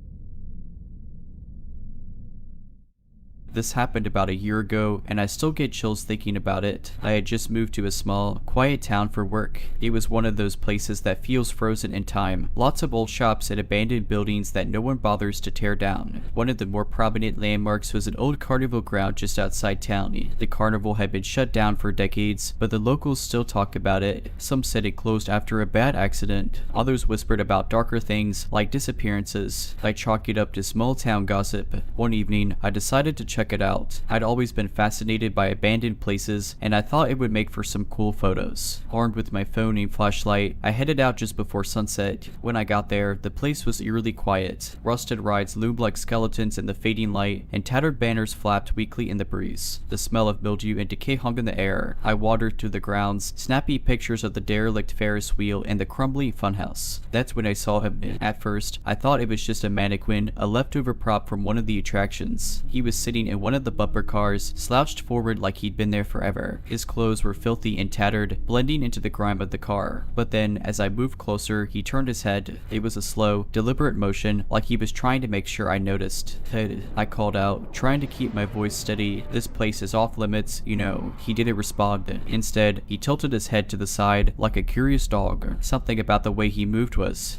This happened about a year ago, and I still get chills thinking about it. I had just moved to a small, quiet town for work. It was one of those places that feels frozen in time. Lots of old shops and abandoned buildings that no one bothers to tear down. One of the more prominent landmarks was an old carnival ground just outside town. The carnival had been shut down for decades, but the locals still talk about it. Some said it closed after a bad accident. Others whispered about darker things, like disappearances. I chalk it up to small town gossip. One evening, I decided to check it out. I'd always been fascinated by abandoned places, and I thought it would make for some cool photos. Armed with my phone and flashlight, I headed out just before sunset. When I got there, the place was eerily quiet. Rusted rides loomed like skeletons in the fading light, and tattered banners flapped weakly in the breeze. The smell of mildew and decay hung in the air. I wandered through the grounds, snappy pictures of the derelict Ferris wheel and the crumbling funhouse. That's when I saw him. At first, I thought it was just a mannequin, a leftover prop from one of the attractions. He was sitting in one of the bumper cars, slouched forward like he'd been there forever. His clothes were filthy and tattered, blending into the grime of the car. But then, as I moved closer, he turned his head. It was a slow, deliberate motion, like he was trying to make sure I noticed. "Ted," I called out, trying to keep my voice steady. "This place is off limits, you know." He didn't respond. Instead, he tilted his head to the side, like a curious dog. Something about the way he moved was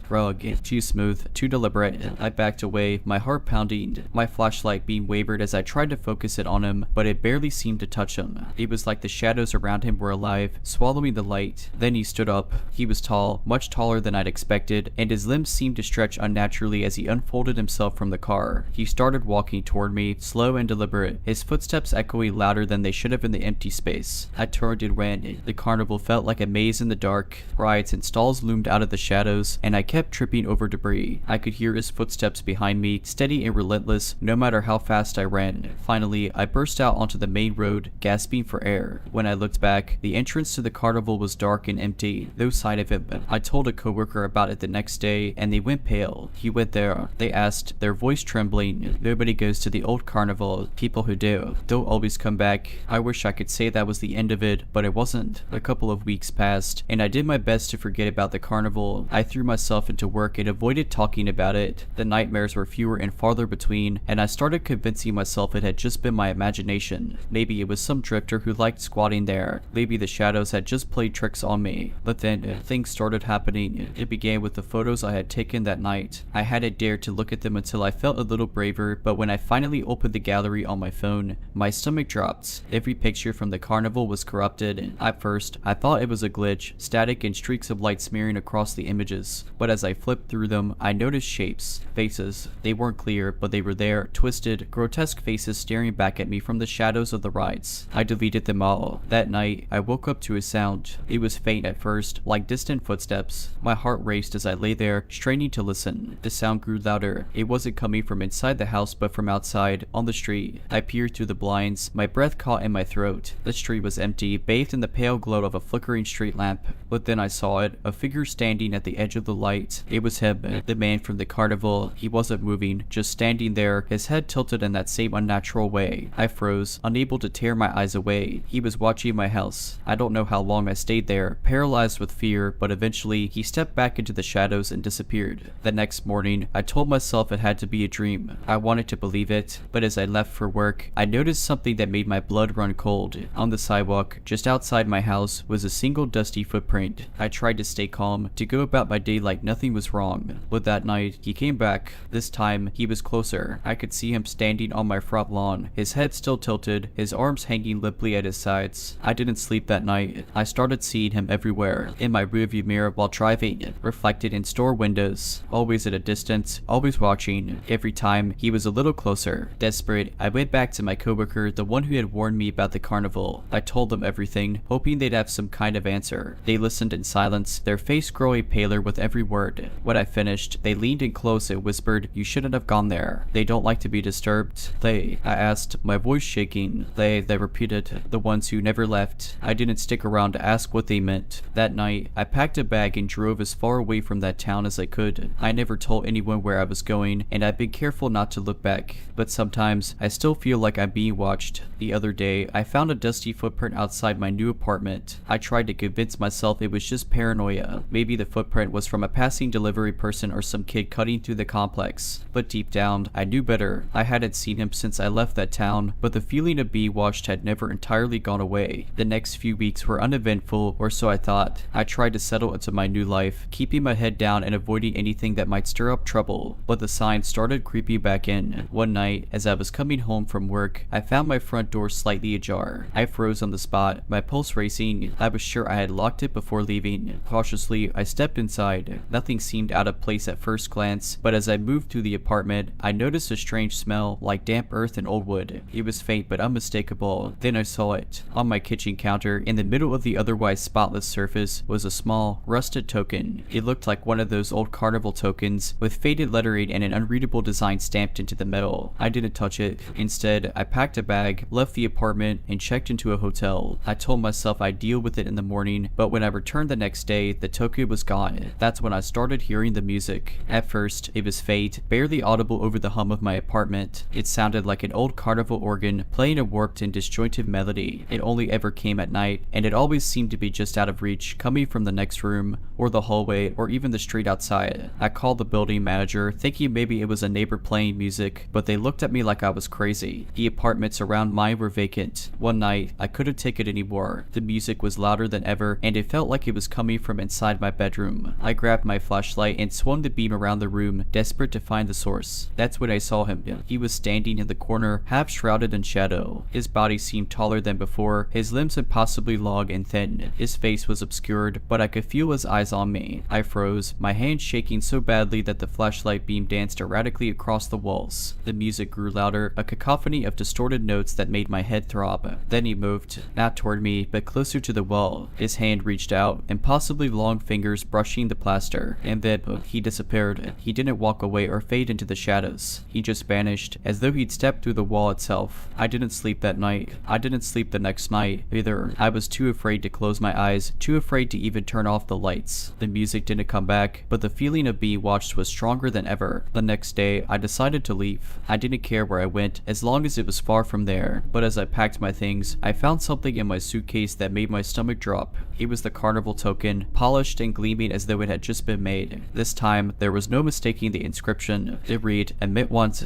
too smooth, too deliberate. I backed away, my heart pounding. My flashlight beam wavered as I tried to focus it on him, but it barely seemed to touch him. It was like the shadows around him were alive, swallowing the light. Then he stood up. He was tall, much taller than I'd expected, and his limbs seemed to stretch unnaturally as he unfolded himself from the car. He started walking toward me, slow and deliberate, his footsteps echoing louder than they should have in the empty space. I turned and ran. The carnival felt like a maze in the dark. Rides and stalls loomed out of the shadows, and I kept tripping over debris. I could hear his footsteps behind me, steady and relentless, no matter how fast I ran. Finally, I burst out onto the main road, gasping for air. When I looked back, the entrance to the carnival was dark and empty, no sign of him. I told a coworker about it the next day, and they went pale. "You went there?" they asked, their voice trembling. "Nobody goes to the old carnival. People who do don't always come back." I wish I could say that was the end of it, but it wasn't. A couple of weeks passed, and I did my best to forget about the carnival. I threw myself into work and avoided talking about it. The nightmares were fewer and farther between, and I started convincing myself it had just been my imagination. Maybe it was some drifter who liked squatting there. Maybe the shadows had just played tricks on me. But then, things started happening. It began with the photos I had taken that night. I hadn't dared to look at them until I felt a little braver, but when I finally opened the gallery on my phone, my stomach dropped. Every picture from the carnival was corrupted. At first, I thought it was a glitch, static and streaks of light smearing across the images. But as I flipped through them, I noticed shapes, faces. They weren't clear, but they were there, twisted, grotesque faces faces staring back at me from the shadows of the rides. I deleted them all. That night, I woke up to a sound. It was faint at first, like distant footsteps. My heart raced as I lay there, straining to listen. The sound grew louder. It wasn't coming from inside the house, but from outside, on the street. I peered through the blinds, my breath caught in my throat. The street was empty, bathed in the pale glow of a flickering street lamp. But then I saw it, a figure standing at the edge of the light. It was him, the man from the carnival. He wasn't moving, just standing there, his head tilted in that same unnatural way. I froze, unable to tear my eyes away. He was watching my house. I don't know how long I stayed there, paralyzed with fear, but eventually he stepped back into the shadows and disappeared. The next morning, I told myself it had to be a dream. I wanted to believe it, but as I left for work, I noticed something that made my blood run cold. On the sidewalk, just outside my house, was a single dusty footprint. I tried to stay calm, to go about my day like nothing was wrong. But that night, he came back. This time, he was closer. I could see him standing on my front lawn, his head still tilted, his arms hanging limply at his sides. I didn't sleep that night. I started seeing him everywhere, in my rearview mirror while driving, reflected in store windows, always at a distance, always watching. Every time, he was a little closer. Desperate, I went back to my coworker, the one who had warned me about the carnival. I told them everything, hoping they'd have some kind of answer. They listened in silence, their face growing paler with every word. When I finished, they leaned in close and whispered, "You shouldn't have gone there. They don't like to be disturbed." They, I asked, my voice shaking. They repeated, "The ones who never left." I didn't stick around to ask what they meant. That night, I packed a bag and drove as far away from that town as I could. I never told anyone where I was going, and I've been careful not to look back. But sometimes, I still feel like I'm being watched. The other day, I found a dusty footprint outside my new apartment. I tried to convince myself it was just paranoia. Maybe the footprint was from a passing delivery person or some kid cutting through the complex. But deep down, I knew better. I hadn't seen him since I left that town, but the feeling of being watched had never entirely gone away. The next few weeks were uneventful, or so I thought. I tried to settle into my new life, keeping my head down and avoiding anything that might stir up trouble. But the signs started creeping back in. One night, as I was coming home from work, I found my front door slightly ajar. I froze on the spot, my pulse racing. I was sure I had locked it before leaving. Cautiously, I stepped inside. Nothing seemed out of place at first glance, but as I moved through the apartment, I noticed a strange smell, like damp earth and old wood. It was faint but unmistakable. Then I saw it. On my kitchen counter, in the middle of the otherwise spotless surface, was a small, rusted token. It looked like one of those old carnival tokens, with faded lettering and an unreadable design stamped into the metal. I didn't touch it. Instead, I packed a bag, left the apartment, and checked into a hotel. I told myself I'd deal with it in the morning, but when I returned the next day, the token was gone. That's when I started hearing the music. At first, it was faint, barely audible over the hum of my apartment. It sounded like an old carnival organ, playing a warped and disjointed melody. It only ever came at night, and it always seemed to be just out of reach, coming from the next room, or the hallway, or even the street outside. I called the building manager, thinking maybe it was a neighbor playing music, but they looked at me like I was crazy. The apartments around mine were vacant. One night, I couldn't take it anymore. The music was louder than ever, and it felt like it was coming from inside my bedroom. I grabbed my flashlight and swung the beam around the room, desperate to find the source. That's when I saw him. He was standing in the corner, half shrouded in shadow. His body seemed taller than before, his limbs impossibly long and thin. His face was obscured, but I could feel his eyes on me. I froze, my hands shaking so badly that the flashlight beam danced erratically across the walls. The music grew louder, a cacophony of distorted notes that made my head throb. Then he moved, not toward me, but closer to the wall. His hand reached out, impossibly long fingers brushing the plaster, and then he disappeared. He didn't walk away or fade into the shadows. He just vanished, as though he'd stepped through the wall itself. I didn't sleep that night. I didn't sleep the next night, either. I was too afraid to close my eyes, too afraid to even turn off the lights. The music didn't come back, but the feeling of being watched was stronger than ever. The next day, I decided to leave. I didn't care where I went, as long as it was far from there. But as I packed my things, I found something in my suitcase that made my stomach drop. It was the carnival token, polished and gleaming as though it had just been made. This time, there was no mistaking the inscription. It read, "Admit once,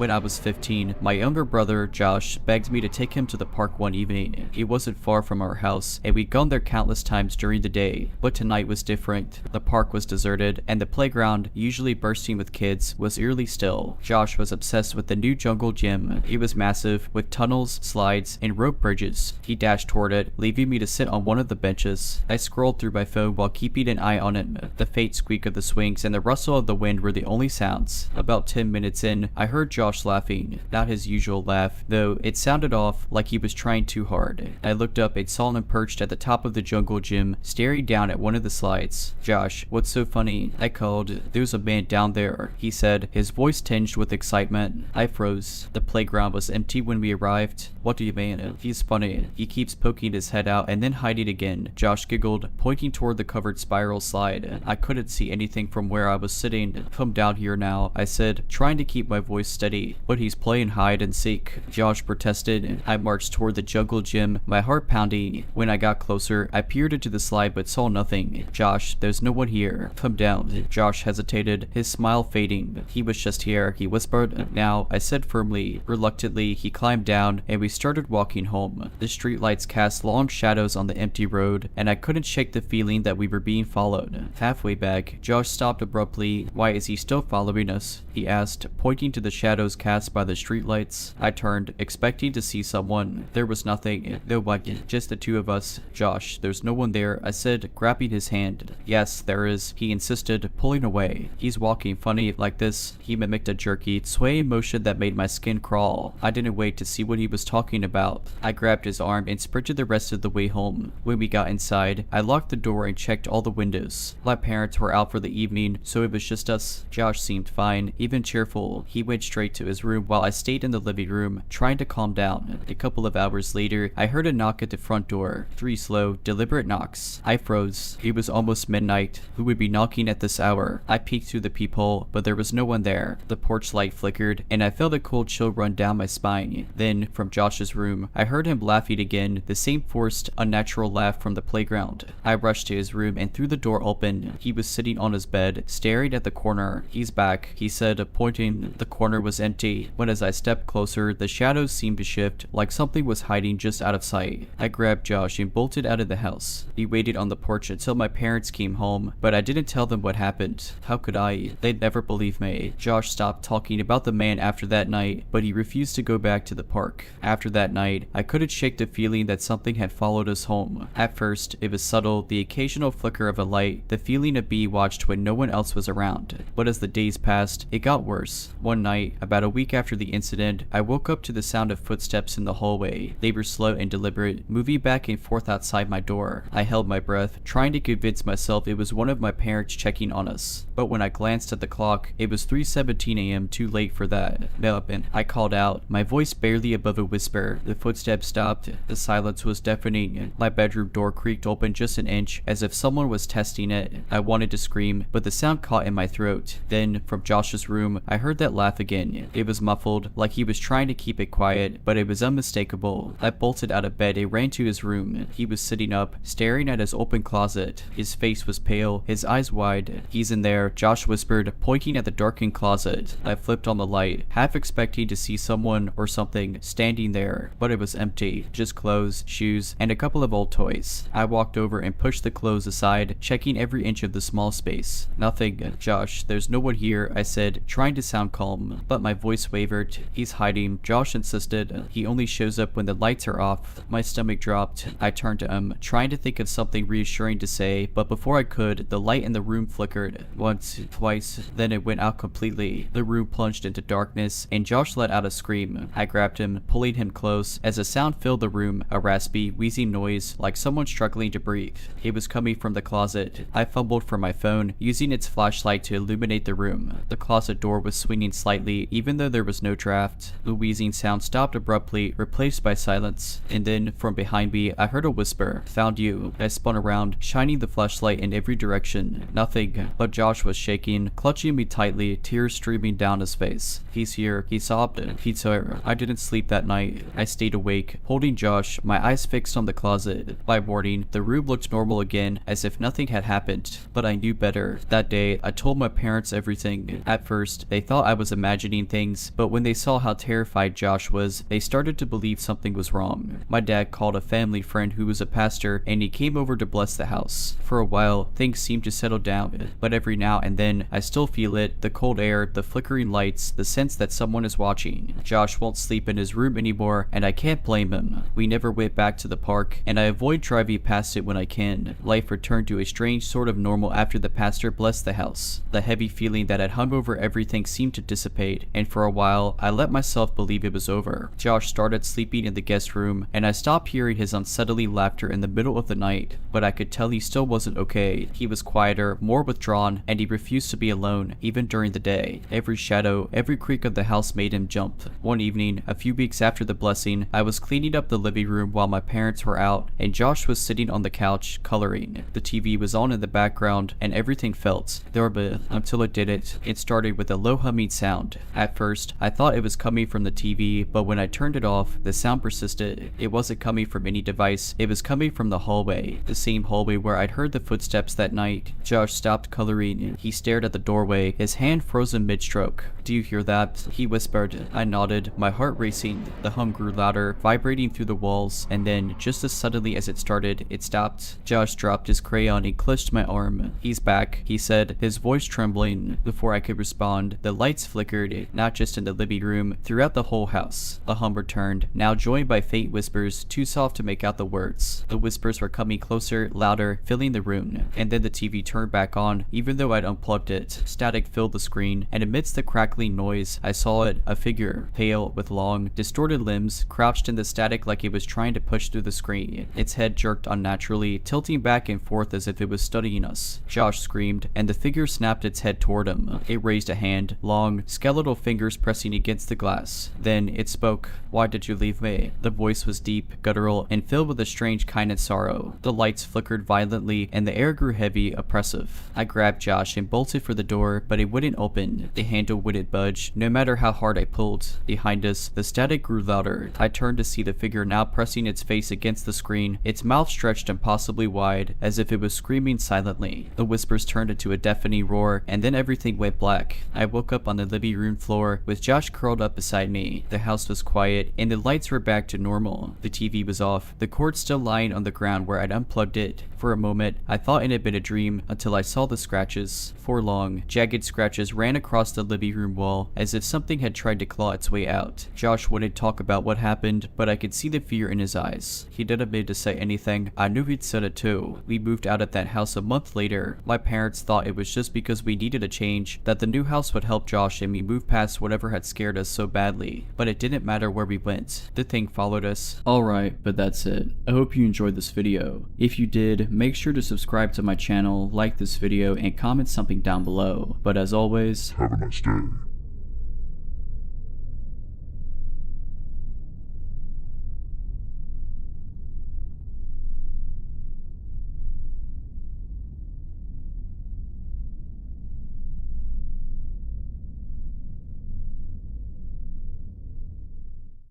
When I was 15, my younger brother, Josh, begged me to take him to the park one evening. It wasn't far from our house, and we'd gone there countless times during the day, but tonight was different. The park was deserted, and the playground, usually bursting with kids, was eerily still. Josh was obsessed with the new jungle gym. It was massive, with tunnels, slides, and rope bridges. He dashed toward it, leaving me to sit on one of the benches. I scrolled through my phone while keeping an eye on him. The faint squeak of the swings and the rustle of the wind were the only sounds. About 10 minutes in, I heard Josh laughing. Not his usual laugh, though it sounded off like he was trying too hard. I looked up and saw him perched at the top of the jungle gym, staring down at one of the slides. "Josh, what's so funny?" I called. "There's a man down there," he said, his voice tinged with excitement. I froze. The playground was empty when we arrived. "What do you mean?" "He's funny. He keeps poking his head out and then hiding again," Josh giggled, pointing toward the covered spiral slide. I couldn't see anything from where I was sitting. "Come down here now," I said, trying to keep my voice steady. "But he's playing hide and seek," Josh protested. I marched toward the jungle gym, my heart pounding. When I got closer, I peered into the slide but saw nothing. "Josh, there's no one here. Come down." Josh hesitated, his smile fading. "He was just here," he whispered. "Now," I said firmly. Reluctantly, he climbed down, and we started walking home. The streetlights cast long shadows on the empty road, and I couldn't shake the feeling that we were being followed. Halfway back, Josh stopped abruptly. "Why is he still following us?" he asked, pointing to the shadows cast by the streetlights. I turned, expecting to see someone. There was nothing. No one. Just the two of us. "Josh, there's no one there," I said, grabbing his hand. "Yes, there is," he insisted, pulling away. "He's walking funny like this." He mimicked a jerky, swaying motion that made my skin crawl. I didn't wait to see what he was talking about. I grabbed his arm and sprinted the rest of the way home. When we got inside, I locked the door and checked all the windows. My parents were out for the evening, so it was just us. Josh seemed fine, even cheerful. He went straight to his room while I stayed in the living room, trying to calm down. A couple of hours later, I heard a knock at the front door. 3 slow, deliberate knocks. I froze. It was almost midnight. Who would be knocking at this hour? I peeked through the peephole, but there was no one there. The porch light flickered, and I felt a cold chill run down my spine. Then, from Josh's room, I heard him laughing again, the same forced, unnatural laugh from the playground. I rushed to his room and threw the door open. He was sitting on his bed, staring at the corner. "He's back," he said, pointing. The corner was empty, but as I stepped closer, the shadows seemed to shift, like something was hiding just out of sight. I grabbed Josh and bolted out of the house. He waited on the porch until my parents came home, but I didn't tell them what happened. How could I? They'd never believe me. Josh stopped talking about the man after that night, but he refused to go back to the park. After that night, I couldn't shake the feeling that something had followed us home. At first, it was subtle, the occasional flicker of a light, the feeling of being watched when no one else was around. But as the days passed, it got worse. One night, about a week after the incident, I woke up to the sound of footsteps in the hallway. They were slow and deliberate, moving back and forth outside my door. I held my breath, trying to convince myself it was one of my parents checking on us. But when I glanced at the clock, it was 3:17 a.m. too late for that. "Nope," I called out, my voice barely above a whisper. The footsteps stopped. The silence was deafening. My bedroom door creaked open just an inch, as if someone was testing it. I wanted to scream, but the sound caught in my throat. Then, from Josh's room, I heard that laugh again. It was muffled, like he was trying to keep it quiet, but it was unmistakable. I bolted out of bed and ran to his room. He was sitting up, staring at his open closet. His face was pale, his eyes wide. "He's in there," Josh whispered, pointing at the darkened closet. I flipped on the light, half expecting to see someone or something standing there, but it was empty. Just clothes, shoes, and a couple of old toys. I walked over and pushed the clothes aside, checking every inch of the small space. "Nothing." "Josh, there's no one here," I said, trying to sound calm, but my voice wavered. "He's hiding," Josh insisted. "He only shows up when the lights are off." My stomach dropped. I turned to him, trying to think of something reassuring to say, but before I could, the light in the room flickered. Once, twice, then it went out completely. The room plunged into darkness, and Josh let out a scream. I grabbed him, pulling him close, as a sound filled the room, a raspy, wheezing noise, like someone struggling to breathe. It was coming from the closet. I fumbled for my phone, using its flashlight to illuminate the room. The closet door was swinging slightly, even though there was no draft. The wheezing sound stopped abruptly, replaced by silence. And then, from behind me, I heard a whisper. "Found you." I spun around, shining the flashlight in every direction. Nothing, but Josh was shaking, clutching me tightly, tears streaming down his face. "He's here," he sobbed. "He's here." I didn't sleep that night. I stayed awake, holding Josh, my eyes fixed on the closet. By morning, the room looked normal again, as if nothing had happened. But I knew better. That day, I told my parents everything. At first, they thought I was imagining things, but when they saw how terrified Josh was, they started to believe something was wrong. My dad called a family friend who was a pastor, and he came over to bless the house. For a while, things seemed to settle down, but every now and then, I still feel it, the cold air, the flickering lights, the sense that someone is watching. Josh won't sleep in his room anymore, and I can't blame him. We never went back to the park, and I avoid driving past it when I can. Life returned to a strange sort of normal after the pastor blessed the house. The heavy feeling that had hung over everything seemed to dissipate, and for a while, I let myself believe it was over. Josh started sleeping in the guest room, and I stopped hearing his unsettling laughter in the middle of the night, but I could tell he still wasn't okay. He was quieter, more withdrawn, and he refused to be alone, even during the day. Every shadow, every creak of the house made him jump. One evening, a few weeks after the blessing, I was cleaning up the living room while my parents were out, and Josh was sitting on the couch, coloring. The TV was on in the background, and everything felt there, until it didn't. It started with a low humming sound. At first, I thought it was coming from the TV, but when I turned it off, the sound persisted. It wasn't coming from any device, it was coming from the hallway, the same hallway where I'd heard the footsteps that night. Josh stopped coloring. He stared at the doorway, his hand frozen mid-stroke. "Do you hear that?" he whispered. I nodded, my heart racing. The hum grew louder, vibrating through the walls, and then, just as suddenly as it started, it stopped. Josh dropped his crayon and clutched my arm. "He's back," he said, his voice trembling. Before I could respond, the lights flickered, not just in the living room, throughout the whole house. The hum returned, now joined by faint whispers, too soft to make out the words. The whispers were coming closer, louder, filling the room. And then the TV turned back on, even though I'd unplugged it. Static filled the screen, and amidst the crackling noise, I saw it, a figure, pale, with long, distorted limbs, crouched in the static like it was trying to push through the screen. Its head jerked unnaturally, tilting back and forth as if it was studying us. Josh screamed, and the figure snapped its head toward him. It raised a hand, long, skeletal fingers pressing against the glass. Then it spoke. "Why did you leave me?" The voice was deep, guttural, and filled with a strange kind of sorrow. The lights flickered violently, and the air grew heavy, oppressive. I grabbed Josh and bolted for the door, but it wouldn't open. The handle wouldn't budge, no matter how hard I pulled. Behind us, the static grew louder. I turned to see the figure now pressing its face against the screen, its mouth stretched impossibly wide, as if it was screaming silently. The whispers turned into a deafening roar, and then everything went black. I woke up on the living room floor, with Josh curled up beside me. The house was quiet, and the lights were back to normal. The TV was off, the cord still lying on the ground where I'd unplugged it. For a moment, I thought it had been a dream, until I saw the scratches. 4 long, jagged scratches ran across the living room wall, as if something had tried to claw its way out. Josh wouldn't talk about what happened, but I could see the fear in his eyes. He didn't need to say anything. I knew he'd said it too. We moved out of that house a month later. My parents thought it was just because we needed a change, that the new house would help Josh and me move past whatever had scared us so badly. But it didn't matter where we went. The thing followed us. Alright, but that's it. I hope you enjoyed this video. If you did, make sure to subscribe to my channel, like this video, and comment something down below. But as always, Have a nice day.